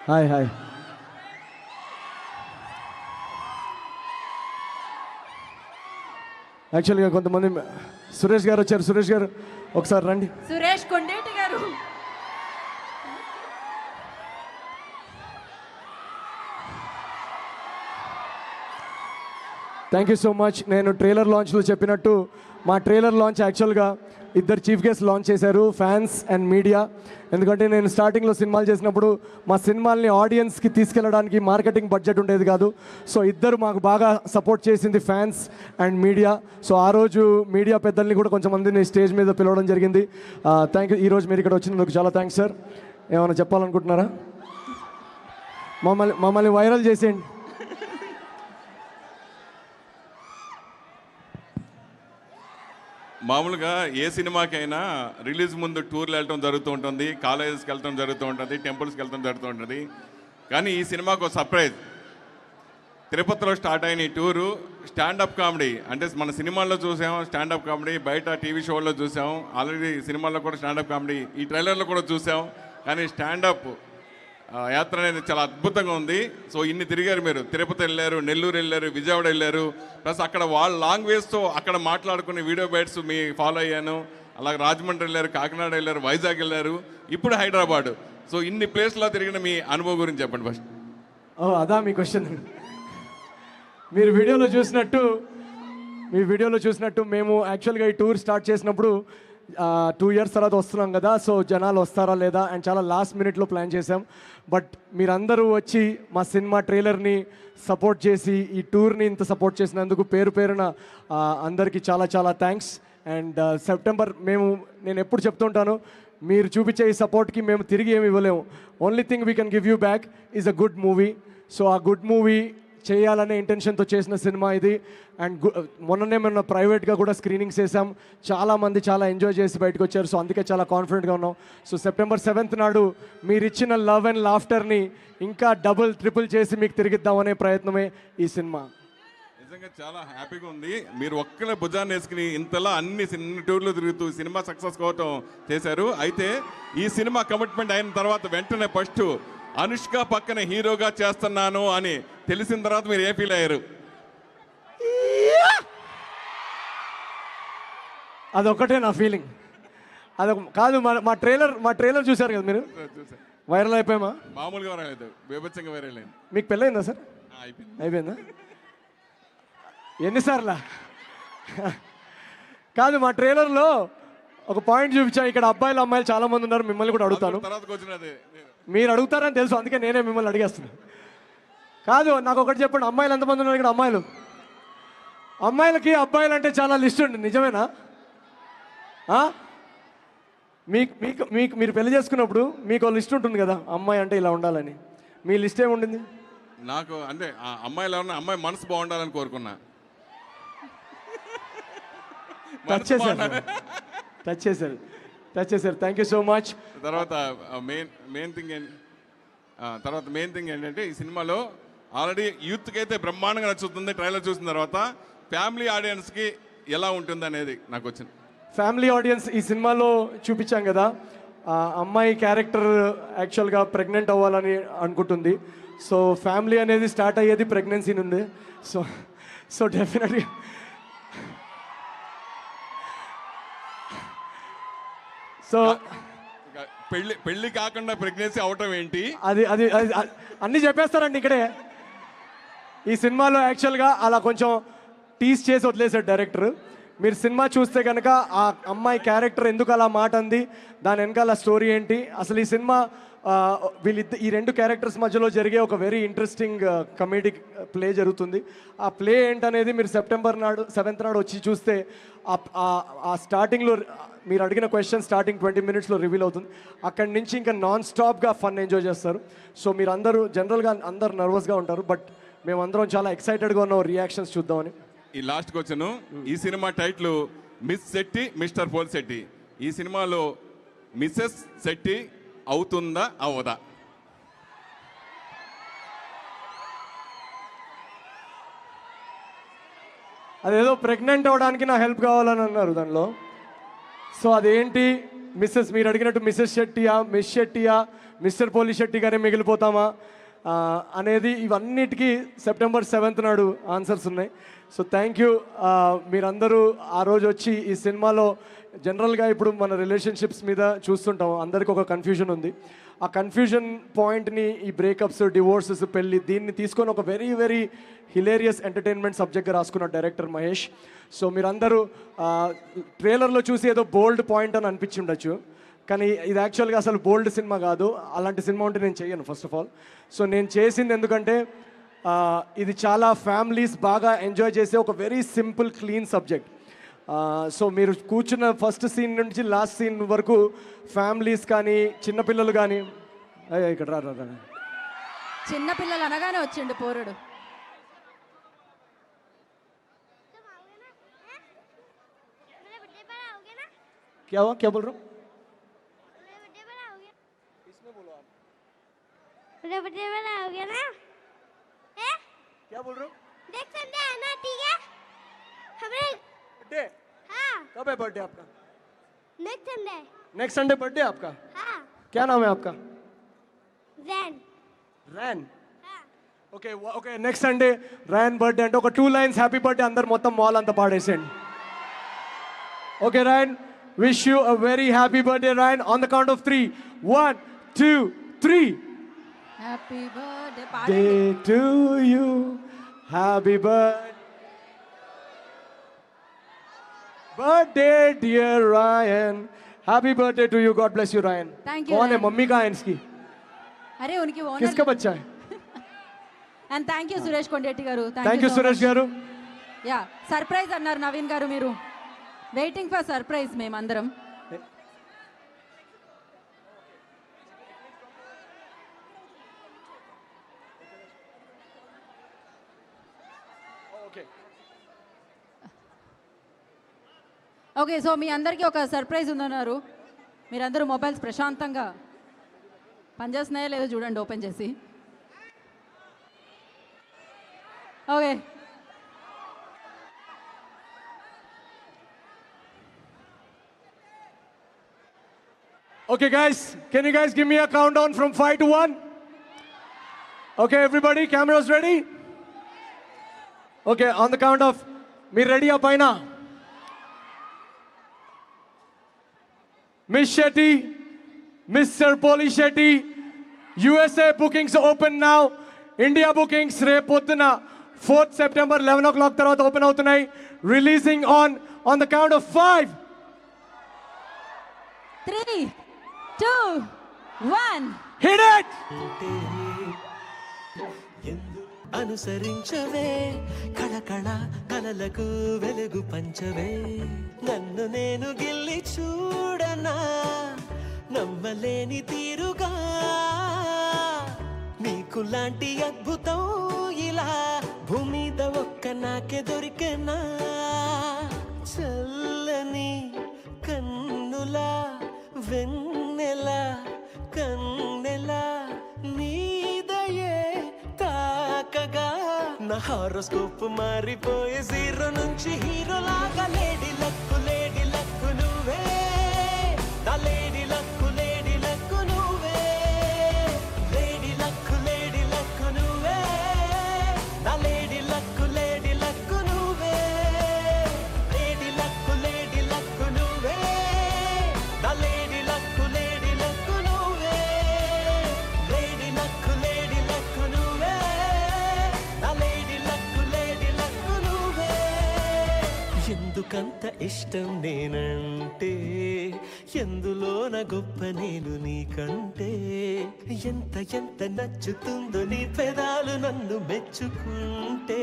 Speaker 13: Hi hi. యాక్చువల్గా కొంతమంది సురేష్ గారు వచ్చారు. సురేష్ గారు ఒకసారి రండి.
Speaker 1: సురేష్ కొండేటి గారు.
Speaker 13: Thank you so much. నేను ట్రైలర్ లాంచ్లో చెప్పినట్టు మా ట్రైలర్ లాంచ్ యాక్చువల్గా ఇద్దరు చీఫ్ గెస్ట్ లాంచ్ చేశారు, ఫ్యాన్స్ అండ్ మీడియా. ఎందుకంటే నేను స్టార్టింగ్లో సినిమాలు చేసినప్పుడు మా సినిమాల్ని ఆడియన్స్కి తీసుకెళ్ళడానికి మార్కెటింగ్ బడ్జెట్ ఉండేది కాదు. సో ఇద్దరు మాకు బాగా సపోర్ట్ చేసింది, ఫ్యాన్స్ అండ్ మీడియా. సో ఆ రోజు మీడియా పెద్దల్ని కూడా కొంచెం మందిని స్టేజ్ మీద పిలవడం జరిగింది. Thank you. ఈరోజు మీరు ఇక్కడ వచ్చినందుకు చాలా థ్యాంక్స్ సార్. ఏమైనా చెప్పాలనుకుంటున్నారా? మమ్మల్ని వైరల్ చేసేయండి.
Speaker 12: మామూలుగా ఏ సినిమాకైనా రిలీజ్ ముందు టూర్లు వెళ్ళటం జరుగుతూ ఉంటుంది, కాలేజెస్కి వెళ్ళటం జరుగుతూ ఉంటుంది, టెంపుల్స్కి వెళ్ళటం జరుగుతూ ఉంటుంది. కానీ ఈ సినిమాకు ఒక సర్ప్రైజ్. తిరుపతిలో స్టార్ట్ అయిన ఈ టూరు స్టాండప్ కామెడీ. అంటే మన సినిమాల్లో చూసాం స్టాండప్ కామెడీ, బయట టీవీ షోల్లో చూసాం, ఆల్రెడీ సినిమాల్లో కూడా స్టాండప్ కామెడీ, ఈ ట్రైలర్లో కూడా చూసాం. కానీ స్టాండప్ యాత్ర అనేది చాలా అద్భుతంగా ఉంది. సో ఇన్ని తిరిగారు మీరు, తిరుపతి వెళ్ళారు, నెల్లూరు వెళ్ళారు, విజయవాడ వెళ్ళారు, ప్లస్ అక్కడ వాళ్ళ లాంగ్వేజ్తో అక్కడ మాట్లాడుకునే వీడియో బైట్స్ మీ ఫాలో అయ్యాను. అలాగే రాజమండ్రి వెళ్ళారు, కాకినాడ వెళ్ళారు, వైజాగ్ వెళ్ళారు, ఇప్పుడు హైదరాబాద్. సో ఇన్ని ప్లేస్లో తిరిగిన మీ అనుభవం గురించి చెప్పండి ఫస్ట్.
Speaker 13: అదా మీ క్వశ్చన్. మీరు వీడియోలో చూసినట్టు మేము యాక్చువల్గా ఈ టూర్ స్టార్ట్ చేసినప్పుడు 2 years తర్వాత వస్తున్నాం కదా, సో జనాలు వస్తారా లేదా అండ్ చాలా లాస్ట్ మినిట్లో ప్లాన్ చేసాం. బట్ మీరందరూ వచ్చి మా సినిమా ట్రైలర్ని సపోర్ట్ చేసి ఈ టూర్ని ఇంత సపోర్ట్ చేసినందుకు పేరున అందరికీ చాలా చాలా థ్యాంక్స్. అండ్ సెప్టెంబర్ నేను ఎప్పుడు చెప్తుంటాను, మీరు చూపించే ఈ సపోర్ట్కి మేము తిరిగి ఏమి ఇవ్వలేము. Only thing we can give you back is a good movie. So ఆ గుడ్ మూవీ చేయాలనే ఇంటెన్షన్తో చేసిన సినిమా ఇది. అండ్ మొన్ననే మనం ప్రైవేట్గా కూడా స్క్రీనింగ్స్ చేసాం, చాలామంది చాలా ఎంజాయ్ చేసి బయటకు వచ్చారు. సో అందుకే చాలా కాన్ఫిడెంట్గా ఉన్నాం. సో September 7th నాడు మీరు ఇచ్చిన లవ్ అండ్ లాఫ్టర్ని ఇంకా డబుల్ ట్రిపుల్ చేసి మీకు తిరిగిద్దామనే ప్రయత్నమే ఈ సినిమా.
Speaker 12: నిజంగా చాలా హ్యాపీగా ఉంది. మీరు ఒక్కలే భుజాన్ని వేసుకుని ఇంతలా అన్ని టూర్లు తిరుగుతూ సినిమా సక్సెస్ కావటం చేశారు. అయితే ఈ సినిమా కమిట్మెంట్ అయిన తర్వాత వెంటనే ఫస్ట్ అనుష్క పక్కన హీరోగా చేస్తున్నాను అని తెలిసిన తర్వాత మీరు ఏ ఫీల్ అయ్యారు?
Speaker 13: అదొక్కటే నా ఫీలింగ్. కాదు, మా ట్రైలర్ చూశారు కదా మీరు, వైరల్ అయిపోయామా?
Speaker 12: మామూలుగా రాలేదు, బీభత్సంగా వైరల్ అయింది.
Speaker 13: మీకు పెళ్ళయిందా సార్? అయిపోయిందా? ఎన్నిసార్లా? కాదు, మా ట్రైలర్లో ఒక పాయింట్ చూపించాను. ఇక్కడ అబ్బాయిలు అమ్మాయిలు చాలా మంది ఉన్నారు, మిమ్మల్ని కూడా అడుగుతాను. మీరు అడుగుతారని తెలుసు, అందుకే నేనే మిమ్మల్ని అడిగేస్తున్నాను. కాదు, నాకు ఒకటి చెప్పండి, అమ్మాయిలు ఎంతమంది ఉన్నారు ఇక్కడ? అమ్మాయిలకి అబ్బాయిలు అంటే చాలా లిస్ట్ ఉంది, నిజమేనా? మీరు పెళ్లి చేసుకున్నప్పుడు మీకు లిస్ట్ ఉంటుంది కదా, అమ్మాయి అంటే ఇలా ఉండాలని. మీ లిస్ట్ ఏముండింది?
Speaker 12: నాకు అంటే అమ్మాయిలు ఎవరన్నా అమ్మాయి మనసు బాగుండాలని కోరుకున్నా.
Speaker 13: టచ్ చేశారు. Thank you so much.
Speaker 12: తర్వాత మెయిన్ థింగ్ తర్వాత మెయిన్ థింగ్ ఏంటంటే ఈ సినిమాలో ఆల్రెడీ యూత్కి అయితే బ్రహ్మాండంగా నచ్చుతుంది. ట్రైలర్ చూసిన తర్వాత ఫ్యామిలీ ఆడియన్స్కి ఎలా ఉంటుంది అనేది నాకు వచ్చింది.
Speaker 13: ఫ్యామిలీ ఆడియన్స్ ఈ సినిమాలో చూపించాం కదా, ఆ అమ్మాయి క్యారెక్టర్ యాక్చువల్గా ప్రెగ్నెంట్ అవ్వాలని అనుకుంటుంది. సో ఫ్యామిలీ అనేది స్టార్ట్ అయ్యేది ప్రెగ్నెన్సీ నుండి. సో డెఫినెట్గా సో
Speaker 12: పెళ్లి కాకుండా ప్రెగ్నెన్సీ అవటం ఏంటి?
Speaker 13: అది అది అది అన్నీ చెప్పేస్తారండి ఇక్కడే. ఈ సినిమాలో యాక్చువల్గా అలా కొంచెం టీస్ చేసి వదిలేశాడు డైరెక్టర్. మీరు సినిమా చూస్తే కనుక ఆ అమ్మాయి క్యారెక్టర్ ఎందుకు అలా మాట అంది, దాని వెనకాల స్టోరీ ఏంటి, అసలు ఈ సినిమా ఈ రెండు క్యారెక్టర్స్ మధ్యలో జరిగే ఒక వెరీ ఇంట్రెస్టింగ్ కమెడిక్ ప్లే జరుగుతుంది. ఆ ప్లే ఏంటనేది మీరు సెప్టెంబర్ 7th నాడు వచ్చి చూస్తే ఆ స్టార్టింగ్లో మీరు అడిగిన క్వశ్చన్ స్టార్టింగ్ 20 minutesలో రివీల్ అవుతుంది. అక్కడి నుంచి ఇంకా నాన్ స్టాప్గా ఫన్ ఎంజాయ్ చేస్తారు. సో మీరు అందరూ జనరల్గా అందరు నర్వస్గా ఉంటారు, బట్ మేమందరం చాలా ఎక్సైటెడ్గా ఉన్నాం రియాక్షన్స్ చూద్దామని.
Speaker 12: ఈ లాస్ట్ క్వశ్చన్, ఈ cinema title Miss Shetty Mister Polishetty. ఈ సినిమాలో మిస్సెస్ శెట్టి అవుతుందా అవదా?
Speaker 13: అదేదో ప్రెగ్నెంట్ అవ్వడానికి నా హెల్ప్ కావాలని అన్నారు దానిలో. సో అదేంటి మిస్సెస్, మీరు అడిగినట్టు మిస్సెస్ శెట్టియా, మిస్ శెట్టియా, మిస్టర్ పోలీ శెట్టిగానే మిగిలిపోతామా అనేది ఇవన్నిటికీ September 7th నాడు ఆన్సర్స్ ఉన్నాయి. So thank you. మీరందరూ ఆ రోజు వచ్చి ఈ సినిమాలో జనరల్గా ఇప్పుడు మన రిలేషన్షిప్స్ మీద చూస్తుంటాం, అందరికీ ఒక కన్ఫ్యూజన్ ఉంది. ఆ కన్ఫ్యూజన్ పాయింట్ని ఈ బ్రేకప్స్, డివోర్సెస్, పెళ్ళి దీన్ని తీసుకొని ఒక వెరీ వెరీ హిలేరియస్ ఎంటర్టైన్మెంట్ సబ్జెక్ట్గా రాసుకున్న డైరెక్టర్ మహేష్. సో మీరందరూ ట్రైలర్లో చూసి ఏదో బోల్డ్ పాయింట్ అని అనిపించి ఉండొచ్చు, కానీ ఇది యాక్చువల్గా అసలు బోల్డ్ సినిమా కాదు. అలాంటి సినిమా ఉంటే నేను చేయను ఫస్ట్ ఆఫ్ ఆల్. సో నేను చేసింది ఎందుకంటే ఇది చాలా ఫ్యామిలీస్ బాగా ఎంజాయ్ చేసే ఒక very simple clean subject. So మీరు కూర్చున్న ఫస్ట్ సీన్ నుంచి లాస్ట్ సీన్ వరకు ఫ్యామిలీస్ కానీ చిన్నపిల్లలు కానీ ఇక్కడ రా
Speaker 1: చిన్నపిల్లలు అనగానే వచ్చిండు పోరుడు.
Speaker 13: क्या बोल रहा हूँ?
Speaker 14: आओगे ना?
Speaker 13: क्या बोल रहे हो?
Speaker 14: देख संडे आना, ठीक है? हमें
Speaker 13: बर्थडे?
Speaker 14: हाँ
Speaker 13: कब है बर्थडे आपका?
Speaker 14: Next Sunday.
Speaker 13: Next Sunday birthday आपका?
Speaker 14: हाँ
Speaker 13: क्या नाम है आपका?
Speaker 14: Ryan.
Speaker 13: Ryan. Okay okay next Sunday Ryan birthday అంటే ఒక 2 lines హ్యాపీ బర్త్డే అందరు మొత్తం మాల్ అంతా పాడేసేయండి. Okay Ryan, wish you a very happy birthday Ryan. On the count of 3, 1, 2, 3.
Speaker 1: Happy birthday
Speaker 13: Day to you, happy birthday dear Ryan, happy birthday to you, God bless you Ryan.
Speaker 1: Thank you,
Speaker 13: कौन है
Speaker 1: Ryan.
Speaker 13: Mummy का है इसकी?
Speaker 1: अरे उनकी owner
Speaker 13: किसका बच्चा है?
Speaker 1: And thank you Suresh Kondetti గారు.
Speaker 13: థ్యాంక్ యూ సురేష్ గారు.
Speaker 1: యా సర్ప్రైజ్ అన్నారు నవీన్ గారు, మీరు వెయిటింగ్ ఫర్ సర్ప్రైజ్ మేమందరం. ఓకే సో మీ అందరికీ ఒక సర్ప్రైజ్ ఉందన్నారు. మీరందరూ మొబైల్స్ ప్రశాంతంగా పనిచేస్తున్నాయో లేదో చూడండి ఓపెన్ చేసి. Okay
Speaker 13: Okay guys, can you guys give me a countdown from 5 to 1? Okay everybody, cameras ready? Okay, on the count of, మీరు రెడీ ఆ పైన? Miss Shetty, Mr. Poli Shetty, USA bookings open now. India bookings రేపు పొద్దున 4th September 11 o'clock తర్వాత open అవుతున్నాయి. Releasing on the count of 5.
Speaker 1: 3, 2, 1.
Speaker 13: Hit it!
Speaker 11: అనుసరించవే కళకళ కలలకు వెలుగు పంచవే నన్ను నేను గిల్లి చూడనా నమ్మలేని తీరుగా నీకు లాంటి అద్భుతం ఇలా భూమిద ఒక్క నాకే దొరికెనా చల్లని కన్నుల వెన్నెల కన్నెల నీ హారోస్కోప్ మారిపోయే జీరో నుంచి హీరో లాగా లేడీ లక్కు నువ్వే నా లేడీ లక్కు నువ్వే లేడీ లక్కు నువ్వే నా లేడీ లక్కు నువ్వే లేడీ లక్కు నువ్వే నా లేడీ లక్కు నువ్వే లేడీ లక్కు నువ్వే నా లేడీ లక్కు నువ్వే ఎందుకంత ఇష్టం నేనంటే ఎందులోన గొప్ప నేను నీకంటే ఎంత నచ్చుతుందో నీ పెదాలు నన్ను మెచ్చుకుంటే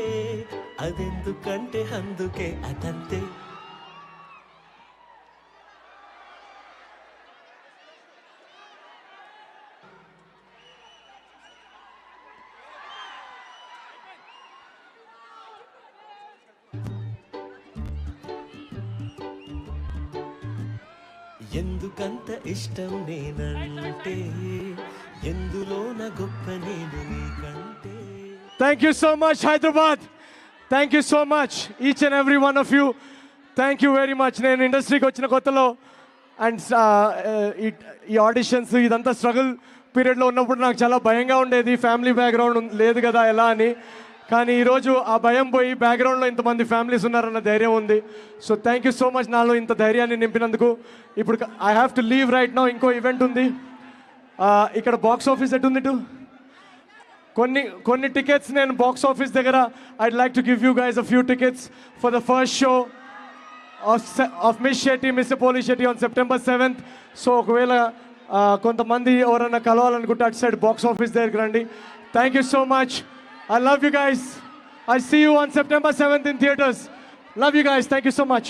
Speaker 11: అదెందుకంటే అందుకే అదంతే ఎందుకంత ఇష్టం నేనంటే ఎందులోన గొప్ప నేను నీకంటే.
Speaker 13: Thank you so much, Hyderabad. Thank you so much, each and every one of you. Thank you very much. నేను ఇండస్ట్రీకి వచ్చిన కొత్తలో అండ్ ఈ ఆడిషన్స్ ఇదంతా స్ట్రగుల్ పీరియడ్లో ఉన్నప్పుడు నాకు చాలా భయంగా ఉండేది. ఫ్యామిలీ బ్యాక్గ్రౌండ్ లేదు కదా ఎలా అని. కానీ ఈరోజు ఆ భయం పోయి బ్యాక్గ్రౌండ్లో ఇంతమంది ఫ్యామిలీస్ ఉన్నారన్న ధైర్యం ఉంది. So thank you so much నాలో ఇంత ధైర్యాన్ని నింపినందుకు. ఇప్పుడు I have to leave right now. ఇంకో ఈవెంట్ ఉంది ఇక్కడ. బాక్స్ ఆఫీస్ ఎటుంది టు కొన్ని టికెట్స్ నేను బాక్స్ ఆఫీస్ దగ్గర I'd like to give you guys a few tickets for the first show of miss Shetty mister Polishetty on September 7th. So ఒకవేళ కొంతమంది ఎవరన్నా కలవాలనుకుంటే అటు సైడ్ బాక్స్ ఆఫీస్ దగ్గరికి రండి. Thank you so much. I love you guys. I'll see you on September 7th in theaters. Love you guys. Thank you so much.